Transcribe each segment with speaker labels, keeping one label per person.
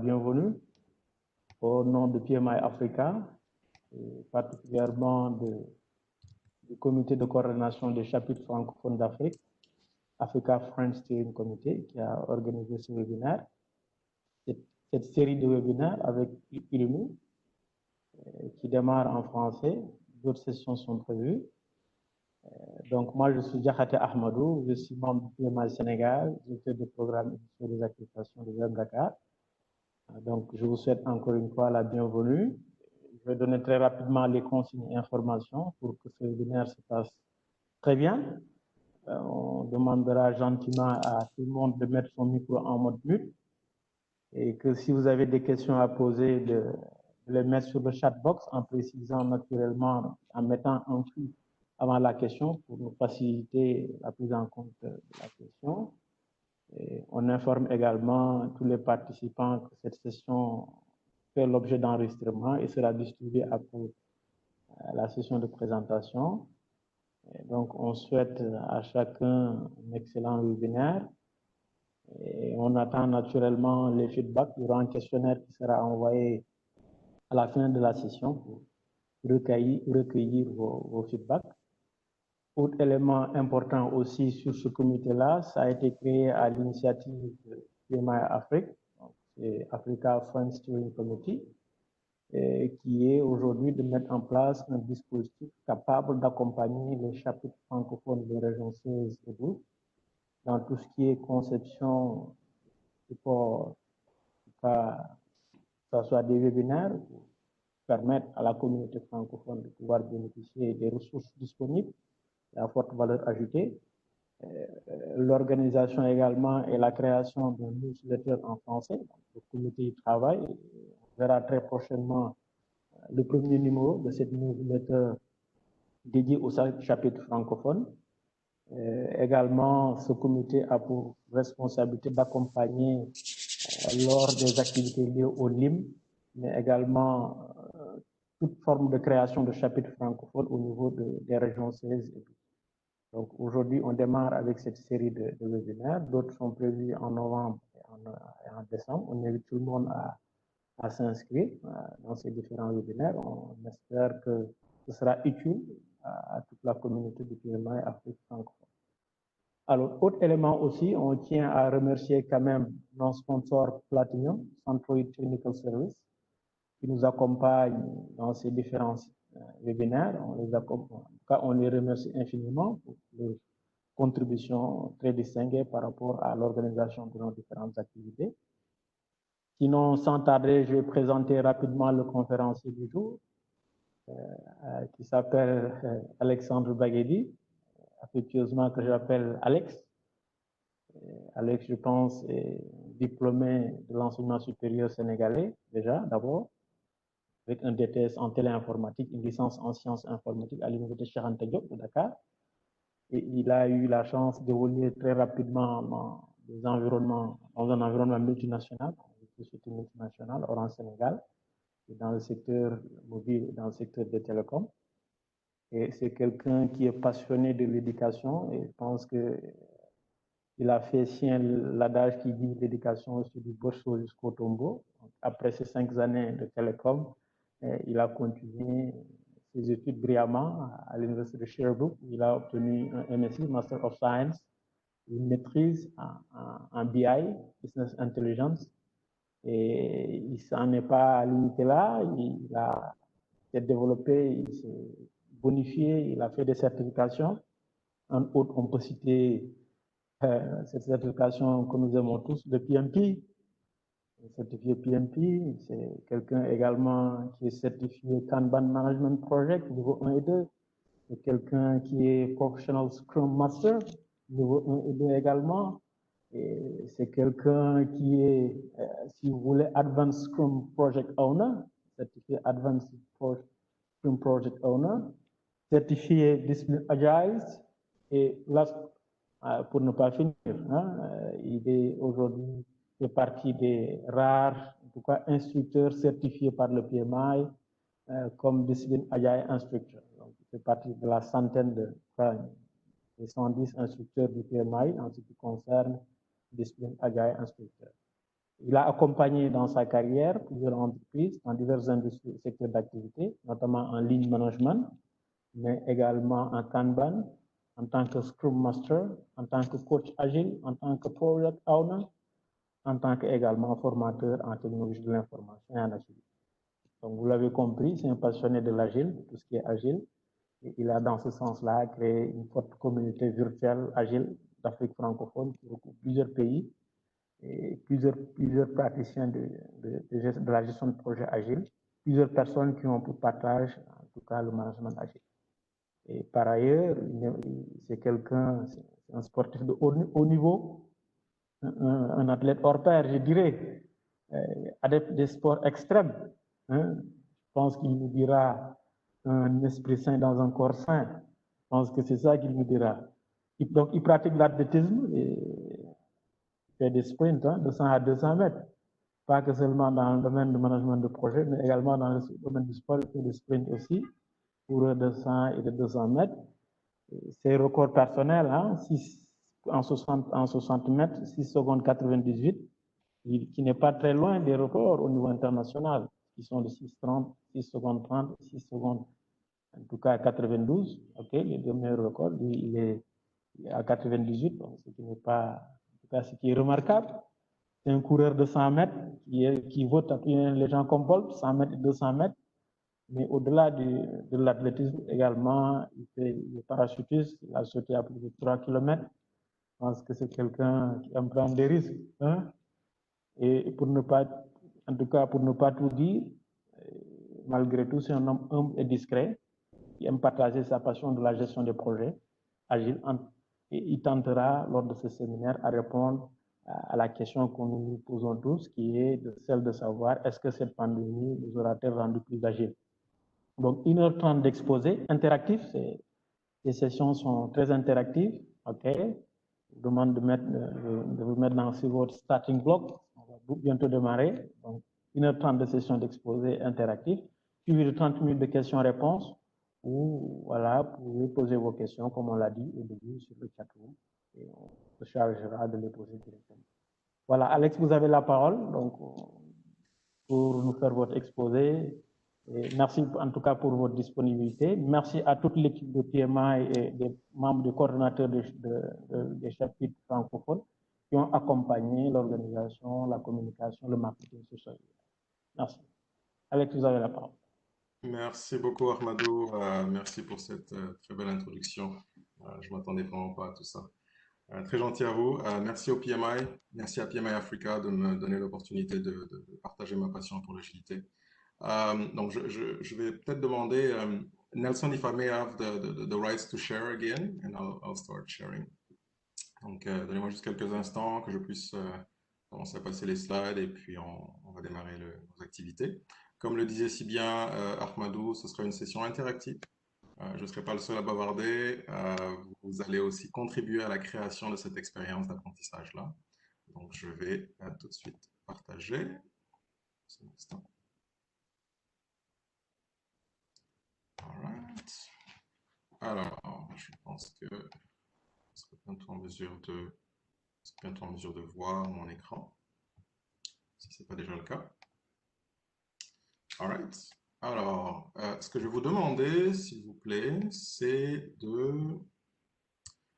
Speaker 1: bienvenue au nom de PMI Africa, et particulièrement du comité de coordination des chapitres francophones d'Afrique, Africa French Steering Committee, qui a organisé ce webinaire. Cette série de webinaires avec ILMU, qui démarre en français, d'autres sessions sont prévues. Donc moi je suis Diakhaté Ahmadou, je suis membre du PMI Sénégal, directeur du programme sur les applications de Web Dakar. Donc je vous souhaite encore une fois la bienvenue. Je vais donner très rapidement les consignes et informations pour que ce webinaire se passe très bien. On demandera gentiment à tout le monde de mettre son micro en mode mute et que si vous avez des questions à poser, de les mettre sur le chat box en précisant naturellement, en mettant un flux avant la question pour nous faciliter la prise en compte de la question. Et on informe également tous les participants que cette session fait l'objet d'enregistrement et sera distribuée après la session de présentation. Et donc, on souhaite à chacun un excellent webinaire. Et on attend naturellement les feedbacks. Il y aura un questionnaire qui sera envoyé à la fin de la session pour recueillir vos feedbacks. Autre élément important aussi sur ce comité-là, ça a été créé à l'initiative de PMI Afrique, c'est Africa French Steering Committee, qui est aujourd'hui de mettre en place un dispositif capable d'accompagner les chapitres francophones de région 16 et 12 dans tout ce qui est conception, support, que ce soit des webinaires pour permettre à la communauté francophone de pouvoir bénéficier des ressources disponibles à forte valeur ajoutée. L'organisation également et la création d'un newsletter en français. Le comité y travaille. On verra très prochainement le premier numéro de cette newsletter dédiée au chapitre francophone. Également, ce comité a pour responsabilité d'accompagner lors des activités liées au LIM, mais également toute forme de création de chapitres francophones au niveau des régions 16 et 12. Donc aujourd'hui, on démarre avec cette série de webinaires. D'autres sont prévus en novembre et en décembre. On invite tout le monde à s'inscrire dans ces différents webinaires. On espère que ce sera utile à toute la communauté du PMI Afrique francophone. Alors, autre élément aussi, on tient à remercier quand même nos sponsors Platinum, Centroid Technical Service, qui nous accompagnent dans ces différents webinaires. On les remercie infiniment pour leur contribution très distinguée par rapport à l'organisation de nos différentes activités. Sinon, sans tarder, je vais présenter rapidement le conférencier du jour, qui s'appelle Alexandre Baguedi, affectueusement que j'appelle Alex. Alex, je pense, est diplômé de l'enseignement supérieur sénégalais, déjà, d'abord, avec un DTS en téléinformatique, une licence en sciences informatiques à l'université Cheikh Anta Diop de Dakar. Et il a eu la chance d'évoluer très rapidement dans un environnement multinational, une société multinationale, Orange Sénégal, et dans le secteur mobile et dans le secteur des télécoms. Et c'est quelqu'un qui est passionné de l'éducation et je pense qu'il a fait sien l'adage qui dit l'éducation c'est du berceau jusqu'au tombeau. Après ces 5 années de télécom, il a continué ses études brillamment à l'université de Sherbrooke. Il a obtenu un MSc, Master of Science, une maîtrise en BI, Business Intelligence. Et il s'en est pas limité là. Il s'est développé, il s'est bonifié, il a fait des certifications. En autres, on peut citer cette certification que nous aimons tous, le PMP. Certifié PMP, c'est quelqu'un également qui est certifié Kanban Management Project niveau 1 et 2. C'est quelqu'un qui est Professional Scrum Master niveau 1 et 2 également. Et c'est quelqu'un qui est, si vous voulez, Advanced Scrum Project Owner, certifié Advanced Scrum Project Owner, certifié Discipline Agile. Et là, pour ne pas finir, il est aujourd'hui fait partie des rares, en tout cas, instructeurs certifiés par le PMI comme Discipline Agile Instructor. Donc, il fait partie de la centaine des 110 instructeurs du PMI en ce qui concerne Discipline Agile Instructor. Il a accompagné dans sa carrière plusieurs entreprises dans divers secteurs d'activité, notamment en lean management, mais également en Kanban, en tant que Scrum Master, en tant que coach agile, en tant que Product Owner, en tant qu'également formateur en technologie de l'information et en agilité. Donc, vous l'avez compris, c'est un passionné de l'agile, tout ce qui est agile. Et il a, dans ce sens-là, créé une forte communauté virtuelle agile d'Afrique francophone qui regroupe plusieurs pays et plusieurs praticiens de la gestion de projets agiles, plusieurs personnes qui ont pour partage, en tout cas, le management agile. Et par ailleurs, c'est quelqu'un, c'est un sportif de haut niveau, un athlète hors pair, je dirais, adepte des sports extrêmes. Hein. Je pense qu'il nous dira un esprit sain dans un corps sain. Je pense que c'est ça qu'il nous dira. Donc, il pratique l'athlétisme et fait des sprints de 100 à 200 mètres. Pas que seulement dans le domaine du management de projet, mais également dans le domaine du sport, il fait des sprints aussi pour 200 et de 200 mètres. Ses records personnels, hein, 60 mètres, 6 secondes 98, qui n'est pas très loin des records au niveau international, qui sont de 6,30, 6 secondes 30, 6 secondes, en tout cas 92. Ok, les deux meilleurs records, lui, il est à 98, donc ce qui n'est pas, en tout cas, ce qui est remarquable. C'est un coureur de 100 mètres qui vaut les gens comme Bolt, 100 mètres et 200 mètres. Mais au-delà de l'athlétisme également, il est parachutiste, il a sauté à plus de 3 km. Je pense que c'est quelqu'un qui aime prendre des risques. Hein? Et pour ne pas, en tout cas, pour ne pas tout dire, malgré tout, c'est un homme humble et discret qui aime partager sa passion de la gestion des projets agiles. Et il tentera, lors de ce séminaire, à répondre à la question que nous nous posons tous, qui est celle de savoir est-ce que cette pandémie nous aura-t-elle rendu plus agiles? Donc, 1h30 d'exposé interactif. Les sessions sont très interactives. OK. Je vous demande de vous mettre dans votre starting block. On va bientôt démarrer. Donc, 1h30 de session d'exposé interactif, suivi de 30 minutes de questions-réponses où, voilà, vous pouvez poser vos questions, comme on l'a dit au début, sur le chat room. Et on se chargera de les poser directement. Voilà, Alex, vous avez la parole. Donc, pour nous faire votre exposé. Et merci en tout cas pour votre disponibilité. Merci à toute l'équipe de PMI et des membres du coordonnateur des chapitres francophones qui ont accompagné l'organisation, la communication, le marketing sur ce sujet. Merci. Alex, vous avez la parole.
Speaker 2: Merci beaucoup, Ahmadou. Merci pour cette très belle introduction. Je ne m'attendais vraiment pas à tout ça. Très gentil à vous. Merci au PMI. Merci à PMI Africa de me donner l'opportunité de partager ma passion pour l'agilité. Donc, je vais peut-être demander, Nelson, if I may have the rights to share again, and I'll start sharing. Donc, donnez-moi juste quelques instants que je puisse commencer à passer les slides et puis on va démarrer nos activités. Comme le disait si bien Ahmadou, ce sera une session interactive. Je ne serai pas le seul à bavarder. Vous allez aussi contribuer à la création de cette expérience d'apprentissage-là. Donc, je vais tout de suite partager. Un instant. Alright. Alors, je pense que je serai bientôt en mesure de voir mon écran, si ce n'est pas déjà le cas. Alright. Alors, ce que je vais vous demander, s'il vous plaît, c'est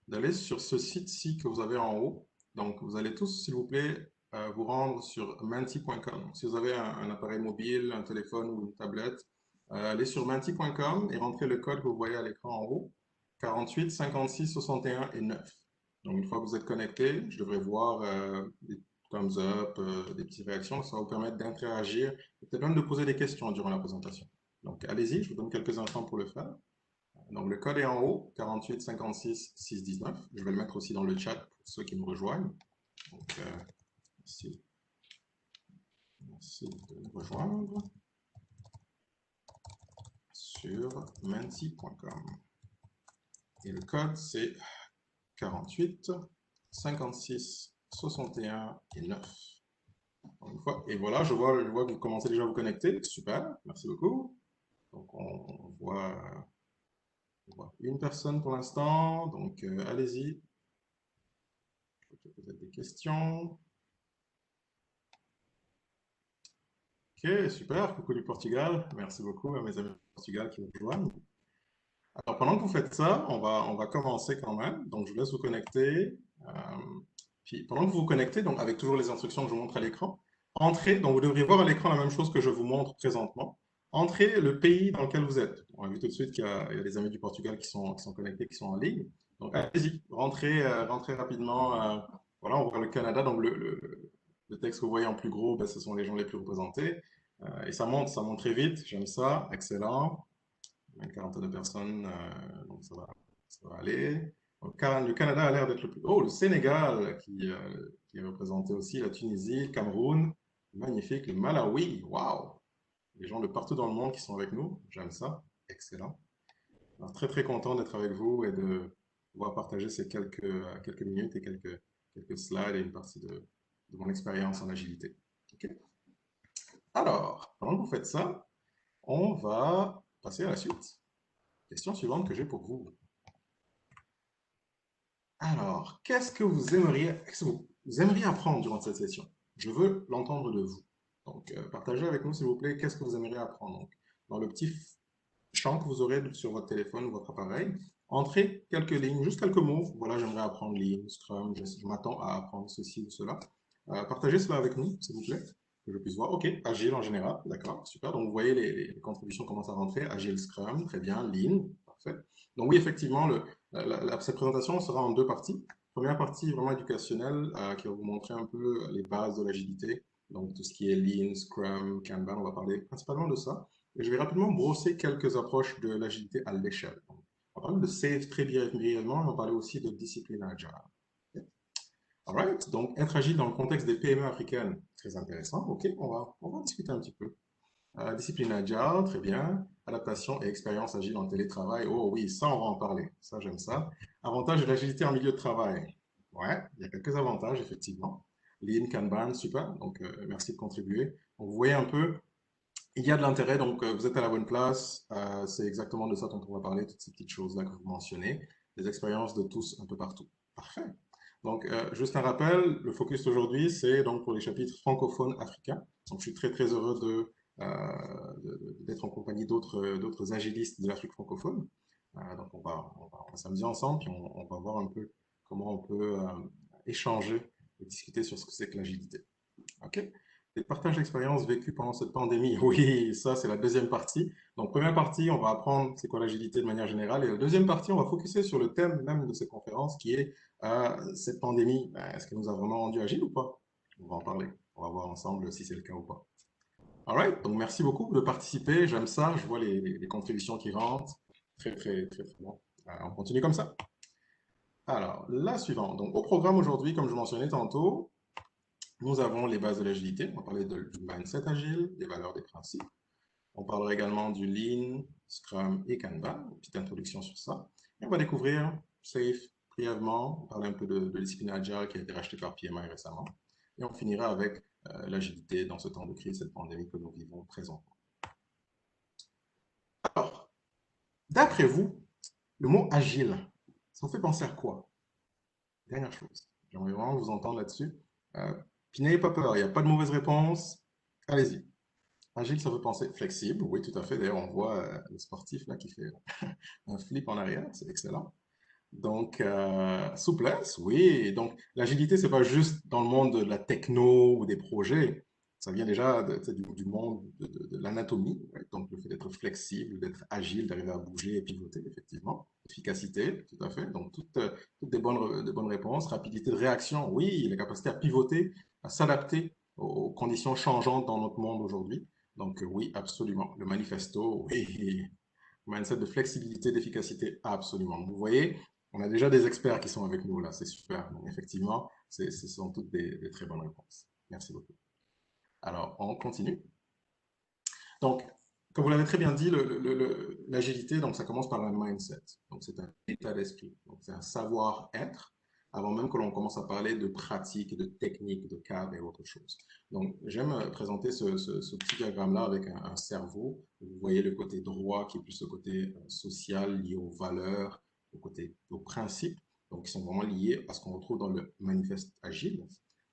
Speaker 2: d'aller sur ce site-ci que vous avez en haut. Donc, vous allez tous, s'il vous plaît, vous rendre sur menti.com. Si vous avez un appareil mobile, un téléphone ou une tablette, allez sur menti.com et rentrez le code que vous voyez à l'écran en haut, 48 56 61 et 9. Donc, une fois que vous êtes connecté, je devrais voir des thumbs up, des petites réactions. Ça va vous permettre d'interagir et peut-être même de poser des questions durant la présentation. Donc, allez-y, je vous donne quelques instants pour le faire. Donc, le code est en haut, 48 56 619. Je vais le mettre aussi dans le chat pour ceux qui me rejoignent. Donc, merci de me rejoindre sur menti.com. Et le code, c'est 48 56 61 et 9. Une fois, et voilà, je vois que vous commencez déjà à vous connecter. Super, merci beaucoup. Donc, on voit une personne pour l'instant. Donc, allez-y. Je vais poser des questions. Ok, super. Coucou du Portugal. Merci beaucoup à mes amis du Portugal qui nous rejoignent. Alors, pendant que vous faites ça, on va commencer quand même. Donc, je vous laisse vous connecter. Euh, Puis, pendant que vous vous connectez, donc avec toujours les instructions que je vous montre à l'écran, entrez. Donc, vous devriez voir à l'écran la même chose que je vous montre présentement. Entrez le pays dans lequel vous êtes. On a vu tout de suite qu'il y a des amis du Portugal qui sont connectés, qui sont en ligne. Donc, allez-y, rentrez rapidement. Voilà, on voit le Canada. Donc, le texte que vous voyez en plus gros, ben, ce sont les gens les plus représentés. Et ça monte très vite. J'aime ça. Excellent. Une quarantaine de personnes, donc ça va aller. Donc, le Canada a l'air d'être le plus. Oh, le Sénégal qui est représenté aussi, la Tunisie, le Cameroun, magnifique, le Malawi, waouh! Les gens de partout dans le monde qui sont avec nous, j'aime ça, excellent. Alors, très très content d'être avec vous et de pouvoir partager ces quelques minutes et quelques slides et une partie de mon expérience en agilité. Ok. Alors, pendant que vous faites ça, on va passer à la suite. Question suivante que j'ai pour vous. Alors, qu'est-ce que vous aimeriez apprendre durant cette session? Je veux l'entendre de vous. Donc, partagez avec nous, s'il vous plaît, qu'est-ce que vous aimeriez apprendre. Donc, dans le petit champ que vous aurez sur votre téléphone ou votre appareil, entrez quelques lignes, juste quelques mots. Voilà, j'aimerais apprendre Lean, Scrum, je m'attends à apprendre ceci ou cela. Partagez cela avec nous, s'il vous plaît, que je puisse voir. OK, Agile en général, d'accord, super. Donc, vous voyez les contributions commencent à rentrer. Agile, Scrum, très bien. Lean, parfait. Donc, oui, effectivement, cette présentation sera en deux parties. Première partie vraiment éducationnelle qui va vous montrer un peu les bases de l'agilité. Donc, tout ce qui est Lean, Scrum, Kanban, on va parler principalement de ça. Et je vais rapidement brosser quelques approches de l'agilité à l'échelle. On va parler de SAFe très brièvement, et on va parler aussi de discipline agile. Okay. All right. Donc, être agile dans le contexte des PME africaines, très intéressant. OK, on va discuter un petit peu. Discipline agile, très bien. Adaptation et expérience agile en télétravail. Oh oui, ça, on va en parler. Ça, j'aime ça. Avantages de l'agilité en milieu de travail. Ouais, il y a quelques avantages, effectivement. Lean, Kanban, super. Donc, merci de contribuer. Donc, vous voyez un peu, il y a de l'intérêt, donc vous êtes à la bonne place. C'est exactement de ça dont on va parler, toutes ces petites choses-là que vous mentionnez. Des expériences de tous un peu partout. Parfait. Donc, juste un rappel, le focus aujourd'hui, c'est donc pour les chapitres francophones africains. Donc, je suis très, très heureux d'être en compagnie d'autres agilistes de l'Afrique francophone. Donc, on va s'amuser ensemble, puis on va voir un peu comment on peut échanger et discuter sur ce que c'est que l'agilité. OK? Les partages d'expériences vécues pendant cette pandémie. Oui, ça, c'est la deuxième partie. Donc, première partie, on va apprendre c'est quoi l'agilité de manière générale. Et la deuxième partie, on va focuser sur le thème même de cette conférence qui est cette pandémie. Est-ce qu'elle nous a vraiment rendu agiles ou pas? On va en parler. On va voir ensemble si c'est le cas ou pas. All right. Donc, merci beaucoup de participer. J'aime ça. Je vois les contributions qui rentrent. Très, très, très, très bon. On continue comme ça. Alors, la suivante. Donc, au programme aujourd'hui, comme je mentionnais tantôt, nous avons les bases de l'agilité. On va parler du mindset agile, des valeurs, des principes. On parlera également du Lean, Scrum et Kanban. Une petite introduction sur ça. Et on va découvrir SAFe brièvement. On parler un peu de discipline agile qui a été rachetée par PMI récemment. Et on finira avec l'agilité dans ce temps de crise, cette pandémie que nous vivons présentement. Alors, d'après vous, le mot agile, ça vous fait penser à quoi? Dernière chose. J'aimerais vraiment vous entendre là-dessus. Puis n'ayez pas peur, il n'y a pas de mauvaise réponse. Allez-y. Agile, ça veut penser flexible. Oui, tout à fait. D'ailleurs, on voit le sportif là qui fait un flip en arrière. C'est excellent. Donc, souplesse, oui. Donc, l'agilité, c'est pas juste dans le monde de la techno ou des projets. Ça vient déjà du monde de l'anatomie. Ouais. Donc, le fait d'être flexible, d'être agile, d'arriver à bouger et pivoter, effectivement. Efficacité, tout à fait. Donc, toutes de bonnes réponses. Rapidité de réaction, oui. La capacité à pivoter, à s'adapter aux conditions changeantes dans notre monde aujourd'hui. Donc, oui, absolument. Le manifesto, oui. Mindset de flexibilité, d'efficacité, absolument. Vous voyez, on a déjà des experts qui sont avec nous là, c'est super. Donc, effectivement, ce sont toutes des très bonnes réponses. Merci beaucoup. Alors, on continue. Donc, comme vous l'avez très bien dit, l'agilité, donc ça commence par un mindset. Donc, c'est un état d'esprit. Donc, c'est un savoir-être avant même que l'on commence à parler de pratique, de technique, de cadre et autre chose. Donc, j'aime présenter ce petit diagramme-là avec un cerveau. Vous voyez le côté droit qui est plus le côté social lié aux valeurs, aux principes, donc qui sont vraiment liés à ce qu'on retrouve dans le manifeste agile.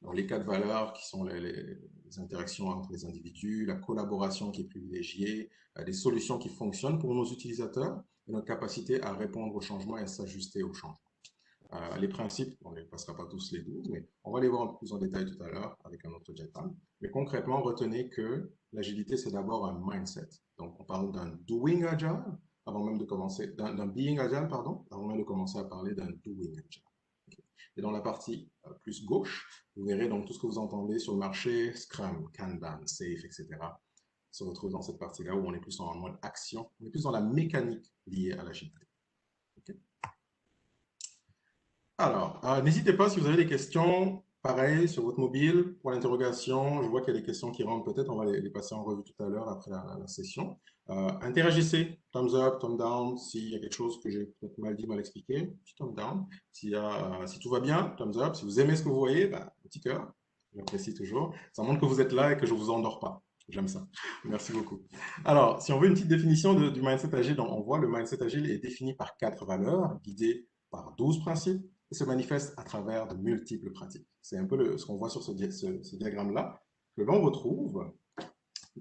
Speaker 2: Donc, les 4 valeurs qui sont les interactions entre les individus, la collaboration qui est privilégiée, des solutions qui fonctionnent pour nos utilisateurs et notre capacité à répondre aux changements et à s'ajuster aux changements. Les principes, on ne les passera pas tous les 12, mais on va les voir un peu plus en détail tout à l'heure avec un autre diagramme. Mais concrètement, retenez que l'agilité, c'est d'abord un mindset. Donc, on parle d'un doing agile avant même de commencer, d'un being agile, pardon, avant même de commencer à parler d'un doing agile. Okay. Et dans la partie plus gauche, vous verrez donc tout ce que vous entendez sur le marché, Scrum, Kanban, Safe, etc., se retrouve dans cette partie-là où on est plus en mode action, on est plus dans la mécanique liée à l'agilité. Okay. Alors, n'hésitez pas si vous avez des questions, pareil, sur votre mobile, pour l'interrogation. Je vois qu'il y a des questions qui rentrent peut-être, on va les passer en revue tout à l'heure après la session. Interagissez, thumbs up, thumbs down, s'il y a quelque chose que j'ai peut-être mal dit, mal expliqué, petit thumbs down. Si tout va bien, thumbs up. Si vous aimez ce que vous voyez, petit cœur, j'apprécie toujours. Ça montre que vous êtes là et que je ne vous endors pas. J'aime ça. Merci beaucoup. Alors, si on veut une petite définition du mindset agile, on voit le mindset agile est défini par 4 valeurs, guidées par 12 principes, et se manifeste à travers de multiples pratiques. C'est un peu ce qu'on voit sur ce diagramme-là, que l'on retrouve,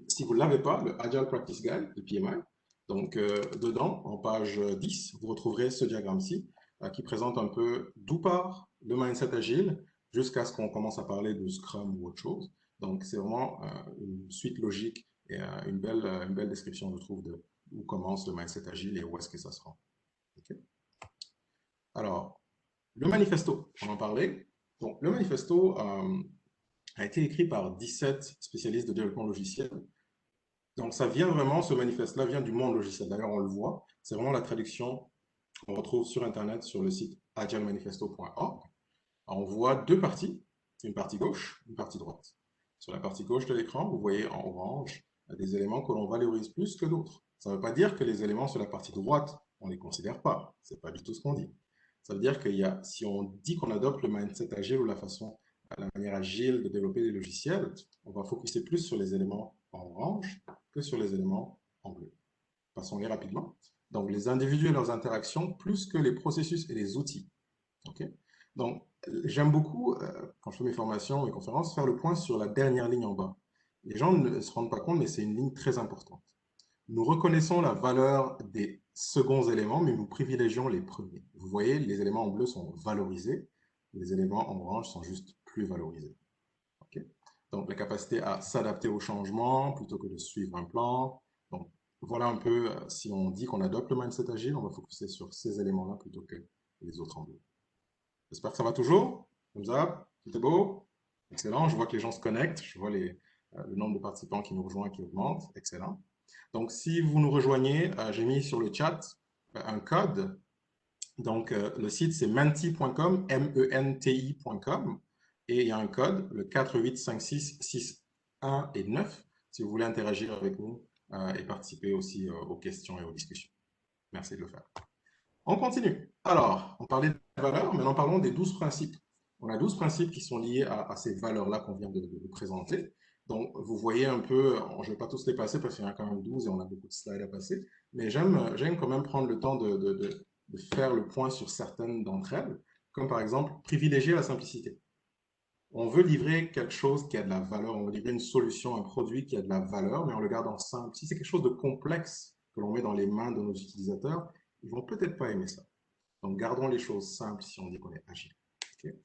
Speaker 2: si vous ne l'avez pas, le Agile Practice Guide de PMI. Donc, dedans, en page 10, vous retrouverez ce diagramme-ci, qui présente un peu d'où part le mindset agile, jusqu'à ce qu'on commence à parler de Scrum ou autre chose. Donc, c'est vraiment une suite logique et une belle description, je trouve, de où commence le mindset agile et où est-ce que ça se rend. Okay. Alors, le manifesto, on en parlait. Donc, le manifesto a été écrit par 17 spécialistes de développement logiciel. Donc, ça vient vraiment, ce manifeste-là vient du monde logiciel. D'ailleurs, on le voit. C'est vraiment la traduction qu'on retrouve sur Internet, sur le site agilemanifesto.org. On voit 2 parties, une partie gauche, une partie droite. Sur la partie gauche de l'écran, vous voyez en orange des éléments que l'on valorise plus que d'autres. Ça ne veut pas dire que les éléments sur la partie droite, on ne les considère pas. Ce n'est pas du tout ce qu'on dit. Ça veut dire qu'il y a, si on dit qu'on adopte le mindset agile ou la manière agile de développer des logiciels, on va focuser plus sur les éléments en orange que sur les éléments en bleu. Passons-les rapidement. Donc, les individus et leurs interactions, plus que les processus et les outils. Okay. Donc, j'aime beaucoup, quand je fais mes formations, mes conférences, faire le point sur la dernière ligne en bas. Les gens ne se rendent pas compte, mais c'est une ligne très importante. Nous reconnaissons la valeur des seconds éléments, mais nous privilégions les premiers. Vous voyez, les éléments en bleu sont valorisés, les éléments en orange sont juste plus valorisés. Okay. Donc, la capacité à s'adapter aux changements plutôt que de suivre un plan. Donc, voilà un peu, si on dit qu'on adopte le mindset agile, on va focuser sur ces éléments-là plutôt que les autres en bleu. J'espère que ça va toujours. Thumbs up, tout est beau. Excellent, je vois que les gens se connectent, je vois le nombre de participants qui nous rejoignent qui augmente. Excellent. Donc, si vous nous rejoignez, j'ai mis sur le chat un code. Donc, le site, c'est menti.com, menti.com. Et il y a un code, le 485661 et 9, si vous voulez interagir avec nous et participer aussi aux questions et aux discussions. Merci de le faire. On continue. Alors, on parlait des valeurs, maintenant parlons des 12 principes. On a 12 principes qui sont liés à ces valeurs-là qu'on vient de présenter. Donc, vous voyez un peu, je ne vais pas tous les passer parce qu'il y en a quand même 12 et on a beaucoup de slides à passer, mais j'aime quand même prendre le temps de faire le point sur certaines d'entre elles, comme par exemple privilégier la simplicité. On veut livrer quelque chose qui a de la valeur, on veut livrer une solution, un produit qui a de la valeur, mais en le gardant simple. Si c'est quelque chose de complexe que l'on met dans les mains de nos utilisateurs, ils ne vont peut-être pas aimer ça. Donc, gardons les choses simples si on dit qu'on est agile. Okay.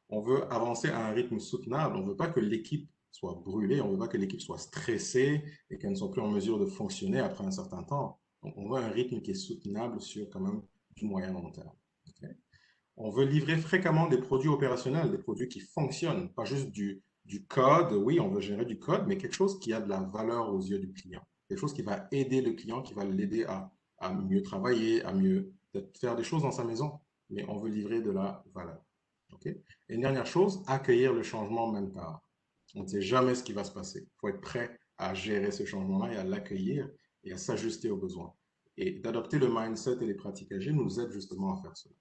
Speaker 2: On veut avancer à un rythme soutenable. On ne veut pas que l'équipe soit brûlée, on ne veut pas que l'équipe soit stressée et qu'elle ne soit plus en mesure de fonctionner après un certain temps. Donc, on veut un rythme qui est soutenable sur quand même du moyen long terme. Okay. On veut livrer fréquemment des produits opérationnels, des produits qui fonctionnent, pas juste du code. Oui, on veut générer du code, mais quelque chose qui a de la valeur aux yeux du client. Quelque chose qui va aider le client, qui va l'aider à mieux travailler, à mieux faire des choses dans sa maison, mais on veut livrer de la valeur. Okay. Et une dernière chose, accueillir le changement même tard. On ne sait jamais ce qui va se passer. Il faut être prêt à gérer ce changement-là et à l'accueillir et à s'ajuster aux besoins. Et d'adopter le mindset et les pratiques agiles nous aide justement à faire cela.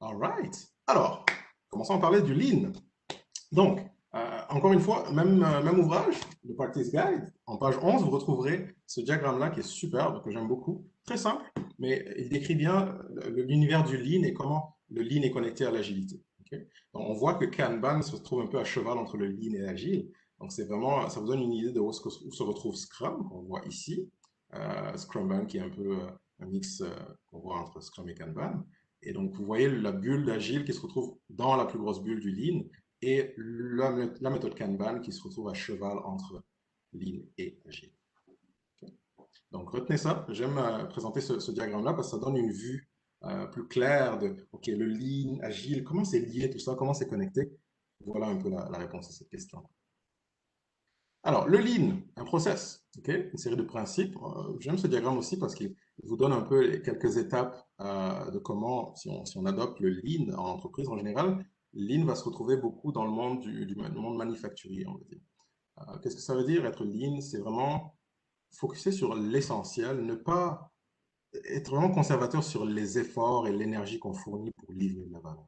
Speaker 2: All right. Alors, commençons à parler du Lean. Donc, encore une fois, même ouvrage, le Practice Guide, en page 11, vous retrouverez ce diagramme-là qui est superbe, que j'aime beaucoup, très simple, mais il décrit bien l'univers du Lean et comment le Lean est connecté à l'agilité. Okay. Okay? Donc, on voit que Kanban se trouve un peu à cheval entre le Lean et l'Agile. Donc, c'est vraiment, ça vous donne une idée de où se retrouve Scrum, qu'on voit ici. Scrumban, qui est un peu un mix qu'on voit entre Scrum et Kanban. Et donc, vous voyez la bulle d'Agile qui se retrouve dans la plus grosse bulle du Lean et la méthode Kanban qui se retrouve à cheval entre Lean et Agile. Okay. Donc, retenez ça. J'aime présenter ce diagramme-là parce que ça donne une vue plus claire de, OK, le Lean, Agile, comment c'est lié tout ça, comment c'est connecté. Voilà un peu la réponse à cette question. Alors, le Lean, un process, okay? Une série de principes. J'aime ce diagramme aussi parce qu'il vous donne un peu quelques étapes de comment, si on adopte le Lean en entreprise en général, Lean va se retrouver beaucoup dans le monde du monde manufacturier, on va dire. Qu'est-ce que ça veut dire être Lean? C'est vraiment focuser sur l'essentiel, ne pas être vraiment conservateur sur les efforts et l'énergie qu'on fournit pour livrer de la valeur.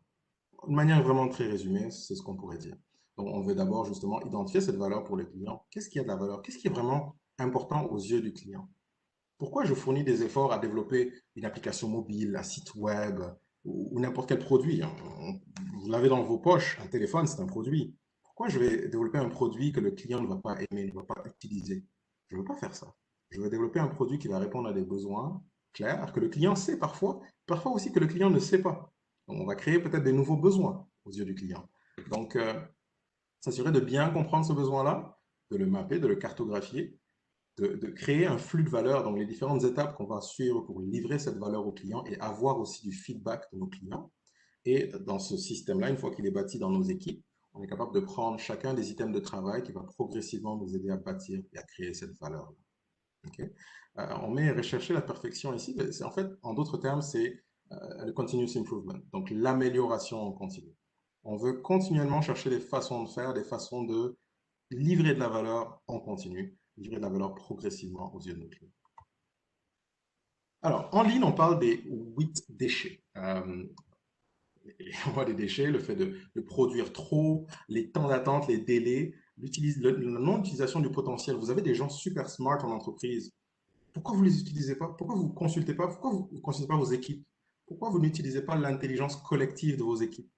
Speaker 2: De manière vraiment très résumée, c'est ce qu'on pourrait dire. Donc, on veut d'abord justement identifier cette valeur pour le client. Qu'est-ce qui a de la valeur? Qu'est-ce qui est vraiment important aux yeux du client? Pourquoi je fournis des efforts à développer une application mobile, un site web ou n'importe quel produit? Vous l'avez dans vos poches, un téléphone, c'est un produit. Pourquoi je vais développer un produit que le client ne va pas aimer, ne va pas utiliser? Je ne veux pas faire ça. Je veux développer un produit qui va répondre à des besoins clairs, que le client sait parfois aussi que le client ne sait pas. Donc, on va créer peut-être des nouveaux besoins aux yeux du client. Donc, s'assurer de bien comprendre ce besoin-là, de le mapper, de le cartographier, de créer un flux de valeur, donc les différentes étapes qu'on va suivre pour livrer cette valeur au client et avoir aussi du feedback de nos clients. Et dans ce système-là, une fois qu'il est bâti dans nos équipes, on est capable de prendre chacun des items de travail qui va progressivement nous aider à bâtir et à créer cette valeur-là. Okay? On met rechercher la perfection ici. En fait, en d'autres termes, c'est le continuous improvement, donc l'amélioration en continu. On veut continuellement chercher des façons de faire, des façons de livrer de la valeur en continu, livrer de la valeur progressivement aux yeux de nos clients. Alors, en ligne, on parle des 8 déchets. On voit des déchets, le fait de produire trop, les temps d'attente, les délais, le non-utilisation du potentiel. Vous avez des gens super smart en entreprise. Pourquoi vous ne les utilisez pas? Pourquoi vous ne consultez pas? Pourquoi vous ne consultez pas vos équipes? Pourquoi vous n'utilisez pas l'intelligence collective de vos équipes?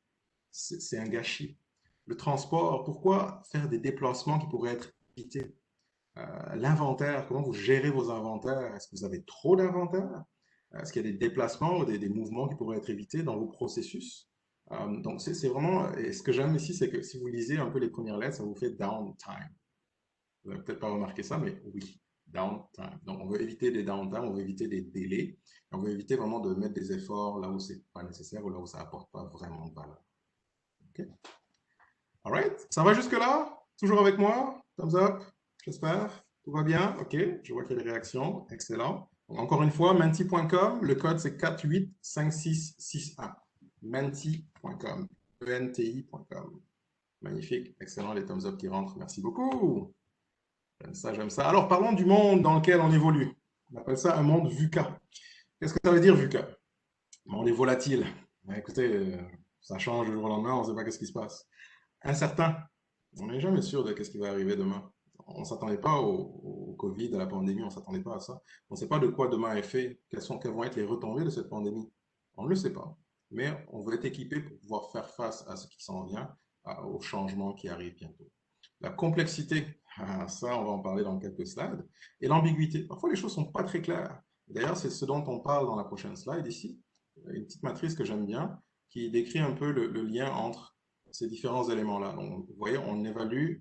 Speaker 2: C'est un gâchis. Le transport, pourquoi faire des déplacements qui pourraient être évités? L'inventaire, comment vous gérez vos inventaires? Est-ce que vous avez trop d'inventaire? Est-ce qu'il y a des déplacements ou des mouvements qui pourraient être évités dans vos processus? Donc, c'est vraiment, et ce que j'aime ici, c'est que si vous lisez un peu les premières lettres, ça vous fait downtime. Vous n'avez peut-être pas remarqué ça, mais oui, downtime. Donc, on veut éviter des downtime, on veut éviter des délais, on veut éviter vraiment de mettre des efforts là où c'est pas nécessaire ou là où ça apporte pas vraiment de valeur. OK? All right? Ça va jusque-là? Toujours avec moi? Thumbs up? J'espère. Tout va bien? OK. Je vois qu'il y a des réactions. Excellent. Donc, encore une fois, menti.com. Le code, c'est 485661. Menti.com. E-N-T-I.com. Magnifique. Excellent. Les thumbs up qui rentrent. Merci beaucoup. J'aime ça, j'aime ça. Alors, parlons du monde dans lequel on évolue. On appelle ça un monde VUCA. Qu'est-ce que ça veut dire, VUCA? Le monde est volatile. Écoutez, ça change du jour au lendemain, on ne sait pas qu'est-ce qui se passe. Incertain. On n'est jamais sûr de ce qui va arriver demain. On ne s'attendait pas au Covid, à la pandémie, on ne s'attendait pas à ça. On ne sait pas de quoi demain est fait, quelles vont être les retombées de cette pandémie. On ne le sait pas. Mais on veut être équipé pour pouvoir faire face à ce qui s'en vient, aux changements qui arrivent bientôt. La complexité, ça on va en parler dans quelques slides. Et l'ambiguïté. Parfois les choses ne sont pas très claires. D'ailleurs, c'est ce dont on parle dans la prochaine slide ici. Une petite matrice que j'aime bien, qui décrit un peu le lien entre ces différents éléments-là. Donc, vous voyez, on évalue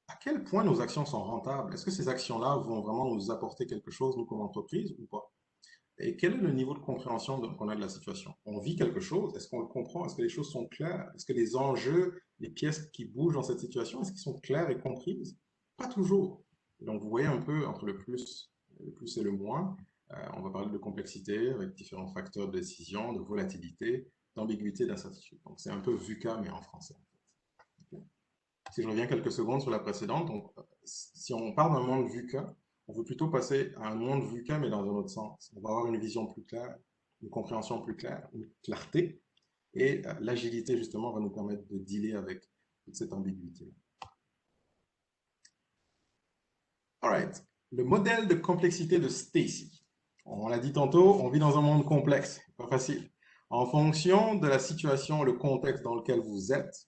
Speaker 2: à quel point nos actions sont rentables. Est-ce que ces actions-là vont vraiment nous apporter quelque chose, nous, comme entreprise, ou pas? Et quel est le niveau de compréhension qu'on a de la situation? On vit quelque chose, est-ce qu'on le comprend? Est-ce que les choses sont claires? Est-ce que les enjeux, les pièces qui bougent dans cette situation, est-ce qu'ils sont clairs et comprises? Pas toujours. Donc, vous voyez un peu entre le plus et le moins. On va parler de complexité avec différents facteurs de décision, de volatilité, d'ambiguïté, d'incertitude. Donc, c'est un peu VUCA, mais en français. Okay. Si je reviens quelques secondes sur la précédente, donc, si on parle d'un monde VUCA, on veut plutôt passer à un monde VUCA, mais dans un autre sens. On va avoir une vision plus claire, une compréhension plus claire, une clarté, et l'agilité, justement, va nous permettre de dealer avec toute cette ambiguïté. All right. Le modèle de complexité de Stacy. On l'a dit tantôt, on vit dans un monde complexe, pas facile. En fonction de la situation, le contexte dans lequel vous êtes,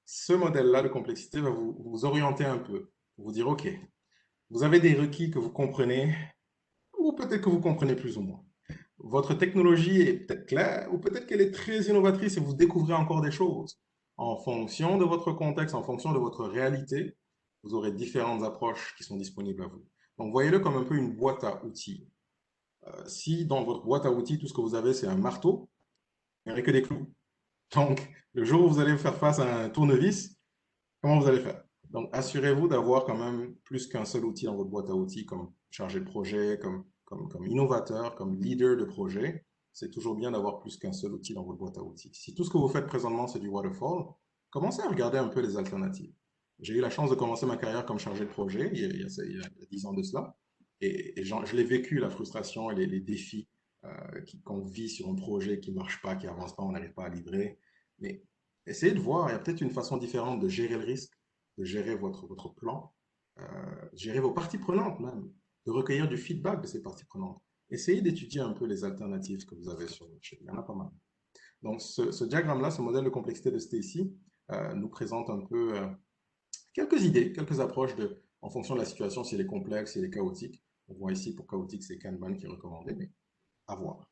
Speaker 2: ce modèle-là de complexité va vous orienter un peu, vous dire, OK, vous avez des requis que vous comprenez, ou peut-être que vous comprenez plus ou moins. Votre technologie est peut-être claire, ou peut-être qu'elle est très innovatrice et vous découvrez encore des choses. En fonction de votre contexte, en fonction de votre réalité, vous aurez différentes approches qui sont disponibles à vous. Donc, voyez-le comme un peu une boîte à outils. Si dans votre boîte à outils, tout ce que vous avez, c'est un marteau, il n'y aurait que des clous. Donc, le jour où vous allez faire face à un tournevis, comment vous allez faire? Donc, assurez-vous d'avoir quand même plus qu'un seul outil dans votre boîte à outils, comme chargé de projet, comme innovateur, comme leader de projet. C'est toujours bien d'avoir plus qu'un seul outil dans votre boîte à outils. Si tout ce que vous faites présentement, c'est du waterfall, commencez à regarder un peu les alternatives. J'ai eu la chance de commencer ma carrière comme chargé de projet il y a 10 ans de cela. Et je l'ai vécu, la frustration et les défis qu'on vit sur un projet qui ne marche pas, qui n'avance pas, on n'arrive pas à livrer. Mais essayez de voir, il y a peut-être une façon différente de gérer le risque, de gérer votre plan, gérer vos parties prenantes même, de recueillir du feedback de ces parties prenantes. Essayez d'étudier un peu les alternatives que vous avez sur le marché. Il y en a pas mal. Donc, ce diagramme-là, ce modèle de complexité de Stacy, nous présente un peu quelques idées, quelques approches en fonction de la situation, si elle est complexe, si elle est chaotique. On voit ici, pour chaotique, c'est Kanban qui est recommandé, mais à voir.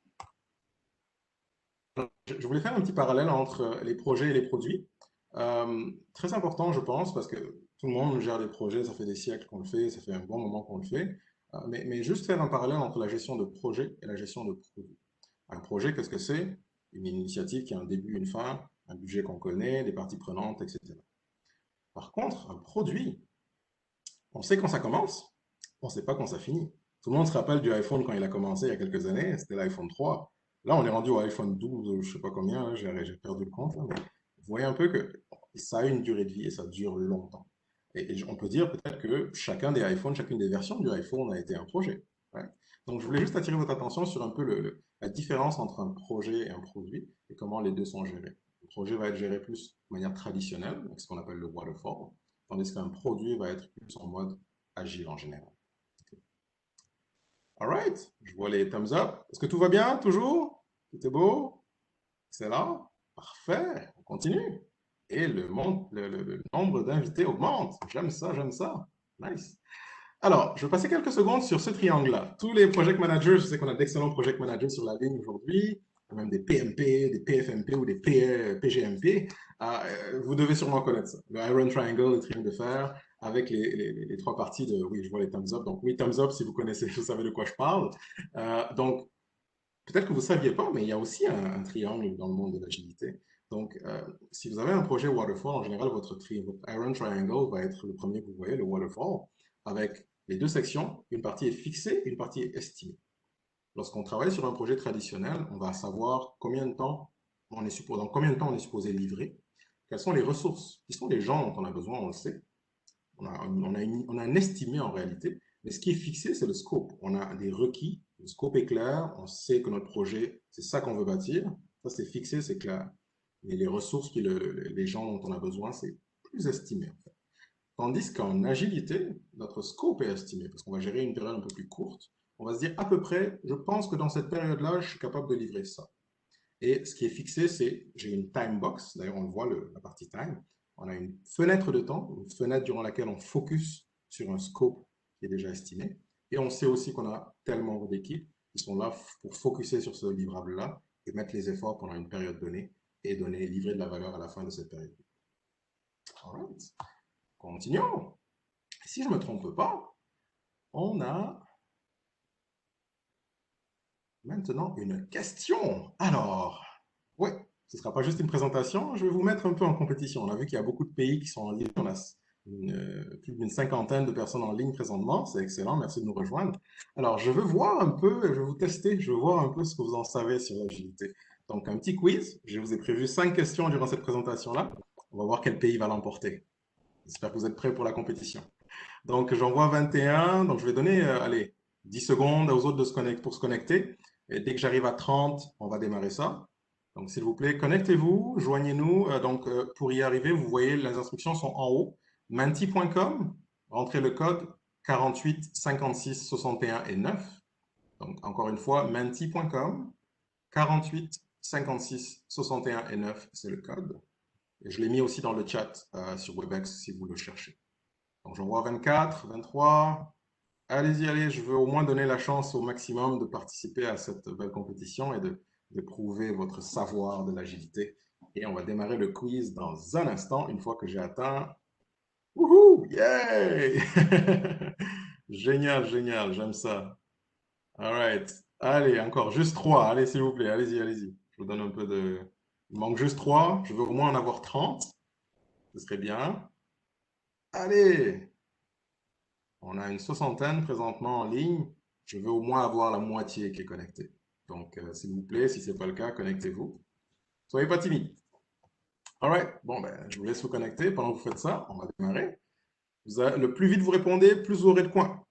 Speaker 2: Je voulais faire un petit parallèle entre les projets et les produits. Très important, je pense, parce que tout le monde gère des projets, ça fait des siècles qu'on le fait, ça fait un bon moment qu'on le fait. Mais juste faire un parallèle entre la gestion de projet et la gestion de produit. Un projet, qu'est-ce que c'est? Une initiative qui a un début, une fin, un budget qu'on connaît, des parties prenantes, etc. Par contre, un produit, on sait quand ça commence, on ne sait pas quand ça finit. Tout le monde se rappelle du iPhone quand il a commencé il y a quelques années, c'était l'iPhone 3. Là, on est rendu au iPhone 12, je ne sais pas combien, j'ai perdu le compte. Là, mais vous voyez un peu que ça a une durée de vie et ça dure longtemps. Et on peut dire peut-être que chacun des iPhones, chacune des versions du iPhone a été un projet. Ouais. Donc, je voulais juste attirer votre attention sur un peu la différence entre un projet et un produit et comment les deux sont gérés. Le projet va être géré plus de manière traditionnelle, avec ce qu'on appelle le waterfall, tandis qu'un produit va être plus en mode agile en général. All right, je vois les thumbs up. Est-ce que tout va bien toujours? Tout est beau? Excellent. Parfait. On continue. Et le nombre d'invités augmente. J'aime ça, j'aime ça. Nice. Alors, je vais passer quelques secondes sur ce triangle-là. Tous les project managers, je sais qu'on a d'excellents project managers sur la ligne aujourd'hui, même des PMP, des PFMP ou des PGMP. Vous devez sûrement connaître ça. Le Iron Triangle, le triangle de fer, avec les trois parties de... Oui, je vois les thumbs up. Donc, oui, thumbs up si vous connaissez, vous savez de quoi je parle. Donc, peut-être que vous ne saviez pas, mais il y a aussi un triangle dans le monde de l'agilité. Donc, si vous avez un projet waterfall, en général, votre Iron Triangle va être le premier que vous voyez, le waterfall, avec les deux sections. Une partie est fixée, une partie est estimée. Lorsqu'on travaille sur un projet traditionnel, on va savoir combien de temps on est supposé, dans combien de temps on est supposé livrer, quelles sont les ressources, qui sont les gens dont on a besoin, on le sait. On a un estimé en réalité, mais ce qui est fixé, c'est le scope. On a des requis, le scope est clair, on sait que notre projet, c'est ça qu'on veut bâtir. Ça, c'est fixé, c'est clair. Mais les ressources, les gens dont on a besoin, c'est plus estimé. En fait. Tandis qu'en agilité, notre scope est estimé, parce qu'on va gérer une période un peu plus courte. On va se dire à peu près, je pense que dans cette période-là, je suis capable de livrer ça. Et ce qui est fixé, c'est, j'ai une time box, d'ailleurs on le voit, la partie time. On a une fenêtre de temps, une fenêtre durant laquelle on focus sur un scope qui est déjà estimé. Et on sait aussi qu'on a tel membre d'équipe qui sont là pour focuser sur ce livrable-là et mettre les efforts pendant une période donnée et livrer de la valeur à la fin de cette période. All right. Continuons. Si je ne me trompe pas, on a maintenant une question. Alors, oui, ce ne sera pas juste une présentation, je vais vous mettre un peu en compétition. On a vu qu'il y a beaucoup de pays qui sont en ligne, on a plus d'une cinquantaine de personnes en ligne présentement, c'est excellent, merci de nous rejoindre. Alors, je veux voir un peu, je vais vous tester, je veux voir un peu ce que vous en savez sur l'agilité. Donc, un petit quiz, je vous ai prévu 5 questions durant cette présentation-là. On va voir quel pays va l'emporter. J'espère que vous êtes prêts pour la compétition. Donc, j'en vois 21, donc je vais donner, allez, 10 secondes aux autres pour se connecter. Et dès que j'arrive à 30, on va démarrer ça. Donc, s'il vous plaît, connectez-vous, joignez-nous. Pour y arriver, vous voyez, les instructions sont en haut. Menti.com, rentrez le code 48 56 61 et 9. Donc, encore une fois, menti.com, 48 56 61 et 9, c'est le code. Et je l'ai mis aussi dans le chat sur Webex si vous le cherchez. Donc, j'envoie 24, 23. Allez-y, allez, je veux au moins donner la chance au maximum de participer à cette belle compétition et de prouver votre savoir de l'agilité. Et on va démarrer le quiz dans un instant, une fois que j'ai atteint. Wouhou! Yay! Génial, génial, j'aime ça. All right. Allez, encore, juste 3. Allez, s'il vous plaît, allez-y, allez-y. Je vous donne un peu de... Il manque juste 3. Je veux au moins en avoir 30. Ce serait bien. Allez! On a une soixantaine présentement en ligne. Je veux au moins avoir la moitié qui est connectée. Donc, s'il vous plaît, si ce n'est pas le cas, connectez-vous. Soyez pas timide. All right. Bon, ben, je vous laisse vous connecter. Pendant que vous faites ça, on va démarrer. Le plus vite vous répondez, plus vous aurez de points.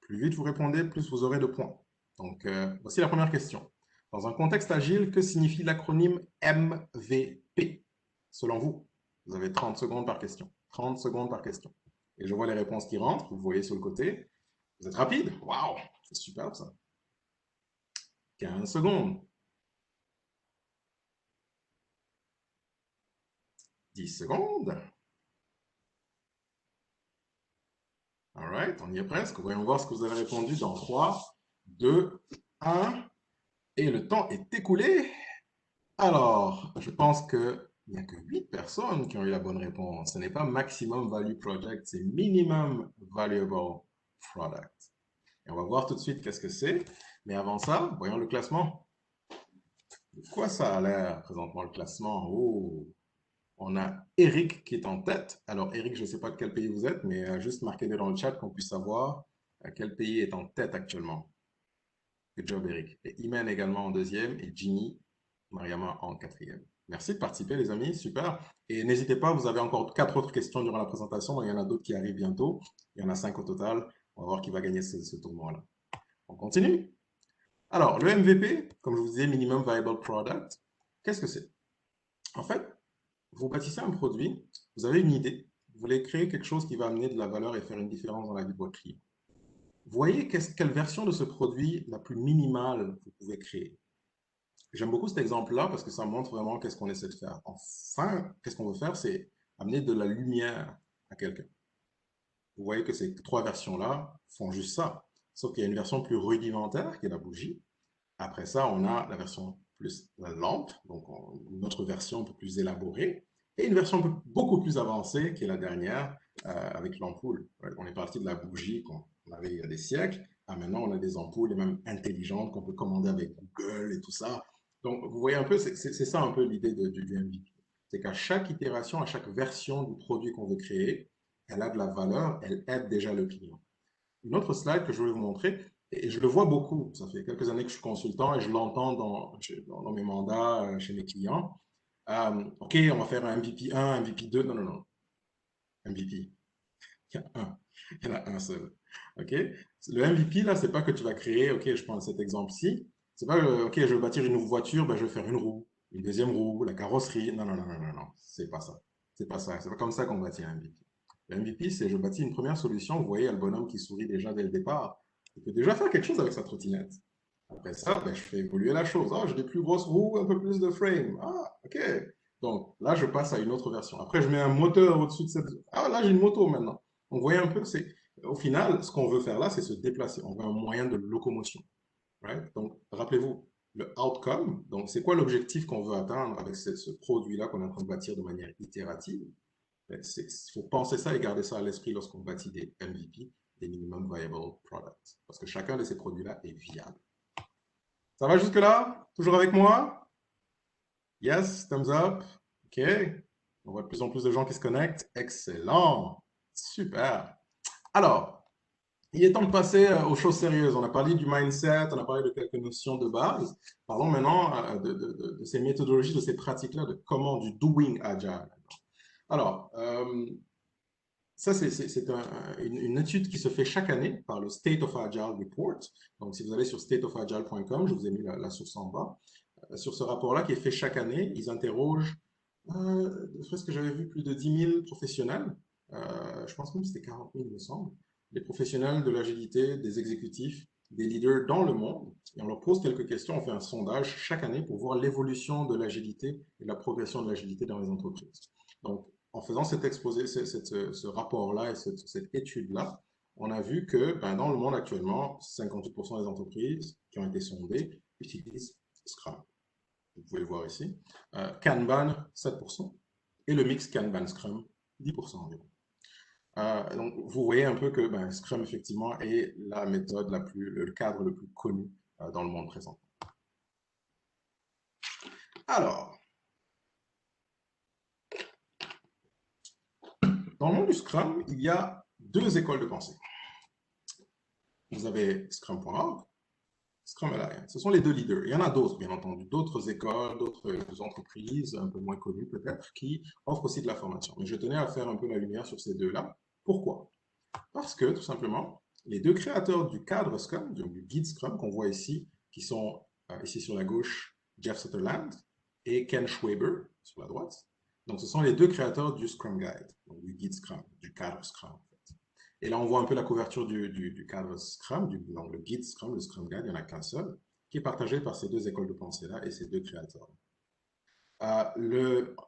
Speaker 2: Plus vite vous répondez, plus vous aurez de points. Donc, voici la première question. Dans un contexte agile, que signifie l'acronyme MVP? Selon vous, vous avez 30 secondes par question. 30 secondes par question. Et je vois les réponses qui rentrent. Vous voyez sur le côté. Vous êtes rapide? Waouh! C'est super ça. 15 secondes. 10 secondes. All right, on y est presque. Voyons voir ce que vous avez répondu dans 3, 2, 1. Et le temps est écoulé. Alors, je pense qu'il n'y a que 8 personnes qui ont eu la bonne réponse. Ce n'est pas Maximum Value Project, c'est Minimum Valuable Product. Et on va voir tout de suite qu'est-ce que c'est. Mais avant ça, voyons le classement. De quoi ça a l'air présentement le classement? Oh, on a Eric qui est en tête. Alors, Eric, je ne sais pas de quel pays vous êtes, mais juste marquez-le dans le chat qu'on puisse savoir quel pays est en tête actuellement. Good job, Eric. Et Imen également en deuxième et Ginny, Mariama en quatrième. Merci de participer, les amis. Super. Et n'hésitez pas, vous avez encore 4 autres questions durant la présentation. Il y en a d'autres qui arrivent bientôt. Il y en a 5 au total. On va voir qui va gagner ce tournoi-là. On continue. Alors, le MVP, comme je vous disais, Minimum Viable Product, qu'est-ce que c'est? En fait, vous bâtissez un produit, vous avez une idée, vous voulez créer quelque chose qui va amener de la valeur et faire une différence dans la vie de votre client. Voyez quelle version de ce produit la plus minimale vous pouvez créer. J'aime beaucoup cet exemple-là parce que ça montre vraiment qu'est-ce qu'on essaie de faire. Enfin, qu'est-ce qu'on veut faire, c'est amener de la lumière à quelqu'un. Vous voyez que ces 3 versions-là font juste ça. Sauf qu'il y a une version plus rudimentaire qui est la bougie. Après ça, on a la version plus la lampe, donc une autre version un peu plus élaborée, et une version beaucoup plus avancée qui est la dernière avec l'ampoule. On est parti de la bougie qu'on avait il y a des siècles, à maintenant on a des ampoules et même intelligentes qu'on peut commander avec Google et tout ça. Donc vous voyez un peu, c'est ça un peu l'idée du MVP. C'est qu'à chaque itération, à chaque version du produit qu'on veut créer, elle a de la valeur, elle aide déjà le client. Une autre slide que je voulais vous montrer, et je le vois beaucoup, ça fait quelques années que je suis consultant et je l'entends dans mes mandats chez mes clients. OK, on va faire un MVP 1, un MVP 2. Non, non, non. MVP. Il y a un. Il y en a un seul. OK? Le MVP, là, c'est pas que tu vas créer, OK, je prends cet exemple-ci. C'est pas, OK, je veux bâtir une voiture, ben, je vais faire une roue, une deuxième roue, la carrosserie. Non, non, non, non, non, non. C'est pas ça. C'est pas ça. C'est pas comme ça qu'on bâtit un MVP. Le MVP, c'est je bâtis une première solution. Vous voyez, il y a le bonhomme qui sourit déjà dès le départ. Il peut déjà faire quelque chose avec sa trottinette. Après ça, ben, je fais évoluer la chose. Ah, j'ai des plus grosses roues, un peu plus de frame. Ah, ok. Donc là, je passe à une autre version. Après, je mets un moteur au-dessus de cette. Ah, là, j'ai une moto maintenant. On voit un peu, c'est au final, ce qu'on veut faire là, c'est se déplacer. On veut un moyen de locomotion. Right? Donc, rappelez-vous, le outcome, donc c'est quoi l'objectif qu'on veut atteindre avec ce produit-là qu'on est en train de bâtir de manière itérative? Il faut penser ça et garder ça à l'esprit lorsqu'on bâtit des MVP, des Minimum Viable Products. Parce que chacun de ces produits-là est viable. Ça va jusque-là? Toujours avec moi? Yes, thumbs up. OK. On voit de plus en plus de gens qui se connectent. Excellent. Super. Alors, il est temps de passer aux choses sérieuses. On a parlé du mindset, on a parlé de quelques notions de base. Parlons maintenant de ces méthodologies, de ces pratiques-là, de comment, du doing agile. Alors, ça, c'est une étude qui se fait chaque année par le State of Agile Report. Donc, si vous allez sur stateofagile.com, je vous ai mis la source en bas. Sur ce rapport-là qui est fait chaque année, ils interrogent, ce que j'avais vu, plus de 10 000 professionnels. Je pense même que c'était 40 000, il me semble. Les professionnels de l'agilité, des exécutifs des leaders dans le monde et on leur pose quelques questions. On fait un sondage chaque année pour voir l'évolution de l'agilité et la progression de l'agilité dans les entreprises. Donc, en faisant cet exposé, ce rapport-là et cette étude-là, on a vu que dans le monde actuellement, 58% des entreprises qui ont été sondées utilisent Scrum. Vous pouvez le voir ici. Kanban, 7%. Et le mix Kanban-Scrum, 10% environ. Donc, vous voyez un peu que Scrum, effectivement, est la méthode le cadre le plus connu dans le monde présent. Alors, dans le monde du Scrum, il y a deux écoles de pensée. Vous avez Scrum.org, Scrum Alliance. Ce sont les deux leaders. Il y en a d'autres, bien entendu, d'autres écoles, d'autres entreprises, un peu moins connues peut-être, qui offrent aussi de la formation. Mais je tenais à faire un peu la lumière sur ces deux-là. Pourquoi? Parce que, tout simplement, les deux créateurs du cadre Scrum, du guide Scrum qu'on voit ici, qui sont ici sur la gauche, Jeff Sutherland et Ken Schwaber sur la droite. Donc, ce sont les deux créateurs du Scrum Guide, donc du guide Scrum, du cadre Scrum. En fait. Et là, on voit un peu la couverture du cadre Scrum, donc le guide Scrum, le Scrum Guide, il n'y en a qu'un seul, qui est partagé par ces deux écoles de pensée-là et ces deux créateurs.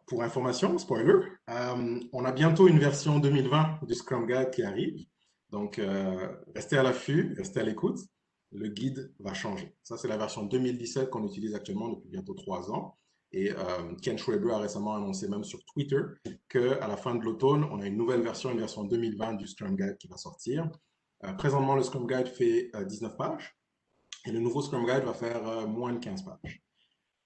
Speaker 2: Pour information, spoiler, on a bientôt une version 2020 du Scrum Guide qui arrive. Donc, restez à l'affût, restez à l'écoute. Le guide va changer. Ça, c'est la version 2017 qu'on utilise actuellement depuis bientôt 3 ans. Et Ken Schwaber a récemment annoncé même sur Twitter qu'à la fin de l'automne, on a une nouvelle version, une version 2020 du Scrum Guide qui va sortir. Présentement, le Scrum Guide fait 19 pages et le nouveau Scrum Guide va faire moins de 15 pages.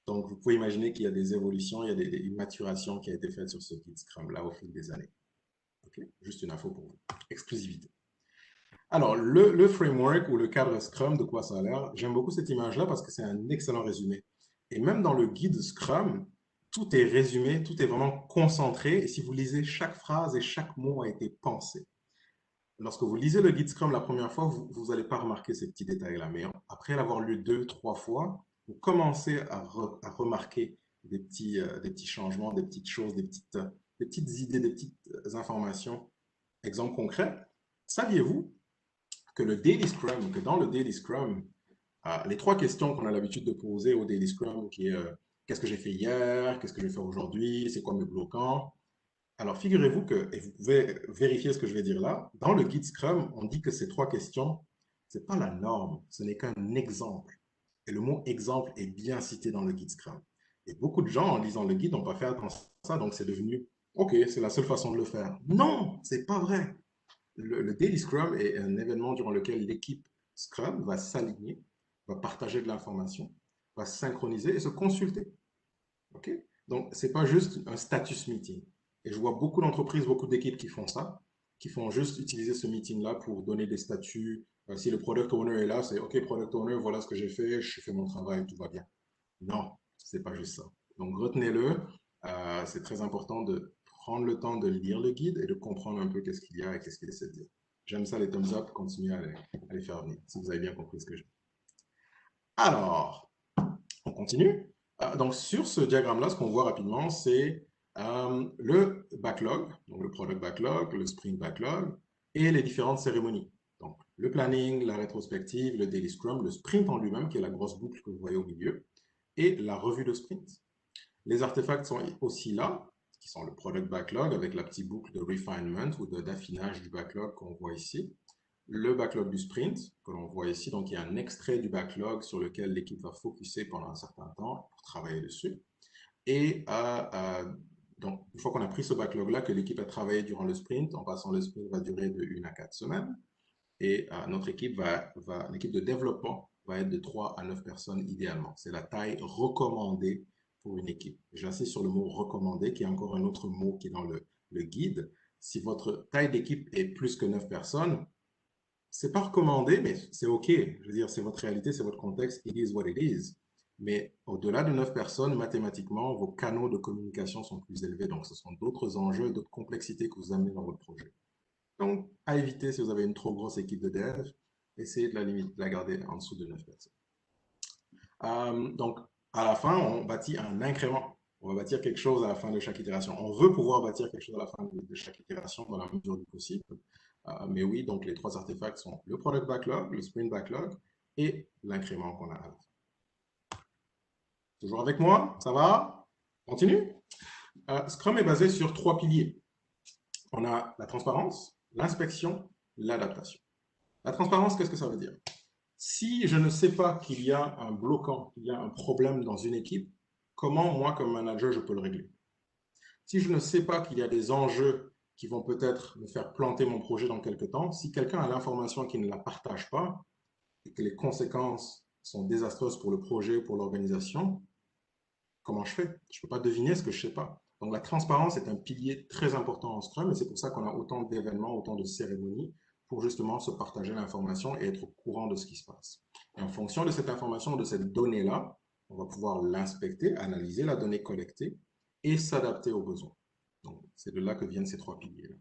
Speaker 2: Donc, vous pouvez imaginer qu'il y a des évolutions, il y a une maturation qui a été faite sur ce guide Scrum-là au fil des années. Okay? Juste une info pour vous. Exclusivité. Alors, le framework ou le cadre Scrum, de quoi ça a l'air? J'aime beaucoup cette image-là parce que c'est un excellent résumé. Et même dans le guide Scrum, tout est résumé, tout est vraiment concentré. Et si vous lisez chaque phrase et chaque mot a été pensé. Lorsque vous lisez le guide Scrum la première fois, vous n'allez pas remarquer ces petits détails-là. Mais après l'avoir lu 2, 3 fois, vous commencez à remarquer des petits changements, des petites choses, des petites idées, des petites informations. Exemple concret, saviez-vous que dans le Daily Scrum, les 3 questions qu'on a l'habitude de poser au Daily Scrum, qui est qu'est-ce que j'ai fait hier, qu'est-ce que je vais faire aujourd'hui, c'est quoi mes bloquants? Alors, figurez-vous que, et vous pouvez vérifier ce que je vais dire là, dans le guide Scrum, on dit que ces 3 questions, ce n'est pas la norme, ce n'est qu'un exemple. Et le mot exemple est bien cité dans le guide Scrum. Et beaucoup de gens, en lisant le guide, n'ont pas fait attention à ça, donc c'est devenu, OK, c'est la seule façon de le faire. Non, c'est pas vrai. Le Daily Scrum est un événement durant lequel l'équipe Scrum va s'aligner, va partager de l'information, va synchroniser et se consulter. OK? Donc, ce n'est pas juste un status meeting. Et je vois beaucoup d'entreprises, beaucoup d'équipes qui font ça, qui font juste utiliser ce meeting-là pour donner des statuts. Si le product owner est là, c'est OK, product owner, voilà ce que j'ai fait, je fais mon travail, tout va bien. Non, c'est pas juste ça. Donc, retenez-le. C'est très important de prendre le temps de lire le guide et de comprendre un peu qu'est-ce qu'il y a et qu'est-ce qu'il essaie de dire. J'aime ça, les thumbs up, continuez à les faire venir, si vous avez bien compris ce que j'ai. Alors, on continue. Donc, sur ce diagramme-là, ce qu'on voit rapidement, c'est le backlog, donc le product backlog, le sprint backlog et les différentes cérémonies. Donc, le planning, la rétrospective, le daily scrum, le sprint en lui-même, qui est la grosse boucle que vous voyez au milieu, et la revue de sprint. Les artefacts sont aussi là, qui sont le product backlog avec la petite boucle de refinement ou d'affinage du backlog qu'on voit ici. Le backlog du sprint, que l'on voit ici, donc il y a un extrait du backlog sur lequel l'équipe va focuser pendant un certain temps pour travailler dessus. Et donc, une fois qu'on a pris ce backlog-là, que l'équipe a travaillé durant le sprint, en passant le sprint va durer de 1 à 4 semaines. Et notre équipe l'équipe de développement va être de 3 à 9 personnes idéalement. C'est la taille recommandée pour une équipe. J'insiste sur le mot recommandé, qui est encore un autre mot qui est dans le guide. Si votre taille d'équipe est plus que 9 personnes, c'est pas recommandé, mais c'est OK. Je veux dire, c'est votre réalité, c'est votre contexte. It is what it is. Mais au-delà de 9 personnes, mathématiquement, vos canaux de communication sont plus élevés. Donc, ce sont d'autres enjeux et d'autres complexités que vous amenez dans votre projet. Donc, à éviter si vous avez une trop grosse équipe de dev, essayez de la garder en dessous de 9 personnes. Donc, à la fin, on bâtit un incrément. On va bâtir quelque chose à la fin de chaque itération. On veut pouvoir bâtir quelque chose à la fin de chaque itération dans la mesure du possible. Mais oui, donc les 3 artefacts sont le product backlog, le sprint backlog et l'incrément qu'on a à la fin. Toujours avec moi? Ça va? Continue? Scrum est basé sur 3 piliers. On a la transparence, l'inspection, l'adaptation. La transparence, qu'est-ce que ça veut dire? Si je ne sais pas qu'il y a un bloquant, qu'il y a un problème dans une équipe, comment moi, comme manager, je peux le régler? Si je ne sais pas qu'il y a des enjeux qui vont peut-être me faire planter mon projet dans quelques temps, si quelqu'un a l'information et qu'il ne la partage pas, et que les conséquences sont désastreuses pour le projet, pour l'organisation, comment je fais? Je ne peux pas deviner ce que je ne sais pas. Donc la transparence est un pilier très important en Scrum et c'est pour ça qu'on a autant d'événements, autant de cérémonies pour justement se partager l'information et être au courant de ce qui se passe. Et en fonction de cette information, de cette donnée-là, on va pouvoir l'inspecter, analyser la donnée collectée et s'adapter aux besoins. Donc c'est de là que viennent ces 3 piliers-là.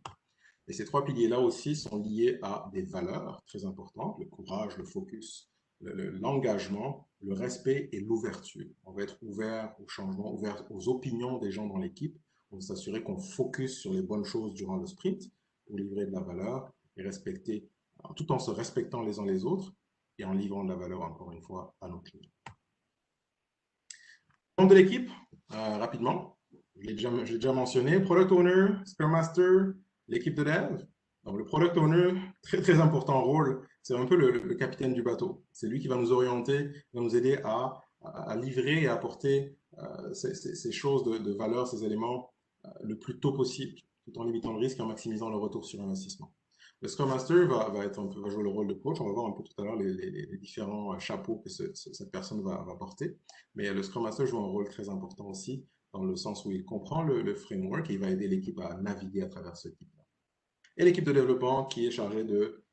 Speaker 2: Et ces 3 piliers-là aussi sont liés à des valeurs très importantes, le courage, le focus, l'engagement, le respect et l'ouverture. On va être ouvert au changement, ouvert aux opinions des gens dans l'équipe. On va s'assurer qu'on focus sur les bonnes choses durant le sprint pour livrer de la valeur et respecter, tout en se respectant les uns les autres et en livrant de la valeur, encore une fois, à nos clients. Membre de l'équipe, rapidement, je l'ai déjà mentionné, Product Owner, Scrum Master, l'équipe de dev. Donc, le Product Owner, très, très important rôle, c'est un peu le capitaine du bateau. C'est lui qui va nous orienter, va nous aider à livrer et à apporter ces choses de valeur, ces éléments le plus tôt possible, tout en limitant le risque et en maximisant le retour sur investissement. Le Scrum Master va jouer le rôle de coach. On va voir un peu tout à l'heure les différents chapeaux que cette personne va porter. Mais le Scrum Master joue un rôle très important aussi, dans le sens où il comprend le framework et il va aider l'équipe à naviguer à travers ce type-là. Et l'équipe de développement qui est chargée de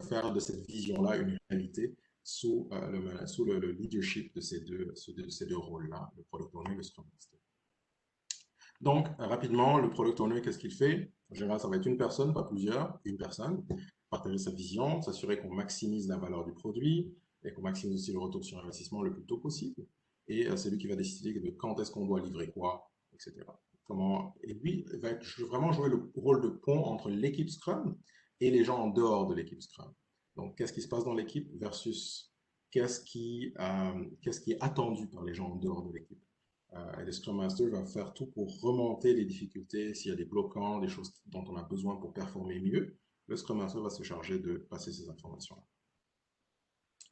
Speaker 2: faire de cette vision-là une réalité sous le leadership de ces deux rôles-là, le Product Owner et le Scrum Master. Donc, rapidement, le Product Owner, qu'est-ce qu'il fait? En général, ça va être une personne, pas plusieurs, une personne. Partager sa vision, s'assurer qu'on maximise la valeur du produit et qu'on maximise aussi le retour sur investissement le plus tôt possible. Et c'est lui qui va décider de quand est-ce qu'on doit livrer quoi, etc. Et lui va vraiment jouer le rôle de pont entre l'équipe Scrum et les gens en dehors de l'équipe Scrum. Donc, qu'est-ce qui se passe dans l'équipe versus qu'est-ce qui est attendu par les gens en dehors de l'équipe. Et le Scrum Master va faire tout pour remonter les difficultés, s'il y a des bloquants, des choses dont on a besoin pour performer mieux. Le Scrum Master va se charger de passer ces informations-là.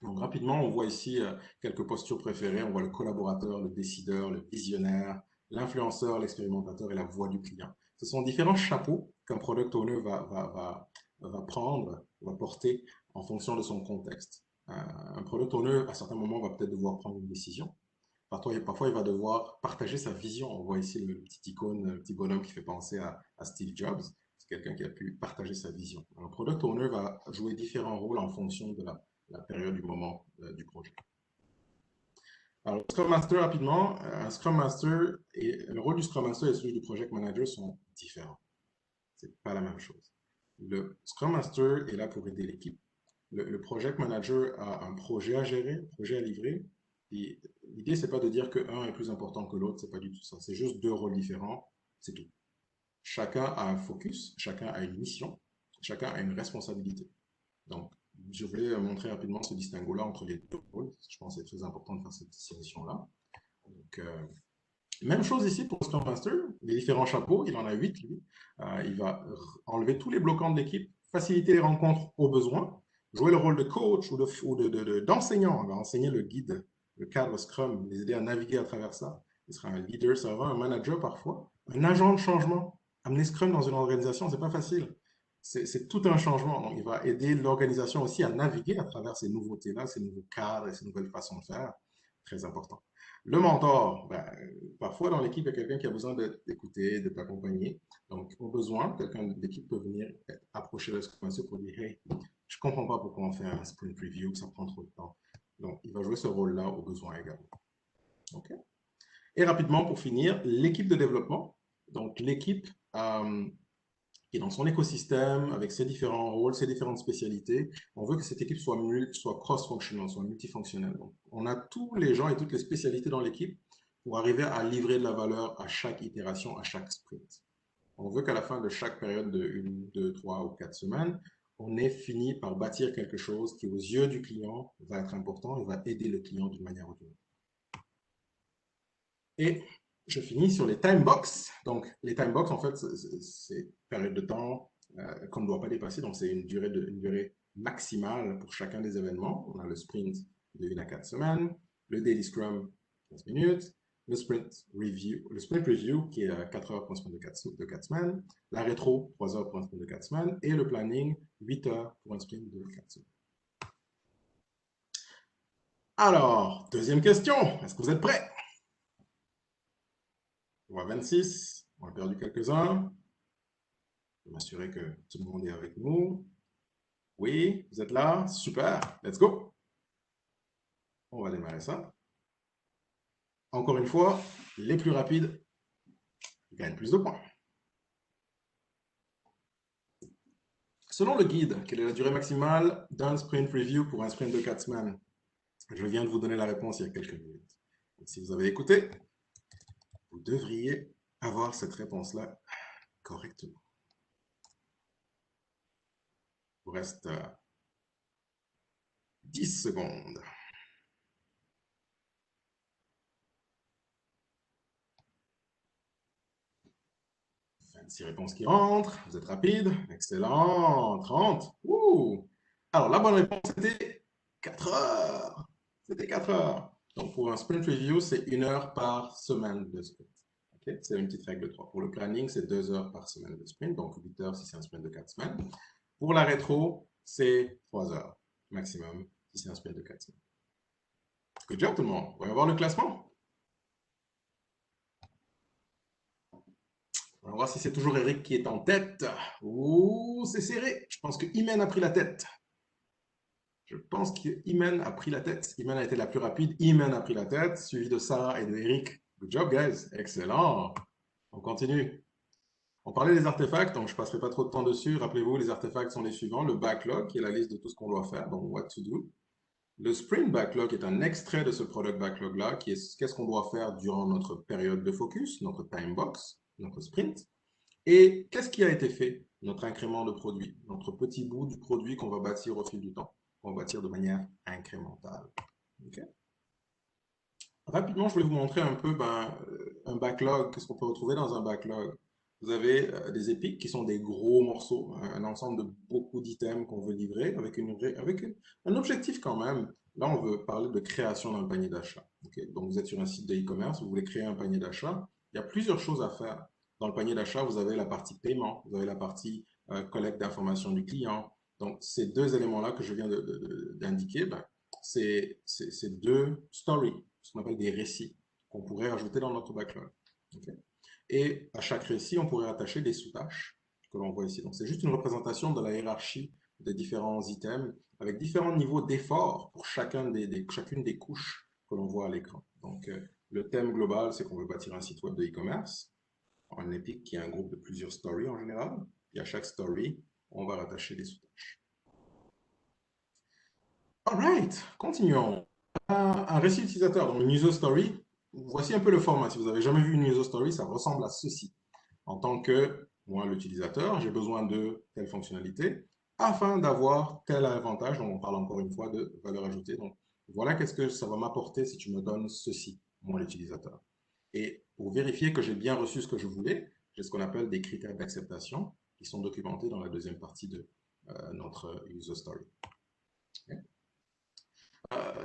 Speaker 2: Donc rapidement, on voit ici quelques postures préférées. On voit le collaborateur, le décideur, le visionnaire, l'influenceur, l'expérimentateur et la voix du client. Ce sont différents chapeaux qu'un Product Owner va prendre, va porter en fonction de son contexte. Un Product Owner, à certains moments, va peut-être devoir prendre une décision. Parfois, il va devoir partager sa vision. On voit ici le petit icône, le petit bonhomme qui fait penser à Steve Jobs. C'est quelqu'un qui a pu partager sa vision. Un Product Owner va jouer différents rôles en fonction de la période du moment du projet. Alors, Scrum Master, rapidement, un Scrum Master et le rôle du Scrum Master et celui du Project Manager sont différents. C'est pas la même chose. Le Scrum Master est là pour aider l'équipe. Le Project Manager a un projet à gérer, un projet à livrer. L'idée, c'est pas de dire que un est plus important que l'autre, c'est pas du tout ça. C'est juste deux rôles différents, c'est tout. Chacun a un focus, chacun a une mission, chacun a une responsabilité. Donc, je voulais montrer rapidement ce distinguo-là entre les deux rôles. Je pense que c'est très important de faire cette distinction-là. Donc, même chose ici pour le Scrum Master, les différents chapeaux, il en a 8 lui. Il va enlever tous les bloquants de l'équipe, faciliter les rencontres au besoin, jouer le rôle de coach ou d'enseignant. Il va enseigner le guide, le cadre Scrum, les aider à naviguer à travers ça. Il sera un leader, servant, un manager parfois, un agent de changement. Amener Scrum dans une organisation, c'est pas facile. C'est tout un changement. Donc, il va aider l'organisation aussi à naviguer à travers ces nouveautés-là, ces nouveaux cadres et ces nouvelles façons de faire. Très important. Le mentor, parfois dans l'équipe, il y a quelqu'un qui a besoin d'écouter, de t'accompagner. Donc, au besoin, quelqu'un de l'équipe peut venir approcher le Scrum Master pour dire « Hey, je ne comprends pas pourquoi on fait un sprint review, ça prend trop de temps. » Donc, il va jouer ce rôle-là au besoin également. OK? Et rapidement, pour finir, l'équipe de développement. Donc, l'équipe qui est dans son écosystème, avec ses différents rôles, ses différentes spécialités. On veut que cette équipe soit cross-functional, soit multifonctionnelle. Donc, on a tous les gens et toutes les spécialités dans l'équipe pour arriver à livrer de la valeur à chaque itération, à chaque sprint. On veut qu'à la fin de chaque période de 1, 2, 3 ou 4 semaines, on est fini par bâtir quelque chose qui, aux yeux du client, va être important et va aider le client d'une manière ou d'une autre. Et je finis sur les time box. Donc, les time box, en fait, c'est une période de temps qu'on ne doit pas dépasser. Donc, c'est une durée maximale pour chacun des événements. On a le sprint de 1 à 4 semaines, le daily scrum, 15 minutes, le sprint review qui est 4 heures pour un sprint de 4 semaines, la rétro, 3 heures pour un sprint de 4 semaines, et le planning, 8 heures pour un sprint de 4 semaines. Alors, deuxième question, est-ce que vous êtes prêts? On voit 26, on a perdu quelques-uns. Je vais m'assurer que tout le monde est avec nous. Oui, vous êtes là? Super, let's go. On va démarrer ça. Encore une fois, les plus rapides gagnent plus de points. Selon le guide, quelle est la durée maximale d'un sprint review pour un sprint de 4 semaines? Je viens de vous donner la réponse il y a quelques minutes. Donc, si vous avez écouté, vous devriez avoir cette réponse-là correctement. Il vous reste 10 secondes. 26 réponses qui rentrent. Vous êtes rapide. Excellent. 30. Ouh. Alors, la bonne réponse, c'était 4 heures. C'était 4 heures. Donc, pour un sprint review, c'est 1 heure par semaine de sprint. Okay? C'est une petite règle de 3. Pour le planning, c'est 2 heures par semaine de sprint. Donc, 8 heures si c'est un sprint de 4 semaines. Pour la rétro, c'est 3 heures maximum si c'est un sprint de 4 semaines. Good job tout le monde. On va voir le classement. On va voir si c'est toujours Eric qui est en tête. Ouh, c'est serré. Je pense que Imen a pris la tête. Je pense que Imen a pris la tête. Imen a été la plus rapide. Imen a pris la tête, suivi de Sarah et de Eric. Good job, guys. Excellent. On continue. On parlait des artefacts, donc je ne passerai pas trop de temps dessus. Rappelez-vous, les artefacts sont les suivants. Le backlog, qui est la liste de tout ce qu'on doit faire, donc what to do. Le sprint backlog est un extrait de ce product backlog-là, qui est qu'est-ce qu'on doit faire durant notre période de focus, notre time box, notre sprint. Et qu'est-ce qui a été fait? Notre incrément de produit, notre petit bout du produit qu'on va bâtir au fil du temps, qu'on va bâtir de manière incrémentale. Okay? Rapidement, je vais vous montrer un peu un backlog, qu'est-ce qu'on peut retrouver dans un backlog. Vous avez des épiques qui sont des gros morceaux, un ensemble de beaucoup d'items qu'on veut livrer avec un objectif quand même. Là, on veut parler de création d'un panier d'achat. Okay? Donc, vous êtes sur un site de e-commerce, vous voulez créer un panier d'achat. Il y a plusieurs choses à faire. Dans le panier d'achat, vous avez la partie paiement, vous avez la partie collecte d'informations du client. Donc, ces deux éléments-là que je viens d'indiquer, c'est deux stories, ce qu'on appelle des récits, qu'on pourrait ajouter dans notre backlog. Okay? Et à chaque récit, on pourrait attacher des sous-tâches que l'on voit ici. Donc, c'est juste une représentation de la hiérarchie des différents items avec différents niveaux d'effort pour chacune des couches que l'on voit à l'écran. Donc, le thème global, c'est qu'on veut bâtir un site web de e-commerce, un épique qui est un groupe de plusieurs stories en général. Et à chaque story, on va rattacher des sous-tâches. All right, continuons. Un récit utilisateur, donc une user story. Voici un peu le format. Si vous n'avez jamais vu une user story, ça ressemble à ceci. En tant que moi, l'utilisateur, j'ai besoin de telle fonctionnalité afin d'avoir tel avantage. Donc, on parle encore une fois de valeur ajoutée. Donc, voilà qu'est-ce que ça va m'apporter si tu me donnes ceci, moi, l'utilisateur. Et pour vérifier que j'ai bien reçu ce que je voulais, j'ai ce qu'on appelle des critères d'acceptation qui sont documentés dans la deuxième partie de notre user story. Okay.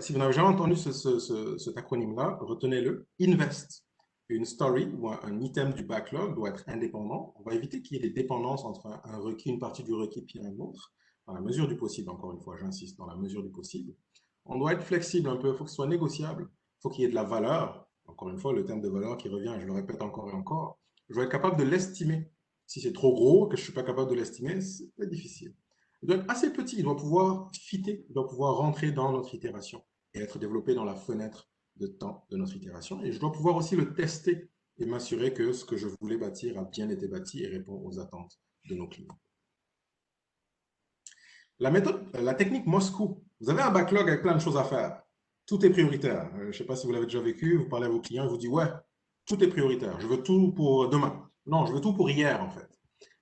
Speaker 2: Si vous n'avez jamais entendu cet acronyme-là, retenez-le. INVEST. Une story ou un item du backlog doit être indépendant. On va éviter qu'il y ait des dépendances entre un requis, une partie du requis puis un autre, dans la mesure du possible, encore une fois, j'insiste, dans la mesure du possible. On doit être flexible un peu, il faut que ce soit négociable, il faut qu'il y ait de la valeur. Encore une fois, le thème de valeur qui revient, je le répète encore et encore. Je dois être capable de l'estimer. Si c'est trop gros, que je ne suis pas capable de l'estimer, c'est très difficile. Il doit être assez petit, il doit pouvoir fitter, il doit pouvoir rentrer dans notre itération et être développé dans la fenêtre de temps de notre itération. Et je dois pouvoir aussi le tester et m'assurer que ce que je voulais bâtir a bien été bâti et répond aux attentes de nos clients. La méthode, la technique Moscou. Vous avez un backlog avec plein de choses à faire. Tout est prioritaire. Je ne sais pas si vous l'avez déjà vécu, vous parlez à vos clients, ils vous disent « Ouais, tout est prioritaire. Je veux tout pour demain. » Non, je veux tout pour hier, en fait.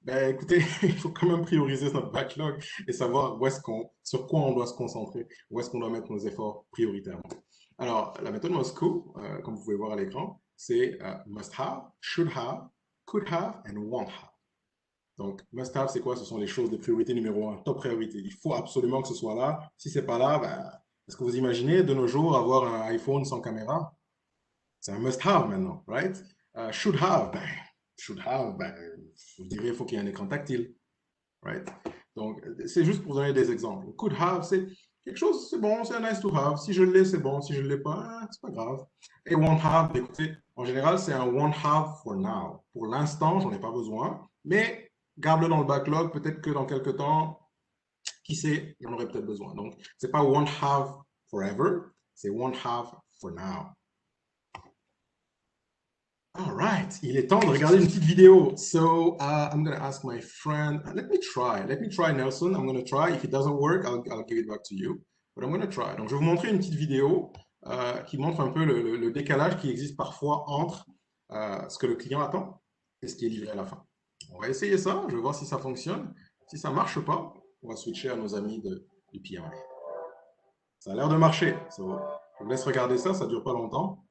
Speaker 2: Ben, écoutez, il faut quand même prioriser notre backlog et savoir sur quoi on doit se concentrer, où est-ce qu'on doit mettre nos efforts prioritairement. Alors, la méthode Moscow, comme vous pouvez voir à l'écran, c'est must have, should have, could have, and won't have. Donc, must have, c'est quoi? Ce sont les choses de priorité numéro un, top priorité. Il faut absolument que ce soit là. Si c'est pas là, ben, est-ce que vous imaginez de nos jours avoir un iPhone sans caméra? C'est un must have maintenant, right? Should have, ben, je dirais il faut qu'il y ait un écran tactile, right? Donc, c'est juste pour donner des exemples. Could have, c'est quelque chose, c'est bon, c'est un nice to have. Si je l'ai, c'est bon. Si je ne l'ai pas, c'est pas grave. Et won't have, écoutez, en général, c'est un won't have for now. Pour l'instant, j'en ai pas besoin, mais garde-le dans le backlog. Peut-être que dans quelques temps, qui sait, j'en aurai peut-être besoin. Donc, c'est pas won't have forever, c'est won't have for now. All right, il est temps de regarder une petite vidéo. So I'm going to ask my friend, let me try Nelson, I'm going to try. If it doesn't work, I'll give it back to you. But I'm going to try. Donc je vais vous montrer une petite vidéo qui montre un peu le décalage qui existe parfois entre ce que le client attend et ce qui est livré à la fin. On va essayer ça, je vais voir si ça fonctionne. Si ça ne marche pas, on va switcher à nos amis du PMI. Ça a l'air de marcher. So, je vous laisse regarder ça, ça ne dure pas longtemps.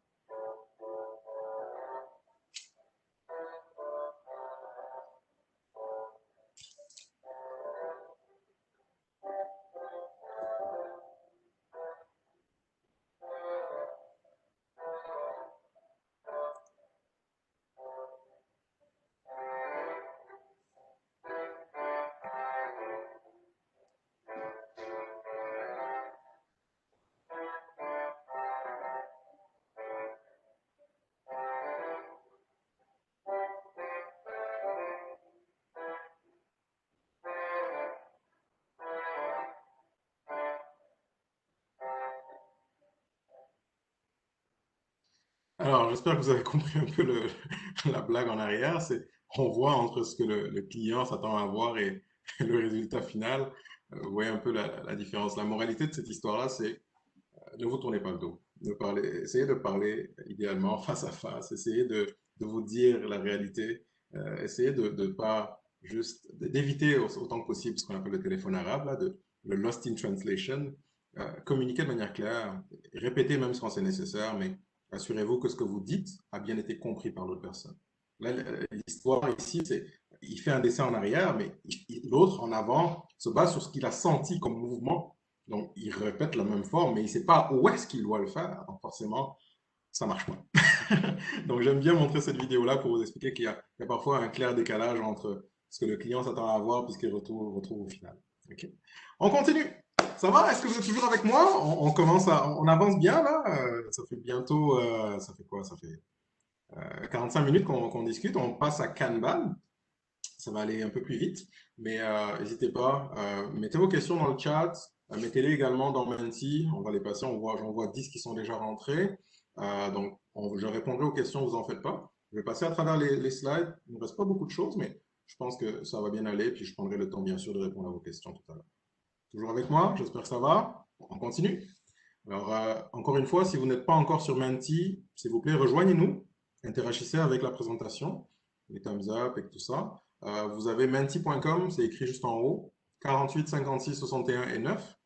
Speaker 2: Alors, j'espère que vous avez compris un peu la blague en arrière. On voit entre ce que le client s'attend à voir et le résultat final. Vous voyez un peu la différence. La moralité de cette histoire-là, c'est ne vous tournez pas le dos. Essayez de parler idéalement face à face. Essayez de vous dire la réalité. Essayez de pas juste d'éviter autant que possible ce qu'on appelle le téléphone arabe, là, le lost in translation. Communiquer de manière claire, répétez même quand c'est nécessaire, mais assurez-vous que ce que vous dites a bien été compris par l'autre personne. Là, l'histoire ici, c'est il fait un dessin en arrière, mais l'autre en avant se base sur ce qu'il a senti comme mouvement. Donc, il répète la même forme, mais il ne sait pas où est-ce qu'il doit le faire. Donc, forcément, ça ne marche pas. Donc, j'aime bien montrer cette vidéo-là pour vous expliquer qu'il y a parfois un clair décalage entre ce que le client s'attend à avoir et ce qu'il retrouve au final. Okay. On continue. Ça va? Est-ce que vous êtes toujours avec moi? On avance bien là. Ça fait bientôt, ça fait quoi? Ça fait 45 minutes qu'on discute. On passe à Kanban. Ça va aller un peu plus vite, mais n'hésitez pas. Mettez vos questions dans le chat. Mettez-les également dans Menti. On va les passer. J'en vois 10 qui sont déjà rentrés. Donc, je répondrai aux questions, vous en faites pas. Je vais passer à travers les slides. Il ne reste pas beaucoup de choses, mais je pense que ça va bien aller. Puis je prendrai le temps, bien sûr, de répondre à vos questions tout à l'heure. Toujours avec moi? J'espère que ça va. On continue. Alors, encore une fois, si vous n'êtes pas encore sur Menti, s'il vous plaît, rejoignez-nous. Interagissez avec la présentation, les thumbs up et tout ça. Vous avez menti.com, c'est écrit juste en haut. 48 56 61 et 9.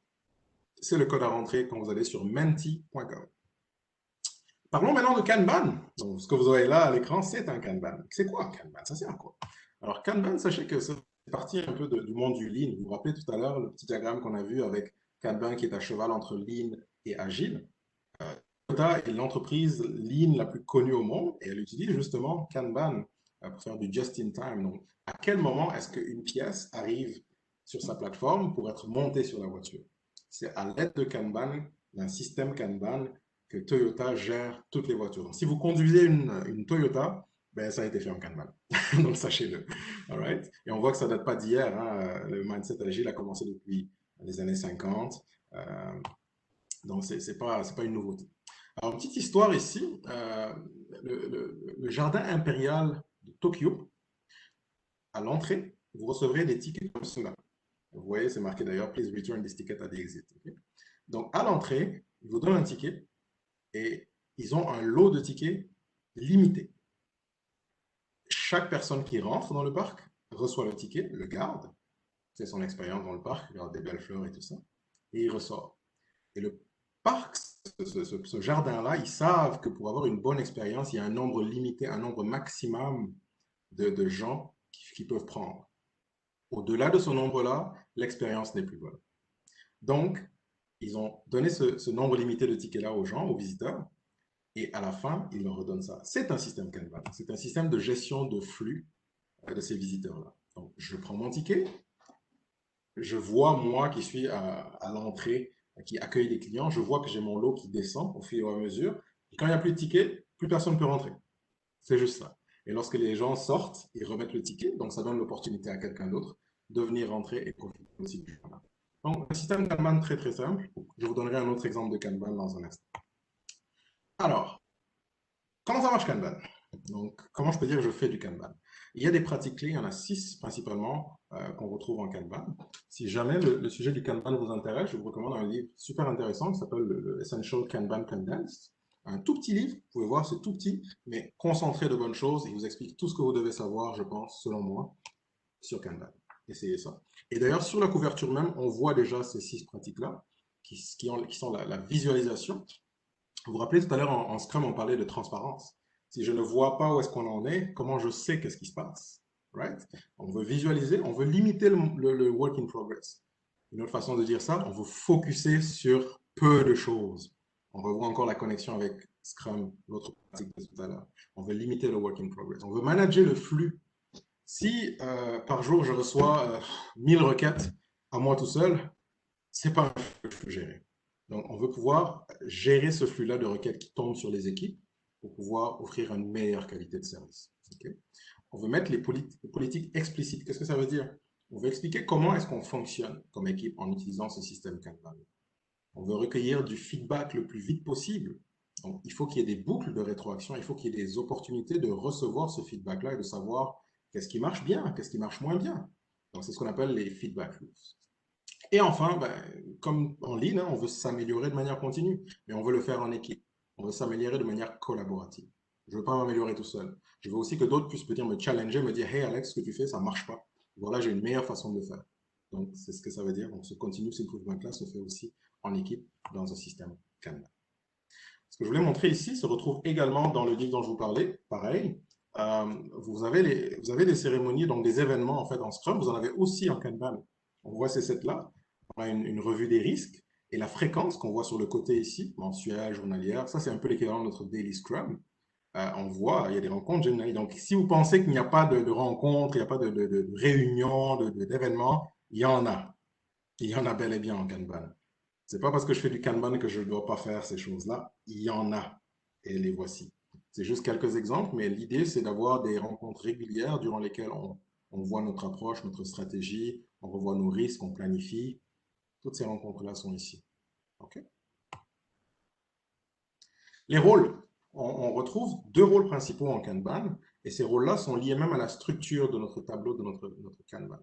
Speaker 2: C'est le code à rentrer quand vous allez sur menti.com. Parlons maintenant de Kanban. Donc, ce que vous avez là à l'écran, c'est un Kanban. C'est quoi un Kanban? Ça sert à quoi? Alors, Kanban, sachez que c'est parti un peu du monde du Lean. Vous vous rappelez tout à l'heure le petit diagramme qu'on a vu avec Kanban qui est à cheval entre Lean et Agile. Toyota est l'entreprise Lean la plus connue au monde et elle utilise justement Kanban pour faire du just-in-time. Donc, à quel moment est-ce qu'une pièce arrive sur sa plateforme pour être montée sur la voiture? C'est à l'aide de Kanban, d'un système Kanban, que Toyota gère toutes les voitures. Donc, si vous conduisez une Toyota, ben, ça a été fait en Kanban. Donc, sachez-le. All right? Et on voit que ça ne date pas d'hier. Hein. Le mindset agile a commencé depuis les années 50. Donc, ce n'est pas une nouveauté. Alors, une petite histoire ici. Le jardin impérial de Tokyo, à l'entrée, vous recevrez des tickets comme cela. Vous voyez, c'est marqué d'ailleurs, please return this ticket at the exit. Okay? Donc, à l'entrée, ils vous donnent un ticket et ils ont un lot de tickets limité. Chaque personne qui rentre dans le parc reçoit le ticket, le garde, c'est son expérience dans le parc, il regarde des belles fleurs et tout ça, et il ressort. Et le parc, ce jardin-là, ils savent que pour avoir une bonne expérience, il y a un nombre limité, un nombre maximum de gens qui peuvent prendre. Au-delà de ce nombre-là, l'expérience n'est plus bonne. Donc, ils ont donné ce nombre limité de tickets-là aux gens, aux visiteurs, et à la fin, ils leur redonnent ça. C'est un système Kanban, c'est un système de gestion de flux de ces visiteurs-là. Donc, je prends mon ticket, je vois moi qui suis à l'entrée, qui accueille les clients, je vois que j'ai mon lot qui descend au fur et à mesure. Et quand il n'y a plus de tickets, plus personne ne peut rentrer. C'est juste ça. Et lorsque les gens sortent, ils remettent le ticket, donc ça donne l'opportunité à quelqu'un d'autre de venir rentrer et profiter aussi du Kanban. Donc, un système Kanban très très simple. Je vous donnerai un autre exemple de Kanban dans un instant. Alors, comment ça marche Kanban? Donc, comment je peux dire que je fais du Kanban? Il y a des pratiques clés, il y en a 6 principalement qu'on retrouve en Kanban. Si jamais le sujet du Kanban vous intéresse, je vous recommande un livre super intéressant qui s'appelle le Essential Kanban Condensed. Un tout petit livre, vous pouvez voir, c'est tout petit, mais concentré de bonnes choses. Il vous explique tout ce que vous devez savoir, je pense, selon moi, sur Kanban. Essayez ça. Et d'ailleurs, sur la couverture même, on voit déjà ces 6 pratiques-là, qui sont la visualisation. Vous vous rappelez tout à l'heure en Scrum, on parlait de transparence. Si je ne vois pas où est-ce qu'on en est, comment je sais qu'est-ce qui se passe? Right? On veut visualiser, on veut limiter le work in progress. Une autre façon de dire ça, on veut focuser sur peu de choses. On revoit encore la connexion avec Scrum, l'autre pratique de tout à l'heure. On veut limiter le work in progress. On veut manager le flux. Si par jour je reçois 1000 requêtes à moi tout seul, c'est pas un flux que je peux gérer. Donc, on veut pouvoir gérer ce flux-là de requêtes qui tombent sur les équipes pour pouvoir offrir une meilleure qualité de service. Okay? On veut mettre les politiques explicites. Qu'est-ce que ça veut dire? On veut expliquer comment est-ce qu'on fonctionne comme équipe en utilisant ce système Kanban. On veut recueillir du feedback le plus vite possible. Donc, il faut qu'il y ait des boucles de rétroaction, il faut qu'il y ait des opportunités de recevoir ce feedback-là et de savoir qu'est-ce qui marche bien, qu'est-ce qui marche moins bien. Donc, c'est ce qu'on appelle les feedback loops. Et enfin, ben, comme en ligne, hein, on veut s'améliorer de manière continue, mais on veut le faire en équipe. On veut s'améliorer de manière collaborative. Je ne veux pas m'améliorer tout seul. Je veux aussi que d'autres puissent venir me challenger, me dire, hey Alex, ce que tu fais, ça ne marche pas. Voilà, j'ai une meilleure façon de le faire. Donc, c'est ce que ça veut dire. Donc, ce continuous improvement-là se fait aussi en équipe dans un système Kanban. Ce que je voulais montrer ici se retrouve également dans le livre dont je vous parlais. Pareil, vous avez des cérémonies, donc des événements en fait en Scrum. Vous en avez aussi en Kanban. On voit ces sets-là. On a une revue des risques et la fréquence qu'on voit sur le côté ici, mensuelle, journalière. Ça, c'est un peu l'équivalent de notre daily Scrum. On voit, il y a des rencontres générales. Donc, si vous pensez qu'il n'y a pas de rencontres, il n'y a pas de réunions, d'événements, il y en a. Il y en a bel et bien en Kanban. C'est pas parce que je fais du Kanban que je ne dois pas faire ces choses-là. Il y en a. Et les voici. C'est juste quelques exemples, mais l'idée, c'est d'avoir des rencontres régulières durant lesquelles on voit notre approche, notre stratégie, on revoit nos risques, on planifie. Toutes ces rencontres-là sont ici. OK? Les rôles. On retrouve 2 rôles principaux en Kanban, et ces rôles-là sont liés même à la structure de notre tableau, de notre Kanban.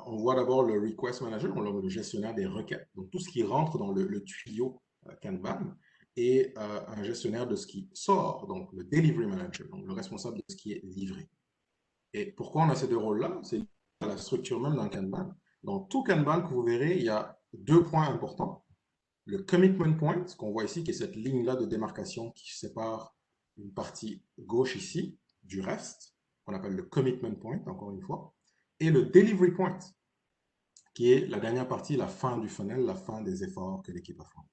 Speaker 2: On voit d'abord le request manager, le gestionnaire des requêtes, donc tout ce qui rentre dans le tuyau Kanban, et un gestionnaire de ce qui sort, donc le delivery manager, donc le responsable de ce qui est livré. Et pourquoi on a ces 2 rôles-là? C'est la structure même d'un Kanban. Dans tout Kanban que vous verrez, il y a 2 points importants. Le commitment point, ce qu'on voit ici, qui est cette ligne-là de démarcation qui sépare une partie gauche ici du reste, qu'on appelle le commitment point, encore une fois, et le delivery point, qui est la dernière partie, la fin du funnel, la fin des efforts que l'équipe a fournis.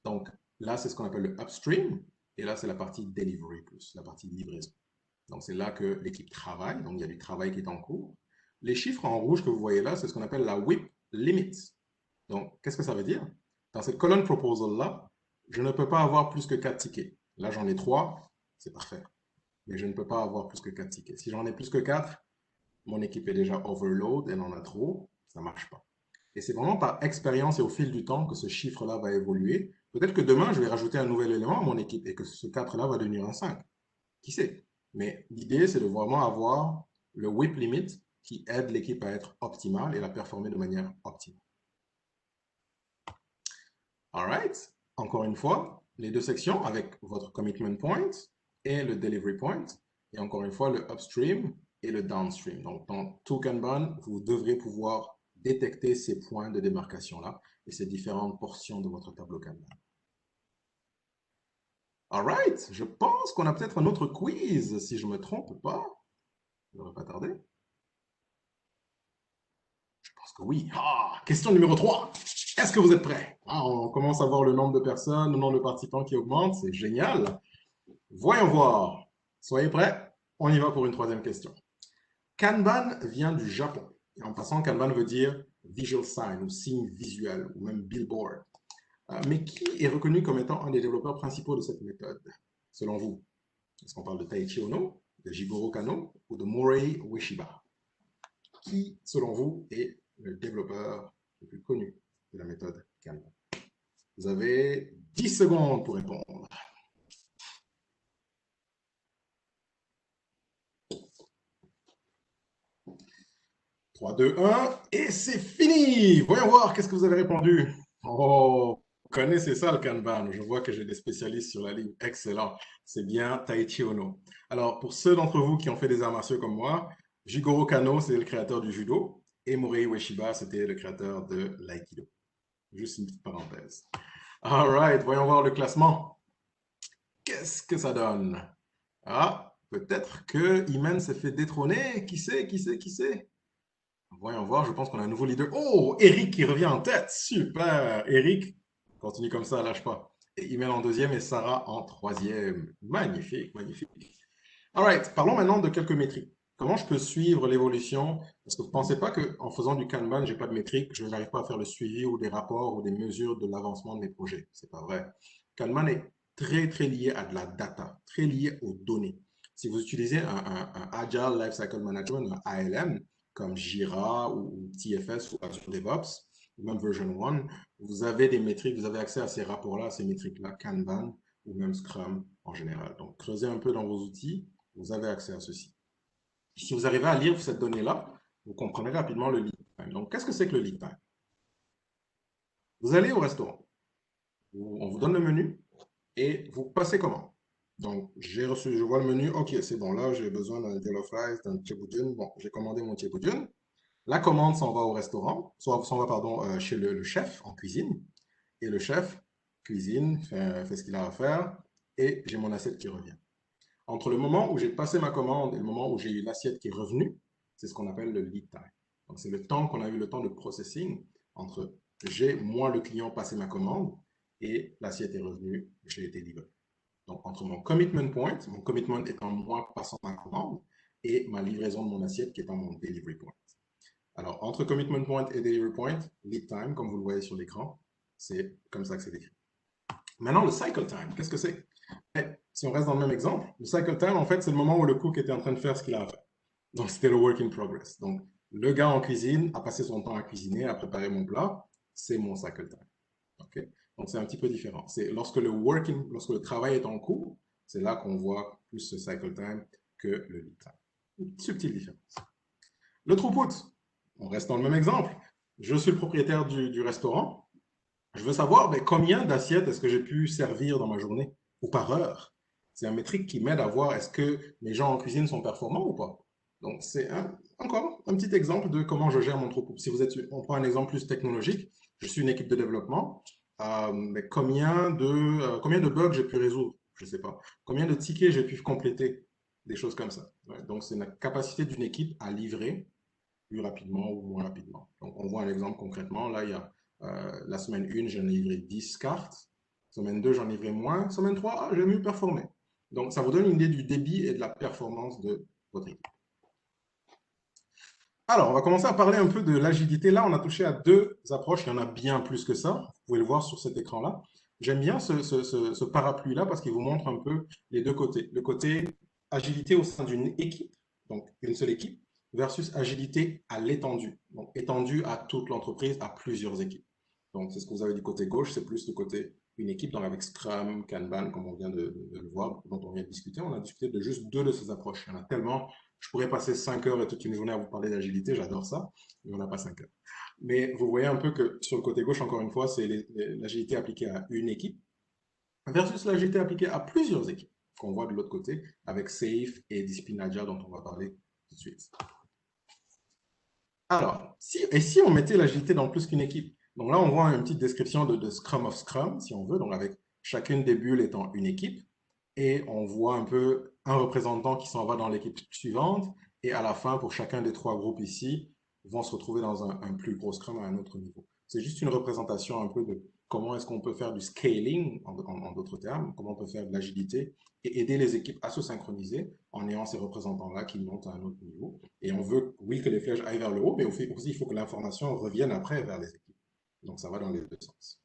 Speaker 2: Donc là, c'est ce qu'on appelle le upstream, et là, c'est la partie delivery plus, la partie livraison. Donc c'est là que l'équipe travaille, donc il y a du travail qui est en cours. Les chiffres en rouge que vous voyez là, c'est ce qu'on appelle la WIP limit. Donc, qu'est-ce que ça veut dire? Dans cette colonne proposal-là, je ne peux pas avoir plus que 4 tickets. Là, j'en ai 3, c'est parfait. Mais je ne peux pas avoir plus que 4 tickets. Si j'en ai plus que 4, mon équipe est déjà overload, elle en a trop, ça ne marche pas. Et c'est vraiment par expérience et au fil du temps que ce chiffre-là va évoluer. Peut-être que demain, je vais rajouter un nouvel élément à mon équipe et que ce 4-là va devenir un 5. Qui sait? Mais l'idée, c'est de vraiment avoir le WIP limit qui aide l'équipe à être optimale et à performer de manière optimale. All right. Encore une fois, les 2 sections avec votre commitment point et le delivery point. Et encore une fois, le upstream et le downstream. Donc, dans tout Kanban, vous devrez pouvoir détecter ces points de démarcation-là et ces différentes portions de votre tableau Kanban. All right, je pense qu'on a peut-être un autre quiz, si je ne me trompe pas. Ça ne devrait pas tarder. Je pense que oui. Ah, question numéro 3. Est-ce que vous êtes prêts? Ah, on commence à voir le nombre de personnes, le nombre de participants qui augmente. C'est génial. Voyons voir. Soyez prêts? On y va pour une troisième question. Kanban vient du Japon. Et en passant, Kanban veut dire visual sign ou signe visuel ou même billboard. Mais qui est reconnu comme étant un des développeurs principaux de cette méthode, selon vous? Est-ce qu'on parle de Taichi Ohno, de Jigoro Kano ou de Morei Ueshiba? Qui, selon vous, est le développeur le plus connu de la méthode Kanban? Vous avez 10 secondes pour répondre. 3, 2, 1, et c'est fini! Voyons voir, qu'est-ce que vous avez répondu? Oh, vous connaissez ça le Kanban. Je vois que j'ai des spécialistes sur la ligne. Excellent. C'est bien Taichi Ohno. Alors, pour ceux d'entre vous qui ont fait des arts martiaux comme moi, Jigoro Kano, c'est le créateur du judo, et Morei Ueshiba, c'était le créateur de l'aïkido. Juste une petite parenthèse. All right, voyons voir le classement. Qu'est-ce que ça donne? Ah, peut-être que Imen s'est fait détrôner. Qui sait, qui sait, qui sait? Voyons voir, je pense qu'on a un nouveau leader. Oh, Eric qui revient en tête. Super. Eric, continue comme ça, lâche pas. Et Imen en deuxième et Sarah en troisième. Magnifique, magnifique. All right, parlons maintenant de quelques métriques. Comment je peux suivre l'évolution? Parce que vous ne pensez pas qu'en faisant du Kanban, je n'ai pas de métriques, je n'arrive pas à faire le suivi ou des rapports ou des mesures de l'avancement de mes projets. Ce n'est pas vrai. Kanban est très, très lié à de la data, très lié aux données. Si vous utilisez un Agile Lifecycle Management, un ALM, comme Jira ou TFS ou Azure DevOps, ou même Version 1, vous avez des métriques, vous avez accès à ces rapports-là, à ces métriques-là, Kanban ou même Scrum en général. Donc, creusez un peu dans vos outils, vous avez accès à ceci. Si vous arrivez à lire cette donnée-là, vous comprendrez rapidement le lead time. Donc, qu'est-ce que c'est que le lead time? Vous allez au restaurant, on vous donne le menu et vous passez commande. Donc, j'ai reçu, je vois le menu, ok, c'est bon, là, j'ai besoin d'un jollof rice, d'un tchéboudienne. Bon, j'ai commandé mon tchéboudienne. La commande s'en va au restaurant, s'en va, pardon, chez le chef en cuisine. Et le chef cuisine, fait ce qu'il a à faire, et j'ai mon assiette qui revient. Entre le moment où j'ai passé ma commande et le moment où j'ai eu l'assiette qui est revenue, c'est ce qu'on appelle le lead time. Donc, c'est le temps qu'on a eu le temps de processing entre j'ai, moi, le client, passé ma commande et l'assiette est revenue, j'ai été livré. Donc, entre mon commitment étant moi passant ma commande, et ma livraison de mon assiette qui étant mon delivery point. Alors, entre commitment point et delivery point, lead time, comme vous le voyez sur l'écran, c'est comme ça que c'est décrit. Maintenant, le cycle time, qu'est-ce que c'est? Si on reste dans le même exemple, le cycle time, en fait, c'est le moment où le cook était en train de faire ce qu'il a à faire. Donc, c'était le work in progress. Donc, le gars en cuisine a passé son temps à cuisiner, à préparer mon plat, c'est mon cycle time. Okay? Donc, c'est un petit peu différent. C'est lorsque le travail est en cours, c'est là qu'on voit plus ce cycle time que le lead time. Une subtile différence. Le throughput, on reste dans le même exemple. Je suis le propriétaire du restaurant. Je veux savoir combien d'assiettes est-ce que j'ai pu servir dans ma journée ou par heure. C'est un métrique qui m'aide à voir est-ce que mes gens en cuisine sont performants ou pas. Donc, c'est encore un petit exemple de comment je gère mon throughput. Si on prend un exemple plus technologique, je suis une équipe de développement. Mais combien de bugs j'ai pu résoudre? Je ne sais pas. Combien de tickets j'ai pu compléter? Des choses comme ça. Ouais, donc, c'est la capacité d'une équipe à livrer plus rapidement ou moins rapidement. Donc, on voit un exemple concrètement. Là, il y a la semaine 1, j'en ai livré 10 cartes. Semaine 2, j'en ai livré moins. Semaine 3, j'ai mieux performé. Donc, ça vous donne une idée du débit et de la performance de votre équipe. Alors, on va commencer à parler un peu de l'agilité. Là, on a touché à deux approches. Il y en a bien plus que ça. Vous pouvez le voir sur cet écran-là. J'aime bien ce parapluie-là parce qu'il vous montre un peu les deux côtés. Le côté agilité au sein d'une équipe, donc une seule équipe, versus agilité à l'étendue. Donc, étendue à toute l'entreprise, à plusieurs équipes. Donc, c'est ce que vous avez du côté gauche, c'est plus le côté une équipe, donc avec Scrum, Kanban, comme on vient de le voir, dont on vient de discuter. On a discuté de juste deux de ces approches. Il y en a tellement. Je pourrais passer 5 heures et toute une journée à vous parler d'agilité, j'adore ça, mais on n'a pas 5 heures. Mais vous voyez un peu que sur le côté gauche, encore une fois, c'est l'agilité appliquée à une équipe versus l'agilité appliquée à plusieurs équipes, qu'on voit de l'autre côté avec SAFe et Discipline Agile dont on va parler tout de suite. Alors, si on mettait l'agilité dans plus qu'une équipe? Donc là, on voit une petite description de Scrum of Scrum, si on veut, donc avec chacune des bulles étant une équipe. Et on voit un peu un représentant qui s'en va dans l'équipe suivante. Et à la fin, pour chacun des 3 groupes ici, vont se retrouver dans un plus gros Scrum à un autre niveau. C'est juste une représentation un peu de comment est-ce qu'on peut faire du scaling, en d'autres termes, comment on peut faire de l'agilité et aider les équipes à se synchroniser en ayant ces représentants-là qui montent à un autre niveau. Et on veut, oui, que les flèches aillent vers le haut, mais aussi, il faut que l'information revienne après vers les équipes. Donc, ça va dans les deux sens.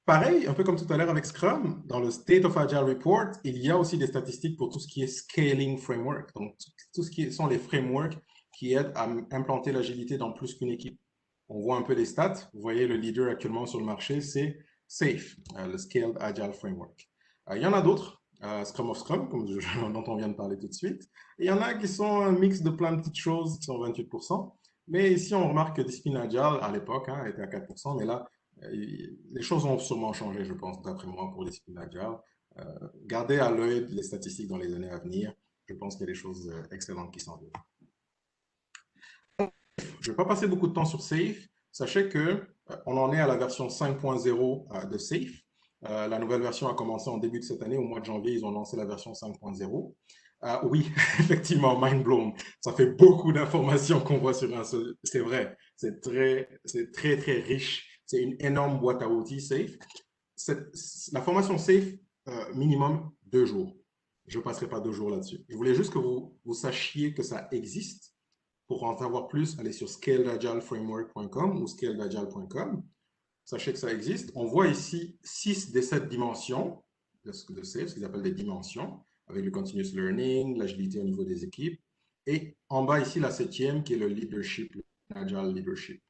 Speaker 2: Pareil, un peu comme tout à l'heure avec Scrum, dans le State of Agile Report, il y a aussi des statistiques pour tout ce qui est Scaling Framework, donc tout ce qui sont les frameworks qui aident à implanter l'agilité dans plus qu'une équipe. On voit un peu les stats. Vous voyez, le leader actuellement sur le marché, c'est SAFe, le Scaled Agile Framework. Il y en a d'autres, Scrum of Scrum, dont on vient de parler tout de suite. Et il y en a qui sont un mix de plein de petites choses, qui sont 28%. Mais ici, on remarque que Discipline Agile, à l'époque, était à 4%, mais là, les choses ont sûrement changé, je pense, d'après moi, pour Discipline Agile. Gardez à l'œil les statistiques dans les années à venir. Je pense qu'il y a des choses excellentes qui s'en viennent. Je ne vais pas passer beaucoup de temps sur Safe. Sachez que on en est à la version 5.0 de Safe. La nouvelle version a commencé en début de cette année. Au mois de janvier, ils ont lancé la version 5.0. Oui, effectivement, mind blown. Ça fait beaucoup d'informations qu'on voit sur un seul. C'est vrai. C'est très, très riche. C'est une énorme boîte à outils Safe. La formation Safe, minimum 2 jours. Je ne passerai pas 2 jours là-dessus. Je voulais juste que vous sachiez que ça existe. Pour en savoir plus, allez sur scaledagileframework.com ou scaledagile.com. Sachez que ça existe. On voit ici 6 des 7 dimensions de SAFe, ce qu'ils appellent des dimensions, avec le continuous learning, l'agilité au niveau des équipes. Et en bas ici, la 7e, qui est le leadership, l'agile leadership.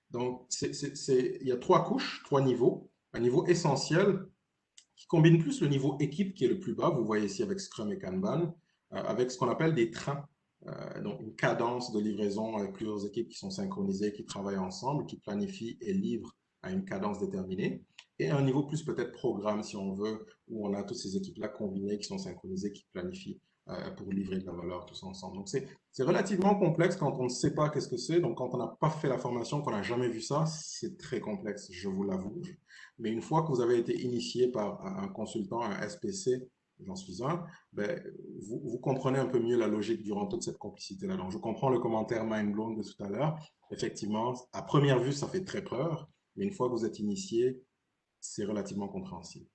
Speaker 2: Donc, il y a 3 couches, 3 niveaux. Un niveau essentiel qui combine plus le niveau équipe, qui est le plus bas, vous voyez ici avec Scrum et Kanban, avec ce qu'on appelle des trains. Donc, une cadence de livraison avec plusieurs équipes qui sont synchronisées, qui travaillent ensemble, qui planifient et livrent à une cadence déterminée. Et un niveau plus peut-être programme, si on veut, où on a toutes ces équipes-là combinées, qui sont synchronisées, qui planifient pour livrer de la valeur tous ensemble. Donc, c'est relativement complexe quand on ne sait pas qu'est-ce que c'est. Donc, quand on n'a pas fait la formation, qu'on n'a jamais vu ça, c'est très complexe, je vous l'avoue. Mais une fois que vous avez été initié par un consultant, un SPC, j'en suis un, ben, vous comprenez un peu mieux la logique durant toute cette complicité-là. Donc, je comprends le commentaire mind blown de tout à l'heure. Effectivement, à première vue, ça fait très peur, mais une fois que vous êtes initié, c'est relativement compréhensible.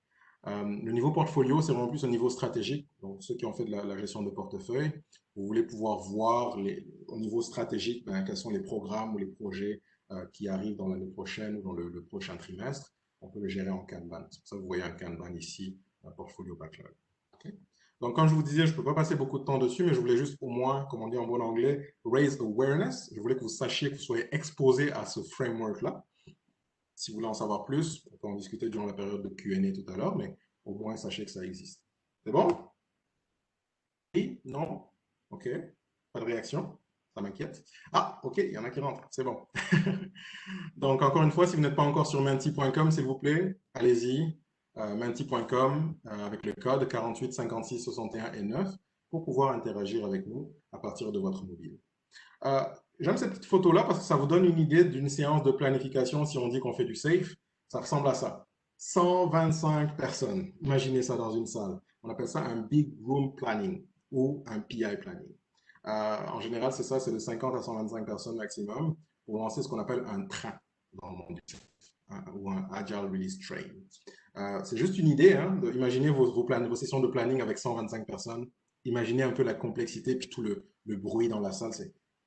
Speaker 2: Le niveau portfolio, c'est vraiment plus un niveau stratégique. Donc, ceux qui ont fait de la gestion de portefeuille, vous voulez pouvoir voir au niveau stratégique, ben, quels sont les programmes ou les projets qui arrivent dans l'année prochaine ou dans le prochain trimestre. On peut le gérer en Kanban. C'est pour ça que vous voyez un Kanban ici, un portfolio backlog. Okay? Donc, comme je vous disais, je ne peux pas passer beaucoup de temps dessus, mais je voulais juste au moins, comme on dit en bon anglais, raise awareness. Je voulais que vous sachiez, que vous soyez exposé à ce framework-là. Si vous voulez en savoir plus, on peut en discuter durant la période de Q&A tout à l'heure, mais au moins, sachez que ça existe. C'est bon? Oui? Non? OK. Pas de réaction? Ça m'inquiète. Ah, OK, il y en a qui rentrent. C'est bon. Donc, encore une fois, si vous n'êtes pas encore sur menti.com, s'il vous plaît, allez-y. Menti.com avec le code 48 56 61 et 9 pour pouvoir interagir avec nous à partir de votre mobile. J'aime cette petite photo-là parce que ça vous donne une idée d'une séance de planification si on dit qu'on fait du SAFe. Ça ressemble à ça. 125 personnes. Imaginez ça dans une salle. On appelle ça un Big Room Planning ou un PI Planning. En général, c'est ça, c'est de 50 à 125 personnes maximum pour lancer ce qu'on appelle un train dans le monde du SAFe ou un Agile Release Train. C'est juste une idée, hein, imaginez vos sessions de planning avec 125 personnes. Imaginez un peu la complexité puis tout le bruit dans la salle.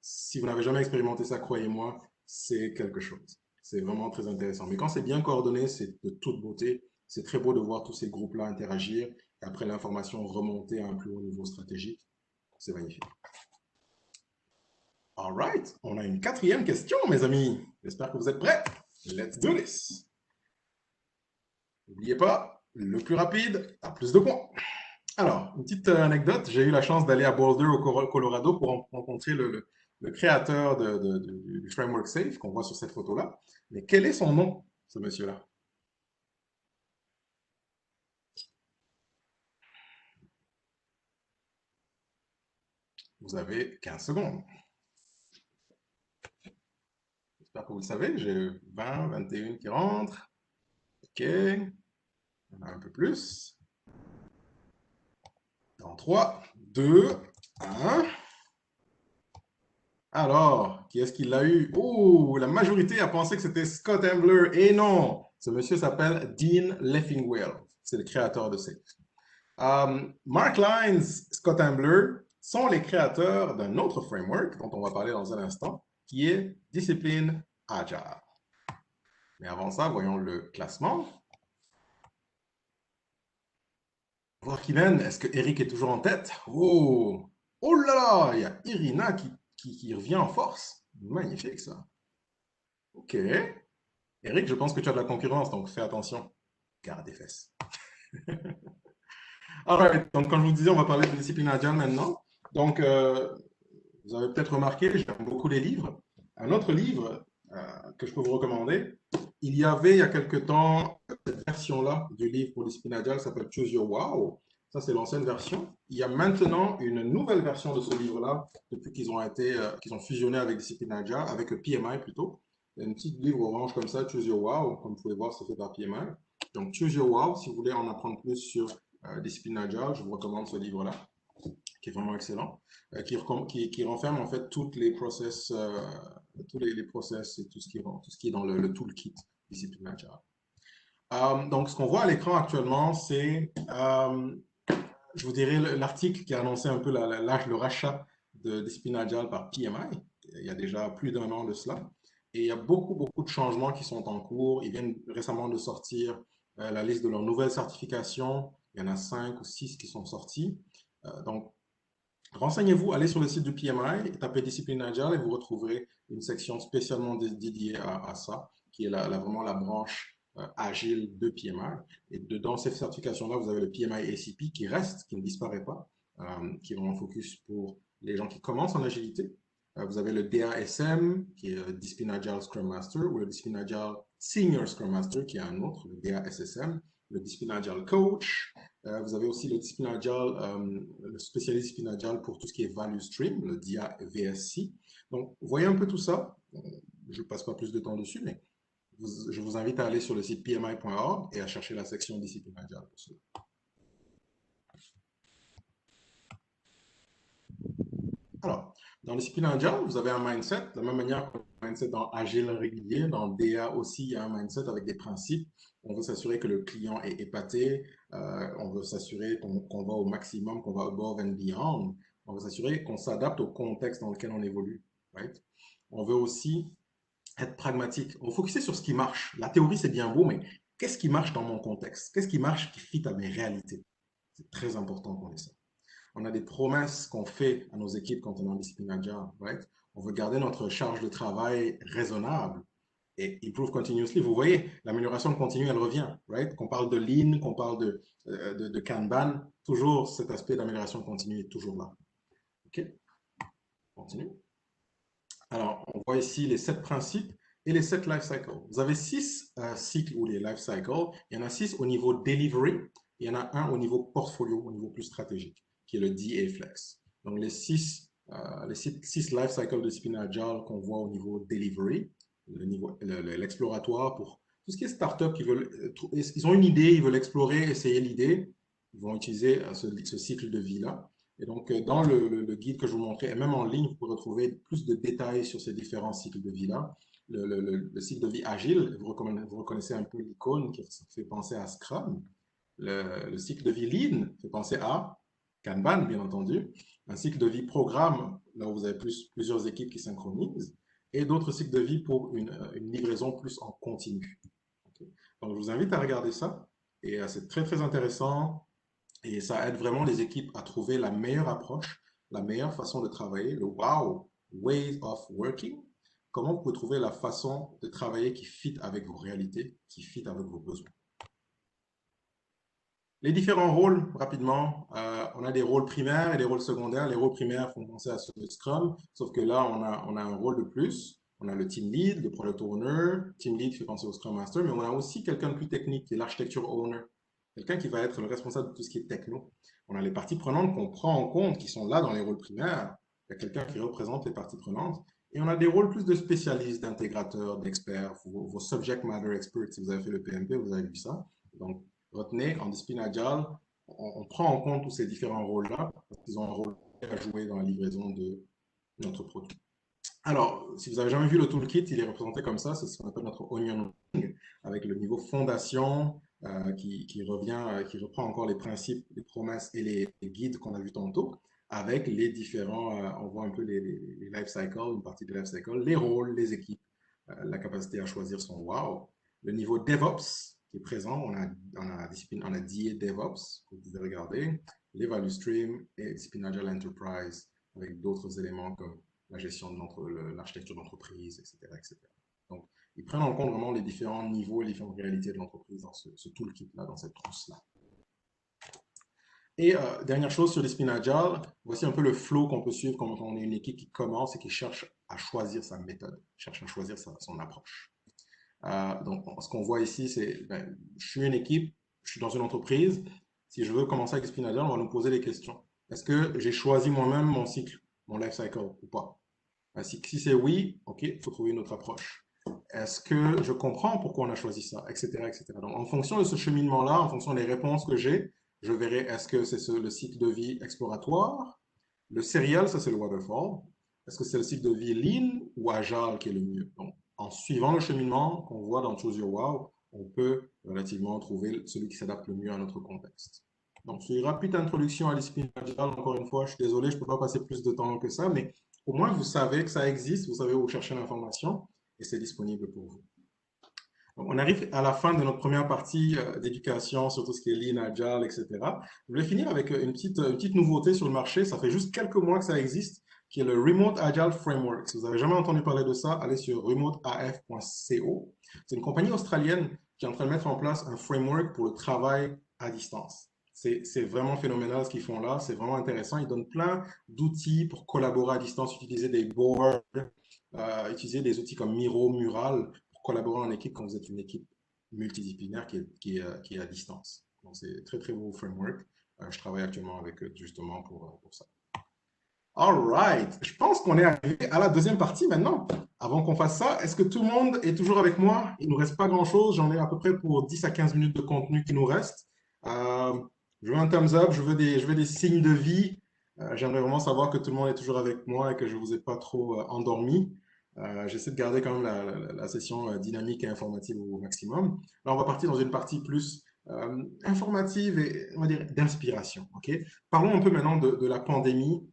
Speaker 2: Si vous n'avez jamais expérimenté ça, croyez-moi, c'est quelque chose. C'est vraiment très intéressant. Mais quand c'est bien coordonné, c'est de toute beauté. C'est très beau de voir tous ces groupes-là interagir et après l'information remonter à un plus haut niveau stratégique. C'est magnifique. All right, on a une 4e question, mes amis. J'espère que vous êtes prêts. Let's do this. N'oubliez pas, le plus rapide a plus de points. Alors, une petite anecdote. J'ai eu la chance d'aller à Boulder, au Colorado, pour rencontrer le créateur du framework SAFe qu'on voit sur cette photo-là. Mais quel est son nom, ce monsieur-là? Vous avez 15 secondes. J'espère que vous le savez. J'ai 20, 21 qui rentrent. OK. Il y en a un peu plus. Dans 3, 2, 1. Alors, qui est-ce qui l'a eu? Oh, la majorité a pensé que c'était Scott Ambler. Et non, ce monsieur s'appelle Dean Leffingwell. C'est le créateur de Safe. Mark Lyons, Scott Ambler sont les créateurs d'un autre framework dont on va parler dans un instant, qui est Discipline Agile. Mais avant ça, voyons le classement. Voir qui mène. Est-ce que Eric est toujours en tête? Oh, oh là là, il y a Irina qui revient en force. Magnifique ça. Ok. Eric, je pense que tu as de la concurrence, donc fais attention. Garde tes fesses. Alright, donc comme je vous disais, on va parler de discipline agile maintenant. Donc, vous avez peut-être remarqué, j'aime beaucoup les livres. Un autre livre que je peux vous recommander, il y avait il y a quelque temps cette version-là du livre pour discipline agile s'appelle Choose Your Wow. Ça, c'est l'ancienne version. Il y a maintenant une nouvelle version de ce livre-là depuis qu'ils ont fusionné avec discipline agile, avec PMI plutôt. Il y a une petite livre orange comme ça, Choose Your Wow. Comme vous pouvez voir, c'est fait par PMI. Donc, Choose Your Wow, si vous voulez en apprendre plus sur discipline agile, je vous recommande ce livre-là, qui est vraiment excellent, qui renferme en fait tous les process, les process et tout ce qui est dans le toolkit discipline agile. Donc, ce qu'on voit à l'écran actuellement, c'est, je vous dirais, l'article qui a annoncé un peu le rachat de discipline agile par PMI. Il y a déjà plus d'un an de cela. Et il y a beaucoup de changements qui sont en cours. Ils viennent récemment de sortir la liste de leurs nouvelles certifications. Il y en a 5 ou 6 qui sont sortis. Donc, renseignez-vous, allez sur le site du PMI, tapez Discipline Agile et vous retrouverez une section spécialement dédiée à ça, qui est vraiment la branche agile de PMI. Et dans cette certification-là, vous avez le PMI ACP qui reste, qui ne disparaît pas, qui est vraiment focus pour les gens qui commencent en agilité. Vous avez le DASM, qui est Discipline Agile Scrum Master, ou le Discipline Agile Senior Scrum Master, qui est un autre, le DASSM, le Discipline Agile Coach. Vous avez aussi le Discipline Agile, le spécialiste Discipline Agile pour tout ce qui est Value Stream, le DIA VSC. Donc, vous voyez un peu tout ça. Je ne passe pas plus de temps dessus, mais je vous invite à aller sur le site pmi.org et à chercher la section Discipline Agile pour cela. Alors, dans le discipline agile, vous avez un mindset, de la même manière que le mindset dans agile régulier, dans DA aussi, il y a un mindset avec des principes. On veut s'assurer que le client est épaté, on veut s'assurer qu'on va au maximum, qu'on va above and beyond. On veut s'assurer qu'on s'adapte au contexte dans lequel on évolue. Right? On veut aussi être pragmatique. On veut focuser sur ce qui marche. La théorie, c'est bien beau, mais qu'est-ce qui marche dans mon contexte? Qu'est-ce qui marche qui fit à mes réalités? C'est très important qu'on ait ça. On a des promesses qu'on fait à nos équipes quand on est en discipline agile, right? On veut garder notre charge de travail raisonnable et improve continuously. Vous voyez, l'amélioration continue, elle revient, right? Qu'on parle de lean, qu'on parle de Kanban, toujours cet aspect d'amélioration continue est toujours là. OK? Continue. Alors, on voit ici les 7 principes et les 7 life cycles. Vous avez 6 cycles ou les life cycles. Il y en a 6 au niveau delivery. Il y en a un au niveau portfolio, au niveau plus stratégique, qui est le DA Flex. Donc, les 6 life cycles de discipline agile qu'on voit au niveau delivery, l'exploratoire pour tout ce qui est startup qui veulent, ils ont une idée, ils veulent explorer, essayer l'idée, ils vont utiliser ce cycle de vie-là. Et donc, dans le guide que je vous montrais, et même en ligne, vous pouvez retrouver plus de détails sur ces différents cycles de vie-là. Le cycle de vie agile, vous reconnaissez un peu l'icône qui fait penser à Scrum. Le cycle de vie Lean fait penser à Kanban, bien entendu. Un cycle de vie programme, là où vous avez plusieurs équipes qui synchronisent. Et d'autres cycles de vie pour une livraison plus en continu. Okay. Donc, je vous invite à regarder ça. Et c'est très intéressant. Et ça aide vraiment les équipes à trouver la meilleure approche, la meilleure façon de travailler, le wow, way of working. Comment vous pouvez trouver la façon de travailler qui fit avec vos réalités, qui fit avec vos besoins. Les différents rôles, rapidement, on a des rôles primaires et des rôles secondaires. Les rôles primaires font penser à ceux de Scrum, sauf que là, on a un rôle de plus. On a le team lead, le product owner. Team lead fait penser au Scrum Master, mais on a aussi quelqu'un de plus technique, qui est l'architecture owner. Quelqu'un qui va être le responsable de tout ce qui est techno. On a les parties prenantes qu'on prend en compte, qui sont là dans les rôles primaires. il y a quelqu'un qui représente les parties prenantes. Et on a des rôles plus de spécialistes, d'intégrateurs, d'experts, vos subject matter experts. Si vous avez fait le PMP, vous avez vu ça. Donc, retenez, en discipline agile, on prend en compte tous ces différents rôles-là, parce qu'ils ont un rôle à jouer dans la livraison de notre produit. Alors, si vous n'avez jamais vu le toolkit, il est représenté comme ça, c'est ce qu'on appelle notre onion ring, avec le niveau fondation qui revient, qui reprend encore les principes, les promesses et les guides qu'on a vus tantôt, avec les différents, on voit un peu les life cycles, une partie des life cycles, les rôles, les équipes, la capacité à choisir son wow. Le niveau DevOps qui est présent, on a DA DevOps, que vous pouvez regarder, les value stream et discipline Agile Enterprise, avec d'autres éléments comme la gestion de l'architecture d'entreprise, etc., etc. Donc, ils prennent en compte vraiment les différents niveaux et les différentes réalités de l'entreprise dans ce toolkit-là, dans cette trousse-là. Et dernière chose sur les Spin Agile, voici un peu le flow qu'on peut suivre quand on est une équipe qui commence et qui cherche à choisir sa méthode, cherche à choisir son approche. Donc, ce qu'on voit ici, c'est, je suis une équipe, je suis dans une entreprise. Si je veux commencer avec Spin Agile, on va nous poser des questions. Est-ce que j'ai choisi moi-même mon cycle, mon life cycle ou pas? Si c'est oui, ok, il faut trouver une autre approche. Est-ce que je comprends pourquoi on a choisi ça, etc., etc. Donc, en fonction de ce cheminement-là, en fonction des réponses que j'ai, je verrai est-ce que c'est le cycle de vie exploratoire, le serial, ça c'est le waterfall, est-ce que c'est le cycle de vie lean ou agile qui est le mieux. Donc, en suivant le cheminement qu'on voit dans Choose Your Wow, on peut relativement trouver celui qui s'adapte le mieux à notre contexte. Donc, c'est une rapide introduction à l'esprit agile. Encore une fois, je suis désolé, je ne peux pas passer plus de temps que ça, mais au moins vous savez que ça existe, vous savez où chercher l'information et c'est disponible pour vous. Donc, on arrive à la fin de notre première partie d'éducation sur tout ce qui est Lean, Agile, etc. Je voulais finir avec une petite nouveauté sur le marché. Ça fait juste quelques mois que ça existe, qui est le Remote Agile Framework. Si vous n'avez jamais entendu parler de ça, allez sur remoteaf.co. C'est une compagnie australienne qui est en train de mettre en place un framework pour le travail à distance. C'est vraiment phénoménal ce qu'ils font là, c'est vraiment intéressant. Ils donnent plein d'outils pour collaborer à distance, utiliser des boards, utiliser des outils comme Miro, Mural, pour collaborer en équipe quand vous êtes une équipe multidisciplinaire qui est à distance. Donc c'est très très beau framework. Je travaille actuellement avec eux justement pour ça. All right, je pense qu'on est arrivé à la deuxième partie maintenant. Avant qu'on fasse ça, est-ce que tout le monde est toujours avec moi? Il ne nous reste pas grand-chose. J'en ai à peu près pour 10 à 15 minutes de contenu qui nous reste. Je veux un thumbs up, je veux des signes de vie. J'aimerais vraiment savoir que tout le monde est toujours avec moi et que je ne vous ai pas trop endormi. J'essaie de garder quand même la session dynamique et informative au maximum. Là, on va partir dans une partie plus informative et, on va dire, d'inspiration. Okay? Parlons un peu maintenant de la pandémie,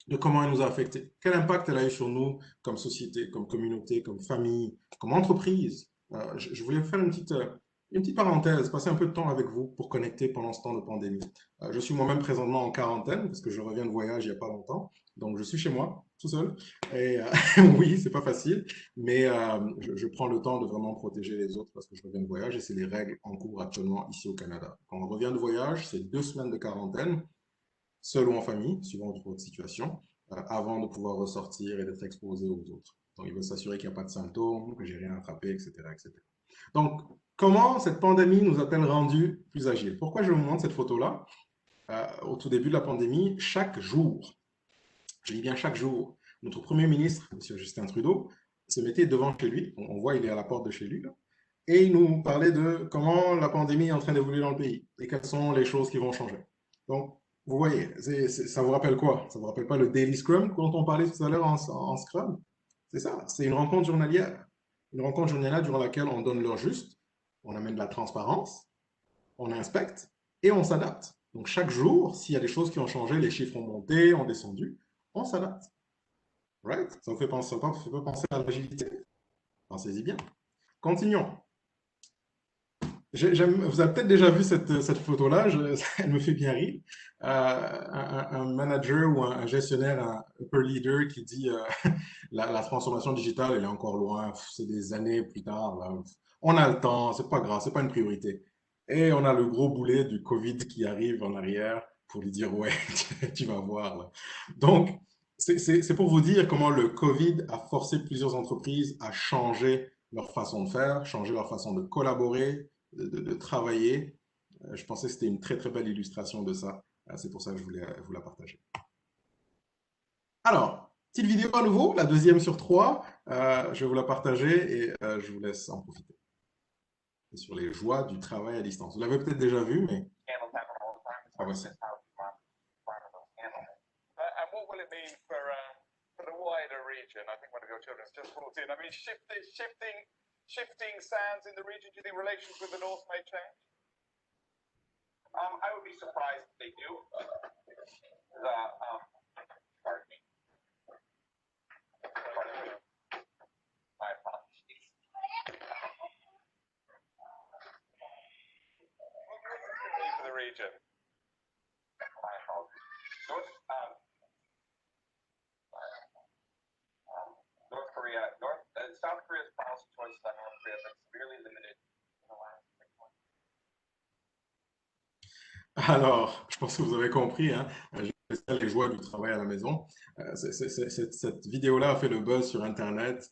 Speaker 2: de comment elle nous a affectés. Quel impact elle a eu sur nous comme société, comme communauté, comme famille, comme entreprise. Je voulais faire une petite parenthèse, passer un peu de temps avec vous pour connecter pendant ce temps de pandémie. Je suis moi-même présentement en quarantaine parce que je reviens de voyage il n'y a pas longtemps. Donc, je suis chez moi, tout seul. Et oui, c'est pas facile, mais je prends le temps de vraiment protéger les autres parce que je reviens de voyage et c'est les règles en cours actuellement ici au Canada. Quand on revient de voyage, c'est 2 semaines de quarantaine, seul ou en famille, suivant votre situation, avant de pouvoir ressortir et d'être exposé aux autres. Donc, il veut s'assurer qu'il n'y a pas de symptômes, que j'ai rien attrapé, etc., etc. Donc, comment cette pandémie nous a-t-elle rendu plus agiles? Pourquoi je vous montre cette photo-là? Au tout début de la pandémie, chaque jour, je dis bien chaque jour, notre Premier ministre, M. Justin Trudeau, se mettait devant chez lui, on voit il est à la porte de chez lui, là, et il nous parlait de comment la pandémie est en train d'évoluer dans le pays et quelles sont les choses qui vont changer. Donc, vous voyez, ça vous rappelle quoi? Ça vous rappelle pas le Daily Scrum dont on parlait tout à l'heure en Scrum? C'est ça, c'est une rencontre journalière. Une rencontre journalière durant laquelle on donne l'heure juste, on amène de la transparence, on inspecte et on s'adapte. Donc chaque jour, s'il y a des choses qui ont changé, les chiffres ont monté, ont descendu, on s'adapte. Right? Ça vous fait penser à l'agilité? Pensez-y bien. Continuons. Vous avez peut-être déjà vu cette photo-là, elle me fait bien rire. Un manager ou un gestionnaire, un upper leader qui dit la transformation digitale, elle est encore loin, c'est des années plus tard. Là. On a le temps, c'est pas grave, c'est pas une priorité. Et on a le gros boulet du Covid qui arrive en arrière pour lui dire ouais, tu vas voir. Là. Donc, c'est pour vous dire comment le Covid a forcé plusieurs entreprises à changer leur façon de faire, changer leur façon de collaborer, de travailler. Je pensais que c'était une très très belle illustration de ça. C'est pour ça que je voulais vous la partager. Alors, petite vidéo à nouveau, la deuxième sur 3. Je vais vous la partager et je vous laisse en profiter. C'est sur les joies du travail à distance. Vous l'avez peut-être déjà vu, mais voici.
Speaker 3: And what will it mean for the wider region? I think one of your children's just brought in. I mean, shifting sands in the region. Do you think relations with the North may change? I would be surprised if they do. Pardon me. My apologies. What does it mean for the region? My apologies. South Korea's policy towards North Korea has been severely limited in the last 6 months.
Speaker 2: Alors, je pense que vous avez compris, hein, les joies du travail à la maison. Cette vidéo-là a fait le buzz sur Internet.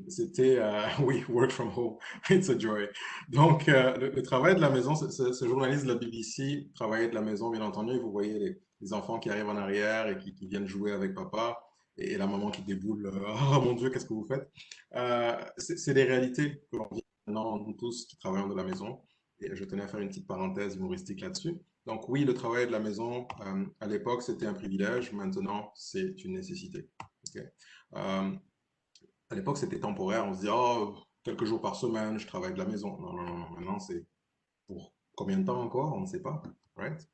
Speaker 2: C'était oui, work from home, it's a joy. Donc, le travail de la maison, ce journaliste de la BBC travaillait de la maison, bien entendu. Vous voyez les enfants qui arrivent en arrière et qui viennent jouer avec papa, et la maman qui déboule. Oh mon Dieu, qu'est-ce que vous faites? C'est des réalités que l'on vit maintenant, nous tous qui travaillons de la maison. Et je tenais à faire une petite parenthèse humoristique là-dessus. Donc oui, le travail de la maison, à l'époque, c'était un privilège. Maintenant, c'est une nécessité. Okay. À l'époque, c'était temporaire. On se dit, oh, quelques jours par semaine, je travaille de la maison. Non, non, non, non. Maintenant, c'est pour combien de temps encore? On ne sait pas. Right?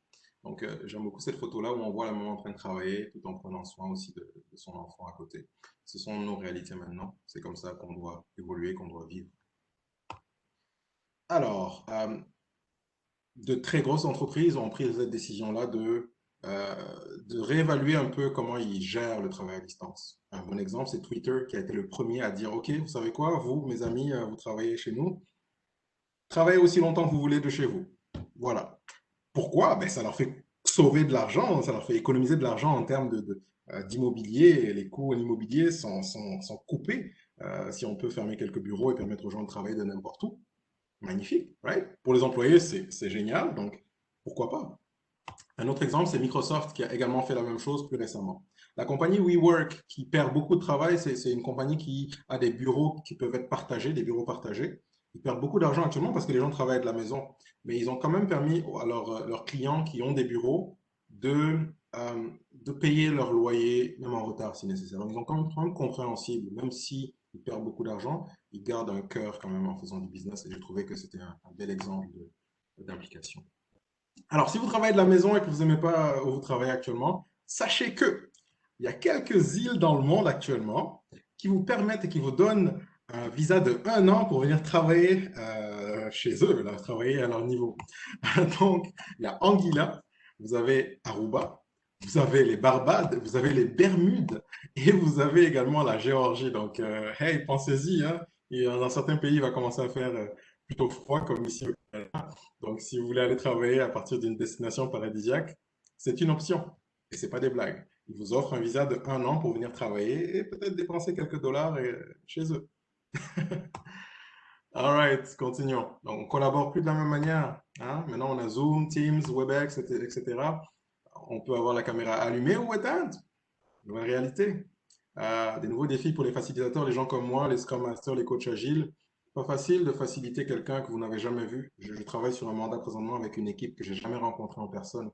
Speaker 2: Donc, j'aime beaucoup cette photo-là où on voit la maman en train de travailler tout en prenant soin aussi de son enfant à côté. Ce sont nos réalités maintenant. C'est comme ça qu'on doit évoluer, qu'on doit vivre. Alors, de très grosses entreprises ont pris cette décision-là de réévaluer un peu comment ils gèrent le travail à distance. Un bon exemple, c'est Twitter qui a été le premier à dire, OK, vous savez quoi, vous, mes amis, vous travaillez chez nous, travaillez aussi longtemps que vous voulez de chez vous. Voilà. Pourquoi? Ben, ça leur fait sauver de l'argent, ça leur fait économiser de l'argent en termes d'immobilier. Les coûts en immobilier sont coupés. Si on peut fermer quelques bureaux et permettre aux gens de travailler de n'importe où, magnifique, right? Pour les employés, c'est génial, donc pourquoi pas? Un autre exemple, c'est Microsoft qui a également fait la même chose plus récemment. La compagnie WeWork, qui perd beaucoup de travail, c'est une compagnie qui a des bureaux qui peuvent être partagés, des bureaux partagés. Ils perdent beaucoup d'argent actuellement parce que les gens travaillent de la maison, mais ils ont quand même permis à leurs clients qui ont des bureaux de payer leur loyer, même en retard si nécessaire. Donc, ils sont quand même compréhensibles, même si ils perdent beaucoup d'argent, ils gardent un cœur quand même en faisant du business et je trouvais que c'était un bel exemple d'implication. Alors, si vous travaillez de la maison et que vous n'aimez pas où vous travaillez actuellement, sachez que il y a quelques îles dans le monde actuellement qui vous permettent et qui vous donnent un visa de 1 an pour venir travailler chez eux, là, travailler à leur niveau. Donc, il y a Anguilla, vous avez Aruba, vous avez les Barbades, vous avez les Bermudes et vous avez également la Géorgie. Donc, hey, pensez-y, hein, et dans certains pays, il va commencer à faire plutôt froid comme ici au Canada. Donc, si vous voulez aller travailler à partir d'une destination paradisiaque, c'est une option. Et ce n'est pas des blagues. Ils vous offrent un visa de 1 an pour venir travailler et peut-être dépenser quelques dollars chez eux. All right, continuons. Donc, on ne collabore plus de la même manière. Hein? Maintenant, on a Zoom, Teams, Webex, etc. On peut avoir la caméra allumée ou éteinte. Nouvelle réalité. Des nouveaux défis pour les facilitateurs, les gens comme moi, les Scrum Masters, les coachs agiles. Pas facile de faciliter quelqu'un que vous n'avez jamais vu. Je travaille sur un mandat présentement avec une équipe que j'ai jamais rencontrée en personne.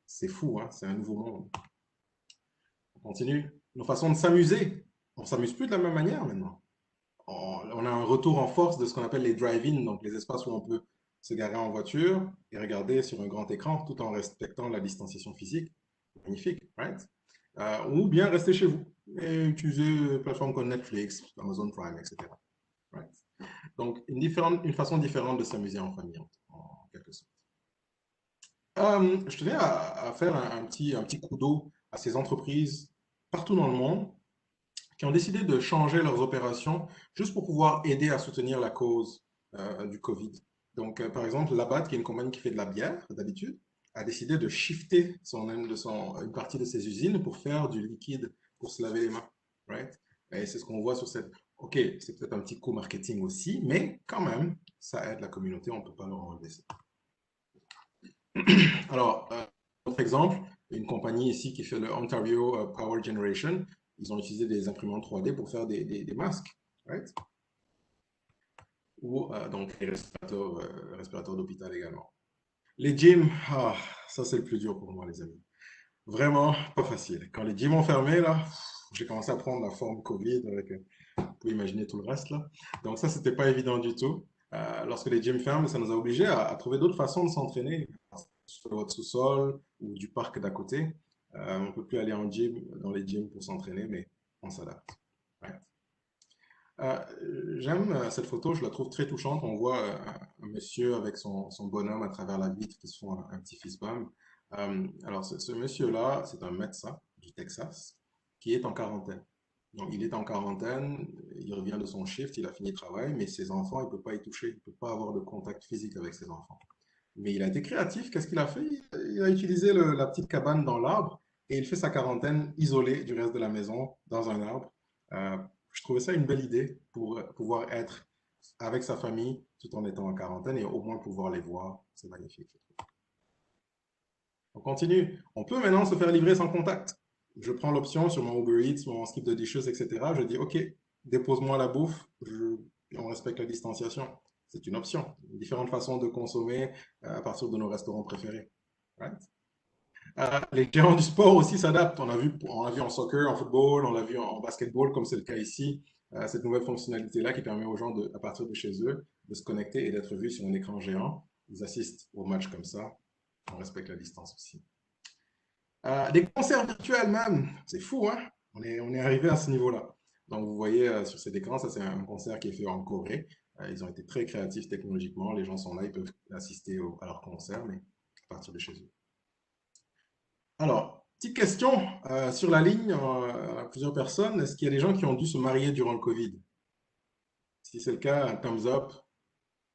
Speaker 2: C'est fou, hein? C'est un nouveau monde. On continue. Nos façons de s'amuser. On ne s'amuse plus de la même manière maintenant. On a un retour en force de ce qu'on appelle les drive-in, donc les espaces où on peut se garer en voiture et regarder sur un grand écran tout en respectant la distanciation physique. Magnifique, right? Ou bien rester chez vous et utiliser des plateformes comme Netflix, Amazon Prime, etc. Right? Donc, une façon différente de s'amuser en famille, en quelque sorte. Je tenais à faire un petit coup d'eau à ces entreprises partout dans le monde qui ont décidé de changer leurs opérations juste pour pouvoir aider à soutenir la cause du Covid. Donc, par exemple, Labatt, qui est une compagnie qui fait de la bière d'habitude, a décidé de shifter une partie de ses usines pour faire du liquide pour se laver les mains. Right? Et c'est ce qu'on voit sur cette... OK, c'est peut-être un petit coup marketing aussi, mais quand même, ça aide la communauté, on ne peut pas leur enlever ça. Alors, autre exemple, une compagnie ici qui fait le Ontario Power Generation. Ils ont utilisé des imprimantes 3D pour faire des masques, right? Ou donc les respirateurs d'hôpital également. Les gyms, ça c'est le plus dur pour moi, les amis. Vraiment pas facile. Quand les gyms ont fermé, là, j'ai commencé à prendre la forme Covid avec, vous pouvez imaginer tout le reste là. Donc ça, c'était pas évident du tout. Lorsque les gyms ferment, ça nous a obligés à trouver d'autres façons de s'entraîner, sur votre sous-sol ou du parc d'à côté. On ne peut plus aller en gym, dans les gyms pour s'entraîner, mais on s'adapte. Ouais. J'aime cette photo, je la trouve très touchante. On voit un monsieur avec son bonhomme à travers la vitre qui se font un petit fist bump. Alors, ce monsieur-là, c'est un médecin du Texas qui est en quarantaine. Donc, il est en quarantaine, il revient de son shift, il a fini le travail, mais ses enfants, il ne peut pas y toucher, il ne peut pas avoir de contact physique avec ses enfants. Mais il a été créatif, qu'est-ce qu'il a fait? Il a utilisé la petite cabane dans l'arbre et il fait sa quarantaine isolée du reste de la maison, dans un arbre. Je trouvais ça une belle idée pour pouvoir être avec sa famille tout en étant en quarantaine et au moins pouvoir les voir. C'est magnifique. On continue. On peut maintenant se faire livrer sans contact. Je prends l'option sur mon Uber Eats, mon Skip the Dishes, etc. Je dis, OK, dépose-moi la bouffe, on respecte la distanciation. C'est une option. Différentes façons de consommer à partir de nos restaurants préférés. Right? Les géants du sport aussi s'adaptent. On a vu en soccer, en football, on l'a vu en basketball, comme c'est le cas ici. Cette nouvelle fonctionnalité-là qui permet aux gens, à partir de chez eux, de se connecter et d'être vus sur un écran géant. Ils assistent au match comme ça. On respecte la distance aussi. Des concerts virtuels même, c'est fou, hein? On est arrivé à ce niveau-là. Donc vous voyez sur cet écran, ça c'est un concert qui est fait en Corée. Ils ont été très créatifs technologiquement. Les gens sont là, ils peuvent assister à leur concert, mais à partir de chez eux. Alors, petite question sur la ligne, plusieurs personnes. Est-ce qu'il y a des gens qui ont dû se marier durant le Covid? Si c'est le cas, un thumbs up,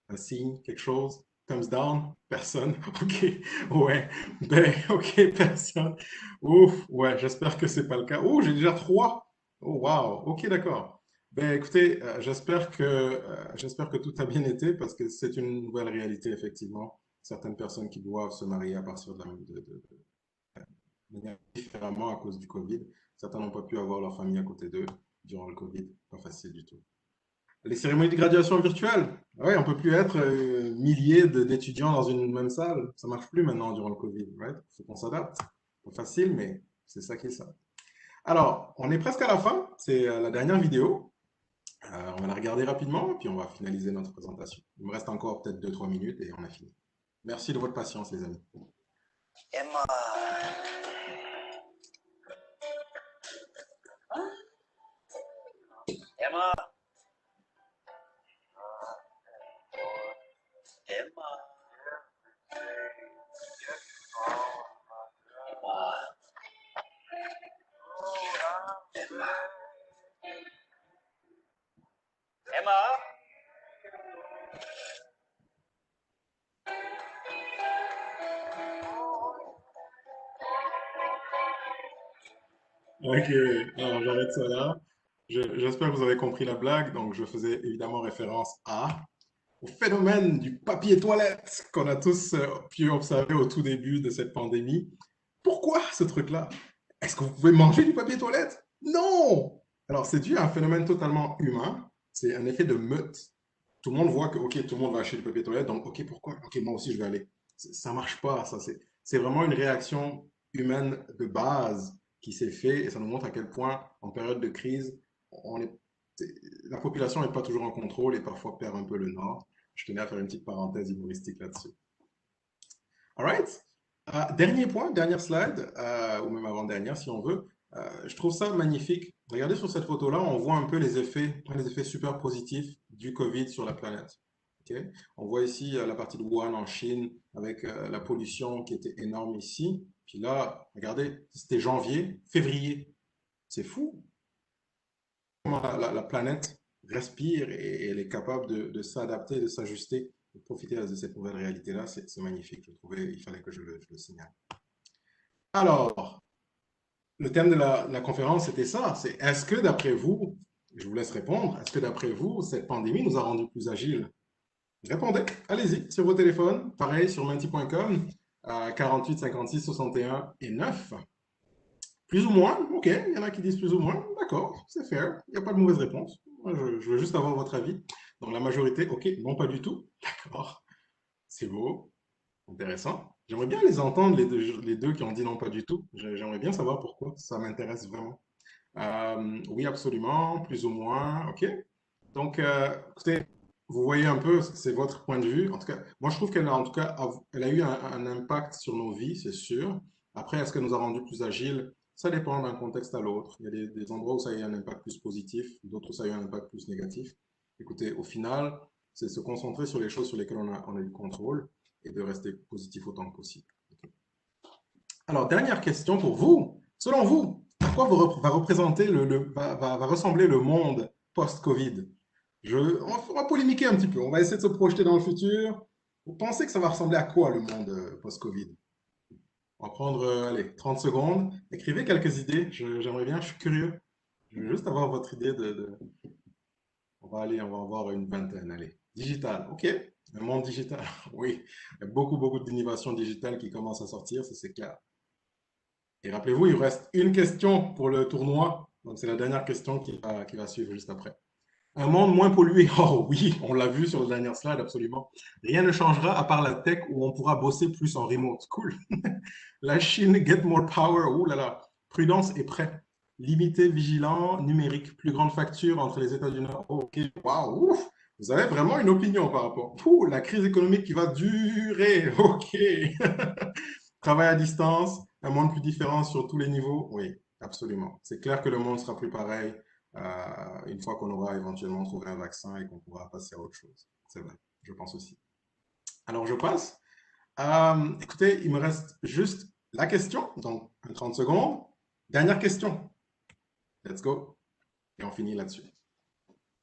Speaker 2: un signe, quelque chose. Thumbs down? Personne? Ok, ouais. Ben, ok, personne. Ouf, ouais, j'espère que c'est pas le cas. Oh, j'ai déjà 3. Oh, wow. Ok, d'accord. Ben, écoutez, j'espère que tout a bien été parce que c'est une nouvelle réalité, effectivement. Certaines personnes qui doivent se marier à partir de manière différemment à cause du Covid. Certains n'ont pas pu avoir leur famille à côté d'eux durant le Covid. Pas facile du tout. Les cérémonies de graduation virtuelles. Ouais, on ne peut plus être milliers d'étudiants dans une même salle. Ça ne marche plus maintenant durant le Covid. Right? Il faut qu'on s'adapte. Pas facile, mais c'est ça qui est ça. Alors, on est presque à la fin. C'est la dernière vidéo. On va la regarder rapidement, puis on va finaliser notre présentation. Il me reste encore peut-être 2-3 minutes et on a fini. Merci de votre patience, les amis.
Speaker 4: Emma. Emma. Emma. Emma. Emma.
Speaker 2: Ok, alors j'arrête ça là. J'espère que vous avez compris la blague. Donc, je faisais évidemment référence au phénomène du papier toilette qu'on a tous pu observer au tout début de cette pandémie. Pourquoi ce truc-là? Est-ce que vous pouvez manger du papier toilette? Non! Alors, c'est dû à un phénomène totalement humain. C'est un effet de meute. Tout le monde voit que, OK, tout le monde va acheter du papier toilette, donc, OK, pourquoi? OK, moi aussi, je vais aller. Ça ne marche pas, ça. C'est vraiment une réaction humaine de base qui s'est fait et ça nous montre à quel point, en période de crise, la population n'est pas toujours en contrôle et parfois perd un peu le nord. Je tenais à faire une petite parenthèse humoristique là-dessus. All right? Dernier point, dernière slide, ou même avant-dernière si on veut. Je trouve ça magnifique. Regardez sur cette photo-là, on voit un peu les effets super positifs du Covid sur la planète. Okay? On voit ici la partie de Wuhan en Chine avec la pollution qui était énorme ici. Puis là, regardez, c'était janvier, février. C'est fou. Comment la planète respire et elle est capable de s'adapter, de s'ajuster, de profiter de cette nouvelle réalité-là. C'est magnifique. Je trouvais il fallait que je le signale. Alors, le thème de la conférence, c'était ça. C'est est-ce que d'après vous, je vous laisse répondre, est-ce que d'après vous, cette pandémie nous a rendus plus agiles? Répondez, allez-y, sur vos téléphones, pareil sur menti.com. 48, 56, 61 et 9. Plus ou moins, ok, il y en a qui disent plus ou moins, d'accord, c'est fair, il n'y a pas de mauvaise réponse. Moi, je veux juste avoir votre avis. Donc la majorité, ok, non pas du tout, d'accord, c'est beau, intéressant. J'aimerais bien les entendre, les deux qui ont dit non pas du tout. J'aimerais bien savoir pourquoi, ça m'intéresse vraiment. Oui, absolument, plus ou moins, ok. Donc, écoutez, vous voyez un peu, c'est votre point de vue. En tout cas, moi, je trouve qu'elle a, en tout cas, elle a eu un impact sur nos vies, c'est sûr. Après, est-ce qu'elle nous a rendus plus agiles? Ça dépend d'un contexte à l'autre. Il y a des endroits où ça a eu un impact plus positif, d'autres où ça a eu un impact plus négatif. Écoutez, au final, c'est se concentrer sur les choses sur lesquelles on a eu le contrôle et de rester positif autant que possible. Ok. Alors, dernière question pour vous. Selon vous, à quoi va représenter va ressembler le monde post-Covid? On va polémiquer un petit peu. On va essayer de se projeter dans le futur. Vous pensez que ça va ressembler à quoi le monde post-Covid? On va prendre, allez, 30 secondes. Écrivez quelques idées. J'aimerais bien, je suis curieux. Je veux juste avoir votre idée On va aller, on va avoir une vingtaine. Allez, digital, ok. Le monde digital, oui. Il y a beaucoup, beaucoup d'innovations digitales qui commencent à sortir, ça c'est clair. Et rappelez-vous, il reste une question pour le tournoi. Donc, c'est la dernière question qui va suivre juste après. Un monde moins pollué. Oh oui, on l'a vu sur la dernière slide, absolument. Rien ne changera à part la tech où on pourra bosser plus en remote. Cool. La Chine, get more power. Ouh là là. Prudence et prêt. Limité, vigilant, numérique. Plus grande facture entre les États-Unis. Oh, ok. Waouh. Ouf. Vous avez vraiment une opinion par rapport. Ouh, la crise économique qui va durer. Ok. Travail à distance, un monde plus différent sur tous les niveaux. Oui, absolument. C'est clair que le monde sera plus pareil une fois qu'on aura éventuellement trouvé un vaccin et qu'on pourra passer à autre chose. C'est vrai, je pense aussi. Alors, je passe. Écoutez, il me reste juste la question, donc 30 secondes. Dernière question. Let's go. Et on finit là-dessus.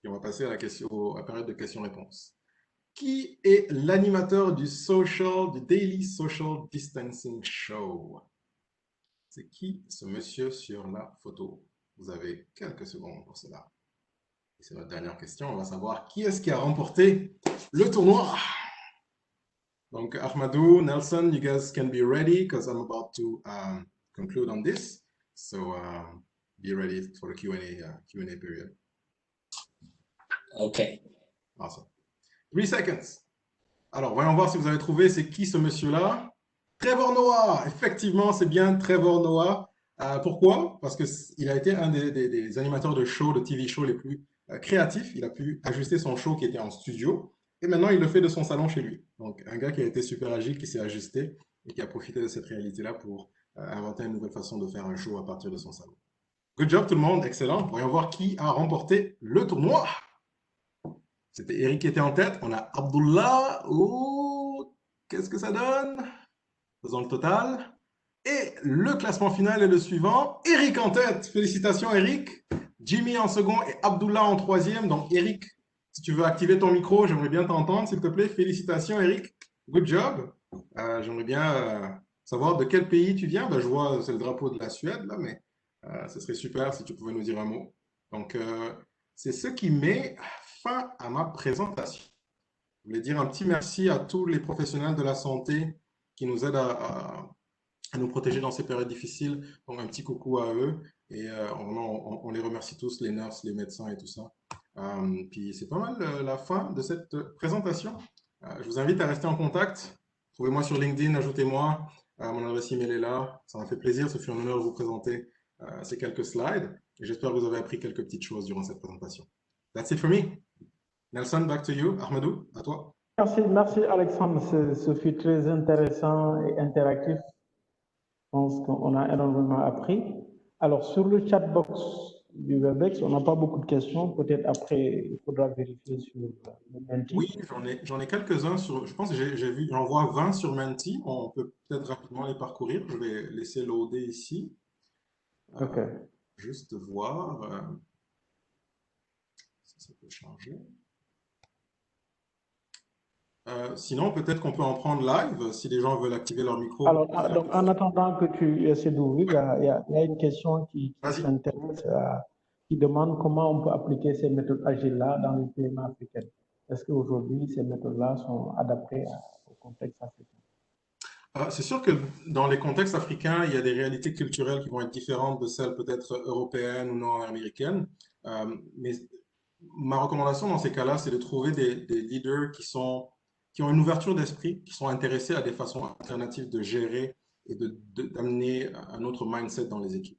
Speaker 2: Et on va passer à la période de questions-réponses. Qui est l'animateur du Daily Social Distancing Show? C'est qui ce monsieur sur la photo? Vous avez quelques secondes pour cela. Et c'est notre dernière question. On va savoir qui est-ce qui a remporté le tournoi. Donc, Ahmadou, Nelson, you guys can be ready because I'm about to conclude on this. So, be ready for the Q&A period.
Speaker 5: Okay.
Speaker 2: Awesome. 3 seconds. Alors, voyons voir si vous avez trouvé. C'est qui ce monsieur-là? Trevor Noah. Effectivement, c'est bien Trevor Noah. Pourquoi? Parce qu'il a été un des animateurs de show, de TV show les plus créatifs. Il a pu ajuster son show qui était en studio. Et maintenant, il le fait de son salon chez lui. Donc, un gars qui a été super agile, qui s'est ajusté et qui a profité de cette réalité-là pour inventer une nouvelle façon de faire un show à partir de son salon. Good job tout le monde, excellent. Voyons voir qui a remporté le tournoi. C'était Eric qui était en tête. On a Abdullah. Oh, qu'est-ce que ça donne? Faisons le total. Et le classement final est le suivant. Eric en tête. Félicitations Eric. Jimmy en second et Abdullah en troisième. Donc Eric, si tu veux activer ton micro, j'aimerais bien t'entendre, s'il te plaît. Félicitations Eric. Good job. J'aimerais bien savoir de quel pays tu viens. Ben, je vois, c'est le drapeau de la Suède, là, mais ce serait super si tu pouvais nous dire un mot. Donc, c'est ce qui met fin à ma présentation. Je voulais dire un petit merci à tous les professionnels de la santé qui nous aident à nous protéger dans ces périodes difficiles. Donc, un petit coucou à eux. Et on les remercie tous, les nurses, les médecins et tout ça. Puis, c'est pas mal la fin de cette présentation. Je vous invite à rester en contact. Trouvez-moi sur LinkedIn, ajoutez-moi. Mon adresse email est là. Ça m'a fait plaisir. Ce fut un honneur de vous présenter ces quelques slides. Et j'espère que vous avez appris quelques petites choses durant cette présentation. That's it for me. Nelson, back to you. Ahmadou, à toi.
Speaker 1: Merci Alexandre. Ce fut très intéressant et interactif. Je pense qu'on a énormément appris. Alors, sur le chat box du Webex, on n'a pas beaucoup de questions. Peut-être après, il faudra vérifier sur le Menti.
Speaker 2: Oui, j'en ai quelques-uns sur. Je pense que j'ai vu, j'en vois 20 sur Menti. On peut peut-être rapidement les parcourir. Je vais laisser loader ici.
Speaker 1: OK.
Speaker 2: Juste voir si ça peut changer. Sinon, peut-être qu'on peut en prendre live si les gens veulent activer leur micro.
Speaker 1: Alors, donc, en attendant que tu essaies d'ouvrir, il y a une question qui s'intéresse, qui demande comment on peut appliquer ces méthodes agiles-là dans les PME africaines. Est-ce qu'aujourd'hui, ces méthodes-là sont adaptées au contexte africain?
Speaker 2: C'est sûr que dans les contextes africains, il y a des réalités culturelles qui vont être différentes de celles peut-être européennes ou nord-américaines. Mais ma recommandation dans ces cas-là, c'est de trouver des leaders qui ont une ouverture d'esprit, qui sont intéressés à des façons alternatives de gérer et d'amener un autre mindset dans les équipes.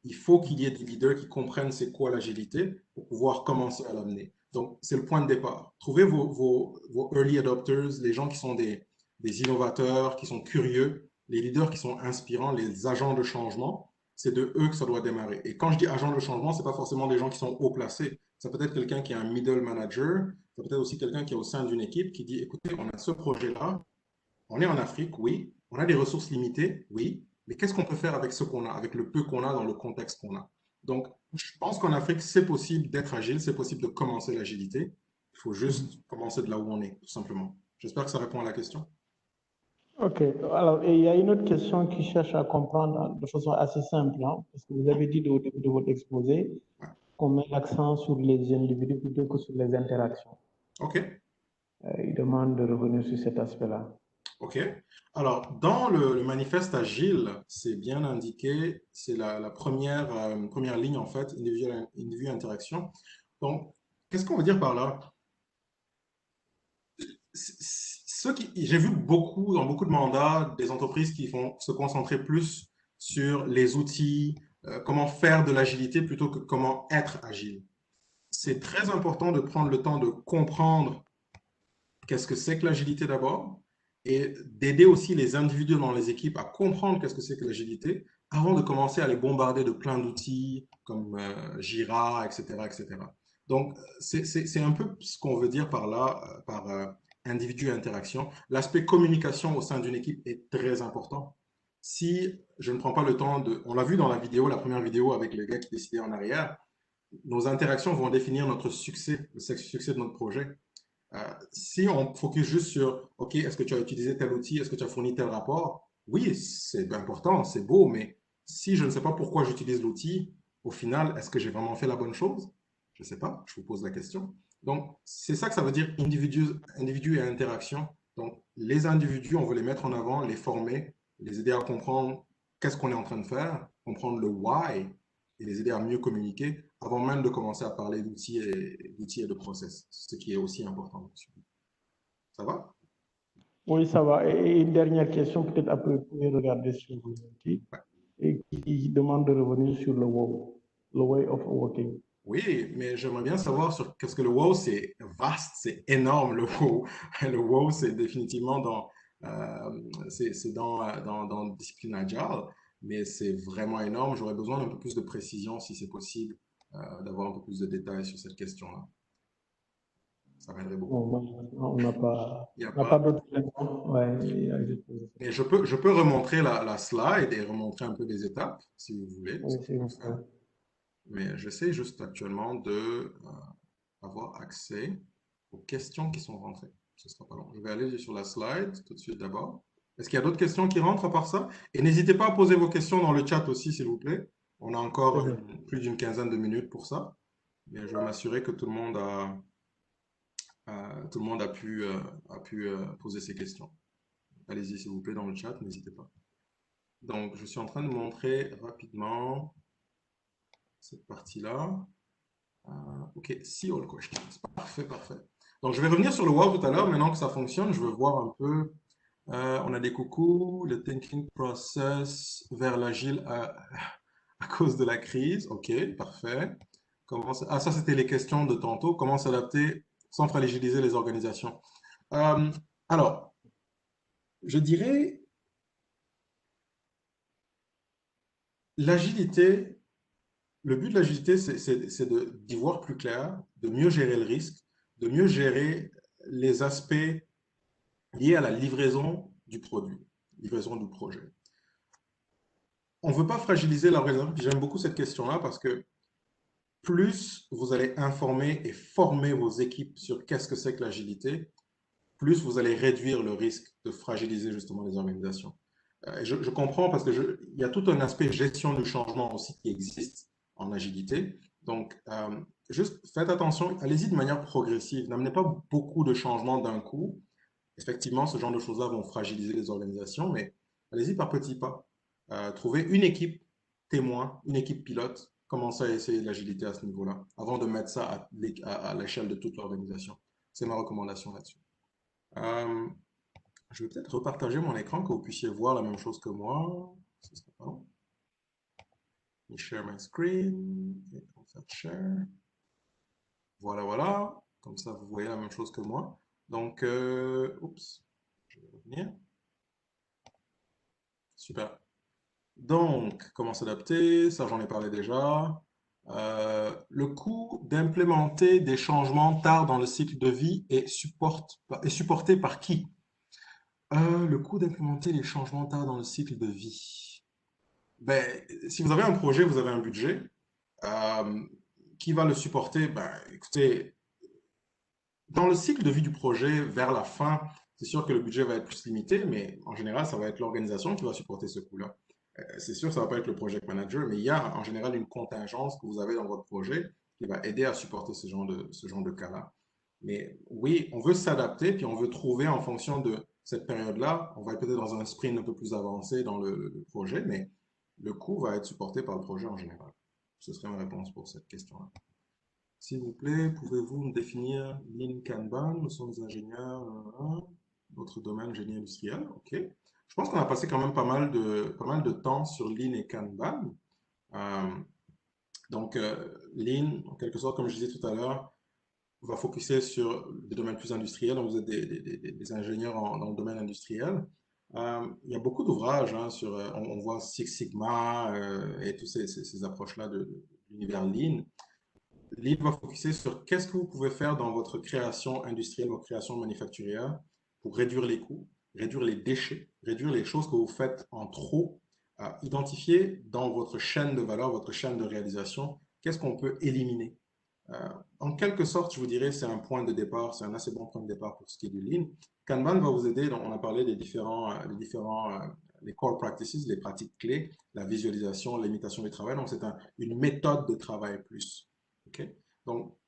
Speaker 2: Il faut qu'il y ait des leaders qui comprennent c'est quoi l'agilité pour pouvoir commencer à l'amener. Donc, c'est le point de départ. Trouvez vos early adopters, les gens qui sont des innovateurs, qui sont curieux, les leaders qui sont inspirants, les agents de changement. C'est de eux que ça doit démarrer. Et quand je dis agents de changement, ce n'est pas forcément des gens qui sont haut placés. Ça peut être quelqu'un qui est un middle manager, ça peut être aussi quelqu'un qui est au sein d'une équipe qui dit, écoutez, on a ce projet-là, on est en Afrique, oui, on a des ressources limitées, oui, mais qu'est-ce qu'on peut faire avec ce qu'on a, avec le peu qu'on a dans le contexte qu'on a? Donc, je pense qu'en Afrique, c'est possible d'être agile, c'est possible de commencer l'agilité. Il faut juste commencer de là où on est, tout simplement. J'espère que ça répond à la question.
Speaker 1: Ok, alors et il y a une autre question qui cherche à comprendre de façon assez simple, hein, parce que vous avez dit au début de votre exposé qu'on met l'accent sur les individus plutôt que sur les interactions.
Speaker 2: Ok.
Speaker 1: Il demande de revenir sur cet aspect-là.
Speaker 2: Ok. Alors, dans le manifeste agile, c'est bien indiqué, c'est la première ligne en fait, individu interaction. Donc, qu'est-ce qu'on veut dire par là? J'ai vu dans beaucoup de mandats, des entreprises qui vont se concentrer plus sur les outils, comment faire de l'agilité plutôt que comment être agile. C'est très important de prendre le temps de comprendre qu'est-ce que c'est que l'agilité d'abord et d'aider aussi les individus dans les équipes à comprendre qu'est-ce que c'est que l'agilité avant de commencer à les bombarder de plein d'outils comme Jira, etc., etc. Donc, c'est un peu ce qu'on veut dire par là, par individu et interaction. L'aspect communication au sein d'une équipe est très important. Si je ne prends pas le temps de... On l'a vu dans la vidéo, la première vidéo avec le gars qui décidait en arrière, nos interactions vont définir notre succès, le succès de notre projet. Si on focus juste sur, OK, est-ce que tu as utilisé tel outil, est-ce que tu as fourni tel rapport? Oui, c'est important, c'est beau, mais si je ne sais pas pourquoi j'utilise l'outil, au final, est-ce que j'ai vraiment fait la bonne chose? Je ne sais pas, je vous pose la question. Donc, c'est ça que ça veut dire individu et interaction. Donc, les individus, on veut les mettre en avant, les former, les aider à comprendre qu'est-ce qu'on est en train de faire, comprendre le why et les aider à mieux communiquer avant même de commencer à parler d'outils et de process, ce qui est aussi important. Ça va?
Speaker 1: Oui, ça va. Et une dernière question, peut-être après, vous pouvez regarder sur vos outils, et qui demande de revenir sur le WOW, le way of working.
Speaker 2: Oui, mais j'aimerais bien savoir sur qu'est-ce que le WOW, c'est vaste, c'est énorme le WOW. Le WOW, c'est définitivement dans discipline agile, mais c'est vraiment énorme. J'aurais besoin d'un peu plus de précision si c'est possible, d'avoir un peu plus de détails sur cette question-là. Ça m'aiderait beaucoup.
Speaker 1: Bon, on n'a pas,
Speaker 2: Il y a
Speaker 1: on n'a
Speaker 2: pas.
Speaker 1: pas d'autres éléments. Ouais,
Speaker 2: Mais je peux remontrer la slide et remontrer un peu les étapes, si vous voulez.
Speaker 1: oui, c'est bon.
Speaker 2: Mais j'essaie juste actuellement de avoir accès aux questions qui sont rentrées. Ce sera pas long. Je vais aller sur la slide tout de suite d'abord. Est-ce qu'il y a d'autres questions qui rentrent à part ça? Et n'hésitez pas à poser vos questions dans le chat aussi, s'il vous plaît. On a encore plus d'une quinzaine de minutes pour ça. Mais je vais m'assurer que tout le monde a pu poser ses questions. Allez-y, s'il vous plaît, dans le chat, n'hésitez pas. Donc, je suis en train de montrer rapidement cette partie-là. OK, see all questions. Parfait, parfait. Donc, je vais revenir sur le wow tout à l'heure. Maintenant que ça fonctionne, je veux voir un peu. On a des coucous, le thinking process vers l'agile à cause de la crise. OK, parfait. Ça, c'était les questions de tantôt. Comment s'adapter sans fragiliser les organisations? Alors, je dirais l'agilité. Le but de l'agilité, c'est d'y voir plus clair, de mieux gérer le risque, de mieux gérer les aspects liés à la livraison du produit, livraison du projet. On ne veut pas fragiliser l'organisation. J'aime beaucoup cette question-là parce que plus vous allez informer et former vos équipes sur qu'est-ce que c'est que l'agilité, plus vous allez réduire le risque de fragiliser justement les organisations. Je comprends parce qu'il y a tout un aspect gestion du changement aussi qui existe en agilité. Donc, juste faites attention, allez-y de manière progressive. N'amenez pas beaucoup de changements d'un coup. Effectivement, ce genre de choses-là vont fragiliser les organisations, mais allez-y par petits pas. Trouvez une équipe témoin, une équipe pilote, commencez à essayer l'agilité à ce niveau-là, avant de mettre ça à l'échelle de toute l'organisation. C'est ma recommandation là-dessus. Je vais peut-être repartager mon écran, que vous puissiez voir la même chose que moi. Ce serait pas long. Je share my screen. Et on va faire share. Voilà, voilà. Comme ça, vous voyez la même chose que moi. Donc, oups, je vais revenir. Super. Donc, comment s'adapter? Ça, j'en ai parlé déjà. Le coût d'implémenter des changements tard dans le cycle de vie est supporté par qui? Le coût d'implémenter les changements tard dans le cycle de vie. Ben, si vous avez un projet, vous avez un budget. Euh, qui va le supporter? Ben, écoutez, dans le cycle de vie du projet, vers la fin, c'est sûr que le budget va être plus limité, mais en général, ça va être l'organisation qui va supporter ce coût-là. C'est sûr, ça ne va pas être le project manager, mais il y a en général une contingence que vous avez dans votre projet qui va aider à supporter ce genre de cas-là. Mais oui, on veut s'adapter, puis on veut trouver en fonction de cette période-là, on va être peut-être dans un sprint un peu plus avancé dans le projet, mais le coût va être supporté par le projet en général. Ce serait ma réponse pour cette question-là. S'il vous plaît, pouvez-vous me définir Lean Kanban? Nous sommes ingénieurs, notre domaine génie industriel. OK. Je pense qu'on a passé quand même pas mal de temps sur Lean et Kanban. Donc, Lean, en quelque sorte, comme je disais tout à l'heure, va focuser sur des domaines plus industriels. Donc, vous êtes des ingénieurs dans le domaine industriel. Il y a beaucoup d'ouvrages hein, sur, on voit Six Sigma et toutes ces approches-là de l'univers Lean. Lean va focuser sur qu'est-ce que vous pouvez faire dans votre création industrielle, votre création manufacturière pour réduire les coûts, réduire les déchets, réduire les choses que vous faites en trop, identifier dans votre chaîne de valeur, votre chaîne de réalisation, qu'est-ce qu'on peut éliminer. En quelque sorte, je vous dirais, c'est un point de départ, c'est un assez bon point de départ pour ce qui est du Lean. Kanban va vous aider, donc on a parlé des les core practices, les pratiques clés, la visualisation, l'imitation du travail, donc c'est une méthode de travail plus. Okay? Donc,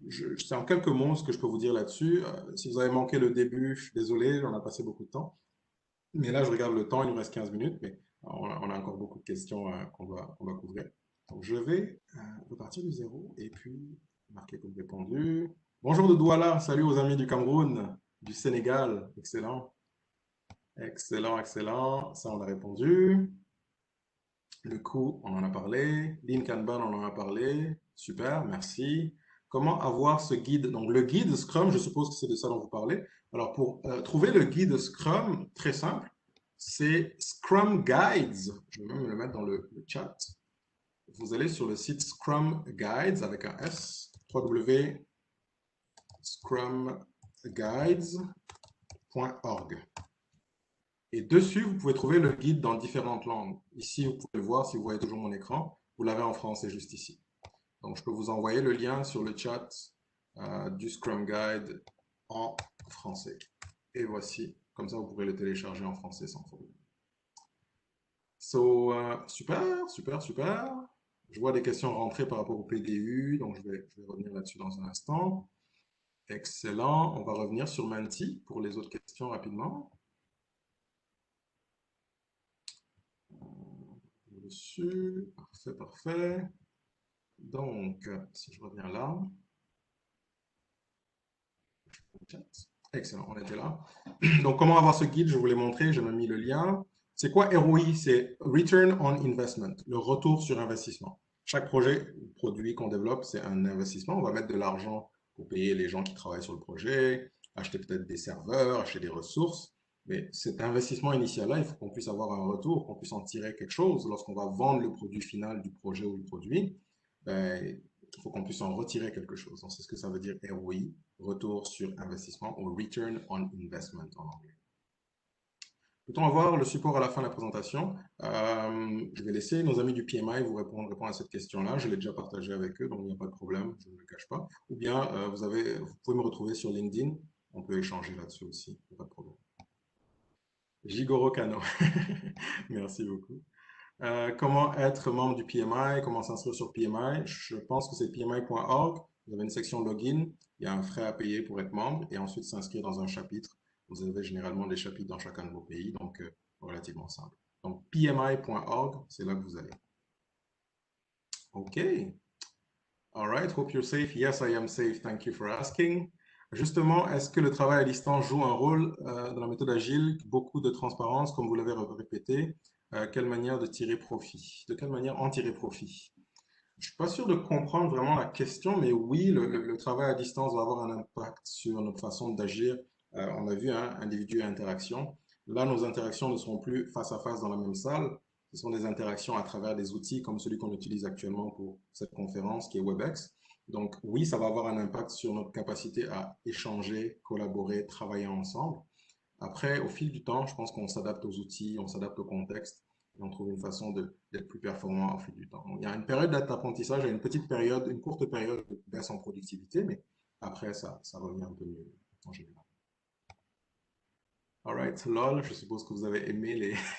Speaker 2: c'est en quelques mots ce que je peux vous dire là-dessus. Si vous avez manqué le début, je suis désolé, on a passé beaucoup de temps. Mais là, je regarde le temps, il nous reste 15 minutes, mais on a encore beaucoup de questions qu'on doit couvrir. Donc, je vais repartir du zéro et puis marquer comme répondu. Bonjour de Douala, salut aux amis du Cameroun, du Sénégal, excellent. Excellent, excellent, ça on a répondu. Le coût, on en a parlé. Lean Kanban, on en a parlé. Super, merci. Comment avoir ce guide? Donc, le guide Scrum, je suppose que c'est de ça dont vous parlez. Alors, pour trouver le guide Scrum, très simple, c'est Scrum Guides. Je vais même le mettre dans le chat. Vous allez sur le site Scrum Guides avec un S, www.scrumguides.org. Et dessus, vous pouvez trouver le guide dans différentes langues. Ici, vous pouvez le voir si vous voyez toujours mon écran. Vous l'avez en français juste ici. Donc, je peux vous envoyer le lien sur le chat du Scrum Guide en français. Et voici, comme ça, vous pourrez le télécharger en français sans problème. So, super, super, super. Je vois des questions rentrées par rapport au PDU, donc je vais revenir là-dessus dans un instant. Excellent. On va revenir sur Menti pour les autres questions rapidement. Dessus, parfait, parfait. Donc, si je reviens là. Excellent, on était là. Donc, comment avoir ce guide? Je vous l'ai montré, je m'ai mis le lien. C'est quoi ROI? C'est Return on Investment, le retour sur investissement. Chaque projet ou produit qu'on développe, c'est un investissement. On va mettre de l'argent pour payer les gens qui travaillent sur le projet, acheter peut-être des serveurs, acheter des ressources. Mais cet investissement initial-là, il faut qu'on puisse avoir un retour, qu'on puisse en tirer quelque chose. Lorsqu'on va vendre le produit final du projet ou du produit, ben, il faut qu'on puisse en retirer quelque chose. Donc, c'est ce que ça veut dire ROI, retour sur investissement, ou Return on Investment en anglais. Peut-on avoir le support à la fin de la présentation? Je vais laisser nos amis du PMI vous répondre à cette question-là. Je l'ai déjà partagé avec eux, donc il n'y a pas de problème, je ne le cache pas. Ou bien, vous pouvez me retrouver sur LinkedIn. On peut échanger là-dessus aussi, il n'y a pas de problème. Jigoro Kano, merci beaucoup. Comment être membre du PMI, comment s'inscrire sur PMI? Je pense que c'est pmi.org. Vous avez une section login, il y a un frais à payer pour être membre et ensuite s'inscrire dans un chapitre Vous avez généralement des chapitres dans chacun de vos pays, donc relativement simple. Donc pmi.org, c'est là que vous allez. OK. All right. Hope you're safe. Yes, I am safe. Thank you for asking. Justement, est-ce que le travail à distance joue un rôle dans la méthode agile? Beaucoup de transparence, comme vous l'avez répété. Quelle manière de tirer profit? De quelle manière en tirer profit? Je suis pas sûr de comprendre vraiment la question, mais oui, le travail à distance va avoir un impact sur notre façon d'agir. On a vu, hein, individu et interaction. Là, nos interactions ne seront plus face à face dans la même salle. Ce sont des interactions à travers des outils comme celui qu'on utilise actuellement pour cette conférence, qui est WebEx. Donc oui, ça va avoir un impact sur notre capacité à échanger, collaborer, travailler ensemble. Après, au fil du temps, je pense qu'on s'adapte aux outils, on s'adapte au contexte et on trouve une façon d'être plus performant au fil du temps. Donc, il y a une période d'apprentissage et une petite période, une courte période de baisse en productivité, mais après, ça revient un peu mieux en général. All right, lol, je suppose que vous avez aimé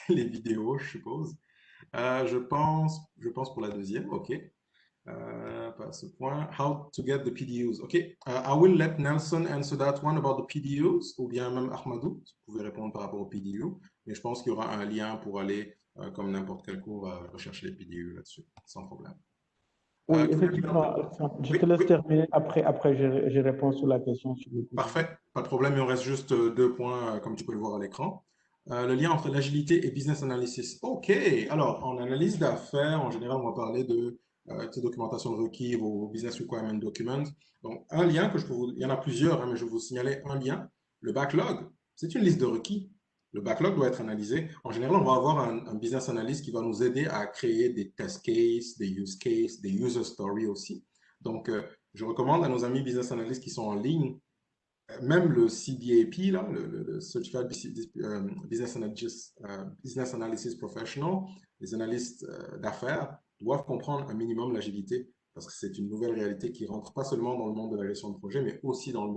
Speaker 2: les vidéos, je suppose. Je pense pour la deuxième, ok. Pas à ce point. How to get the PDUs. OK. I will let Nelson answer that one about the PDUs, ou bien même Ahmadou, si vous pouvez répondre par rapport au PDU. Mais je pense qu'il y aura un lien pour aller, comme n'importe quel cours, rechercher les PDU là-dessus, sans problème.
Speaker 1: Oui, effectivement, Alexandre. Je te laisse terminer. Après je réponds sur la question sur le PDU.
Speaker 2: Parfait, pas de problème. Il me reste juste 2 points, comme tu peux le voir à l'écran. Le lien entre l'agilité et business analysis. OK. Alors, en analyse d'affaires, en général, on va parler de documentation de requis, vos business requirement documents. Donc, un lien que je peux vous... Il y en a plusieurs, hein, mais je vais vous signaler un lien. Le backlog, c'est une liste de requis. Le backlog doit être analysé. En général, on va avoir un business analyst qui va nous aider à créer des test cases, des use cases, des user stories aussi. Donc, je recommande à nos amis business analysts qui sont en ligne, même le CBAP, là, le Certified Business Analysis Professional, les analystes d'affaires doivent comprendre un minimum l'agilité parce que c'est une nouvelle réalité qui rentre pas seulement dans le monde de la gestion de projet, mais aussi dans le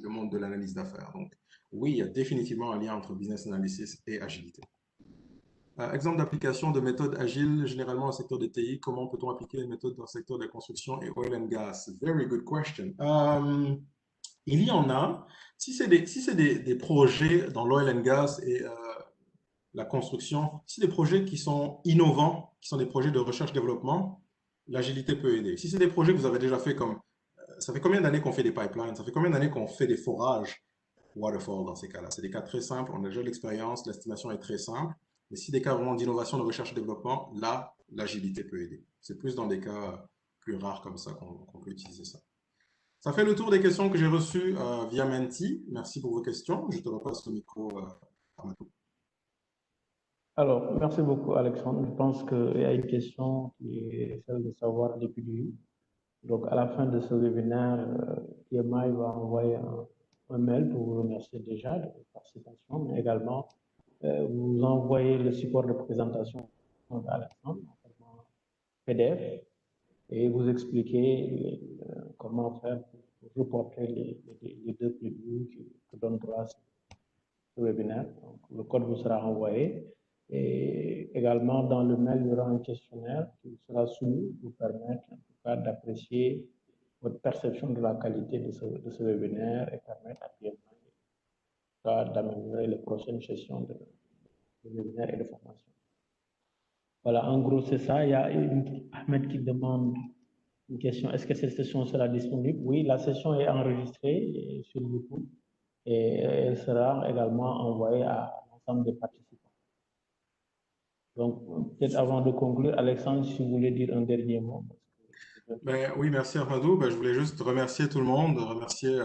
Speaker 2: monde de l'analyse d'affaires. Donc, oui, il y a définitivement un lien entre business analysis et agilité. Exemple d'application de méthodes agiles, généralement au secteur des TI, comment peut-on appliquer les méthodes dans le secteur de la construction et oil and gas? Very good question. Il y en a. Si c'est des projets dans l'oil and gas et la construction, si c'est des projets qui sont innovants, qui sont des projets de recherche-développement, l'agilité peut aider. Si c'est des projets que vous avez déjà fait comme... ça fait combien d'années qu'on fait des pipelines? Ça fait combien d'années qu'on fait des forages waterfall dans ces cas-là? C'est des cas très simples, on a déjà de l'expérience, l'estimation est très simple. Mais si des cas vraiment d'innovation, de recherche et développement, là, l'agilité peut aider. C'est plus dans des cas plus rares comme ça qu'on peut utiliser ça. Ça fait le tour des questions que j'ai reçues via Menti. Merci pour vos questions. Je te repasse le micro, Ahmadou.
Speaker 1: Alors, merci beaucoup, Alexandre. Je pense qu'il y a une question qui est celle de savoir les PDU. Donc, à la fin de ce webinaire, PMI va envoyer un mail pour vous remercier déjà de votre participation, mais également vous envoyer le support de présentation d'Alexandre en PDF et vous expliquer comment faire pour reporter les 2 PDU que donne droit à ce webinaire. Donc, le code vous sera envoyé. Et également, dans le mail, il y aura un questionnaire qui sera soumis pour permettre, en tout cas, d'apprécier votre perception de la qualité de ce webinaire et permettre à PMI d'améliorer les prochaines sessions de webinaire et de formation. Voilà, en gros, c'est ça. Il y a Ahmed qui demande une question. Est-ce que cette session sera disponible? Oui, la session est enregistrée sur YouTube et elle sera également envoyée à l'ensemble des participants. Donc, peut-être avant de conclure, Alexandre, si vous voulez dire un dernier mot.
Speaker 2: Oui, merci Ahmadou. Je voulais juste remercier tout le monde, remercier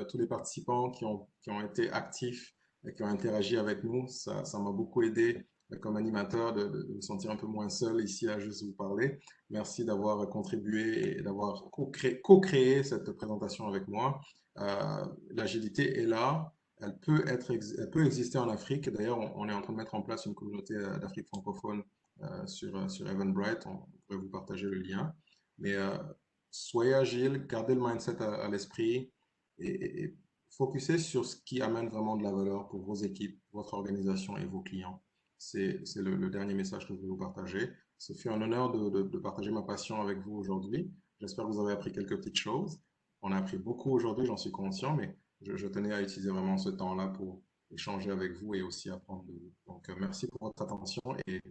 Speaker 2: tous les participants qui ont été actifs et qui ont interagi avec nous. Ça m'a beaucoup aidé comme animateur de me sentir un peu moins seul ici à juste vous parler. Merci d'avoir contribué et d'avoir co-créé cette présentation avec moi. L'agilité est là. Elle peut exister en Afrique. D'ailleurs, on est en train de mettre en place une communauté d'Afrique francophone sur Eventbrite. On pourrait vous partager le lien. Mais soyez agile, gardez le mindset à l'esprit et focussez sur ce qui amène vraiment de la valeur pour vos équipes, votre organisation et vos clients. C'est le dernier message que je vais vous partager. Ce fut un honneur de partager ma passion avec vous aujourd'hui. J'espère que vous avez appris quelques petites choses. On a appris beaucoup aujourd'hui, j'en suis conscient, mais je tenais à utiliser vraiment ce temps-là pour échanger avec vous et aussi apprendre de vous. Donc, merci pour votre attention et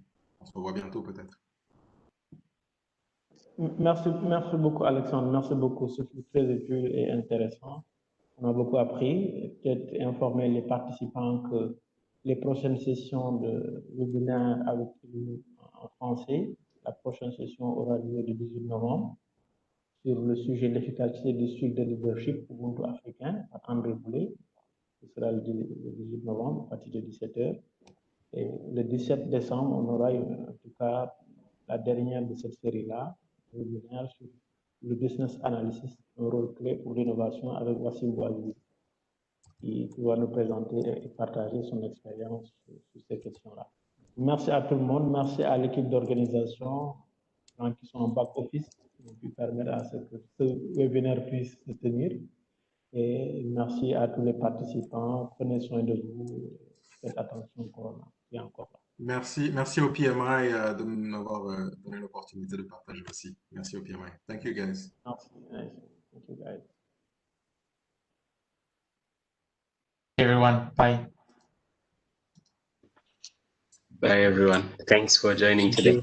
Speaker 2: on se revoit bientôt peut-être.
Speaker 1: Merci beaucoup, Alexandre. Merci beaucoup. Ce fut très utile et intéressant. On a beaucoup appris. Peut-être informer les participants que les prochaines sessions de webinaire avec nous en français, la prochaine session aura lieu le 18 novembre sur le sujet de l'efficacité du style de leadership Ubuntu africain par André Boulet. Ce sera le 18 novembre à partir de 17h. Et le 17 décembre, on aura en tout cas la dernière de cette série-là, webinaire sur le business analysis, un rôle clé pour l'innovation avec Wassim Bouazizi, qui va nous présenter et partager son expérience sur ces questions-là. Merci à tout le monde, merci à l'équipe d'organisation, qui sont en back-office, qui ont pu permettre à ce que ce webinaire puisse se tenir. Et merci à tous les participants, prenez soin de vous, faites attention au corona, et encore là.
Speaker 2: Merci au PMI de m'avoir donné l'opportunité de partager aussi. Merci au PMI. Thank you, guys.
Speaker 1: Merci. Thank you, guys.
Speaker 5: Everyone, bye.
Speaker 6: Bye, everyone. Thanks for joining today.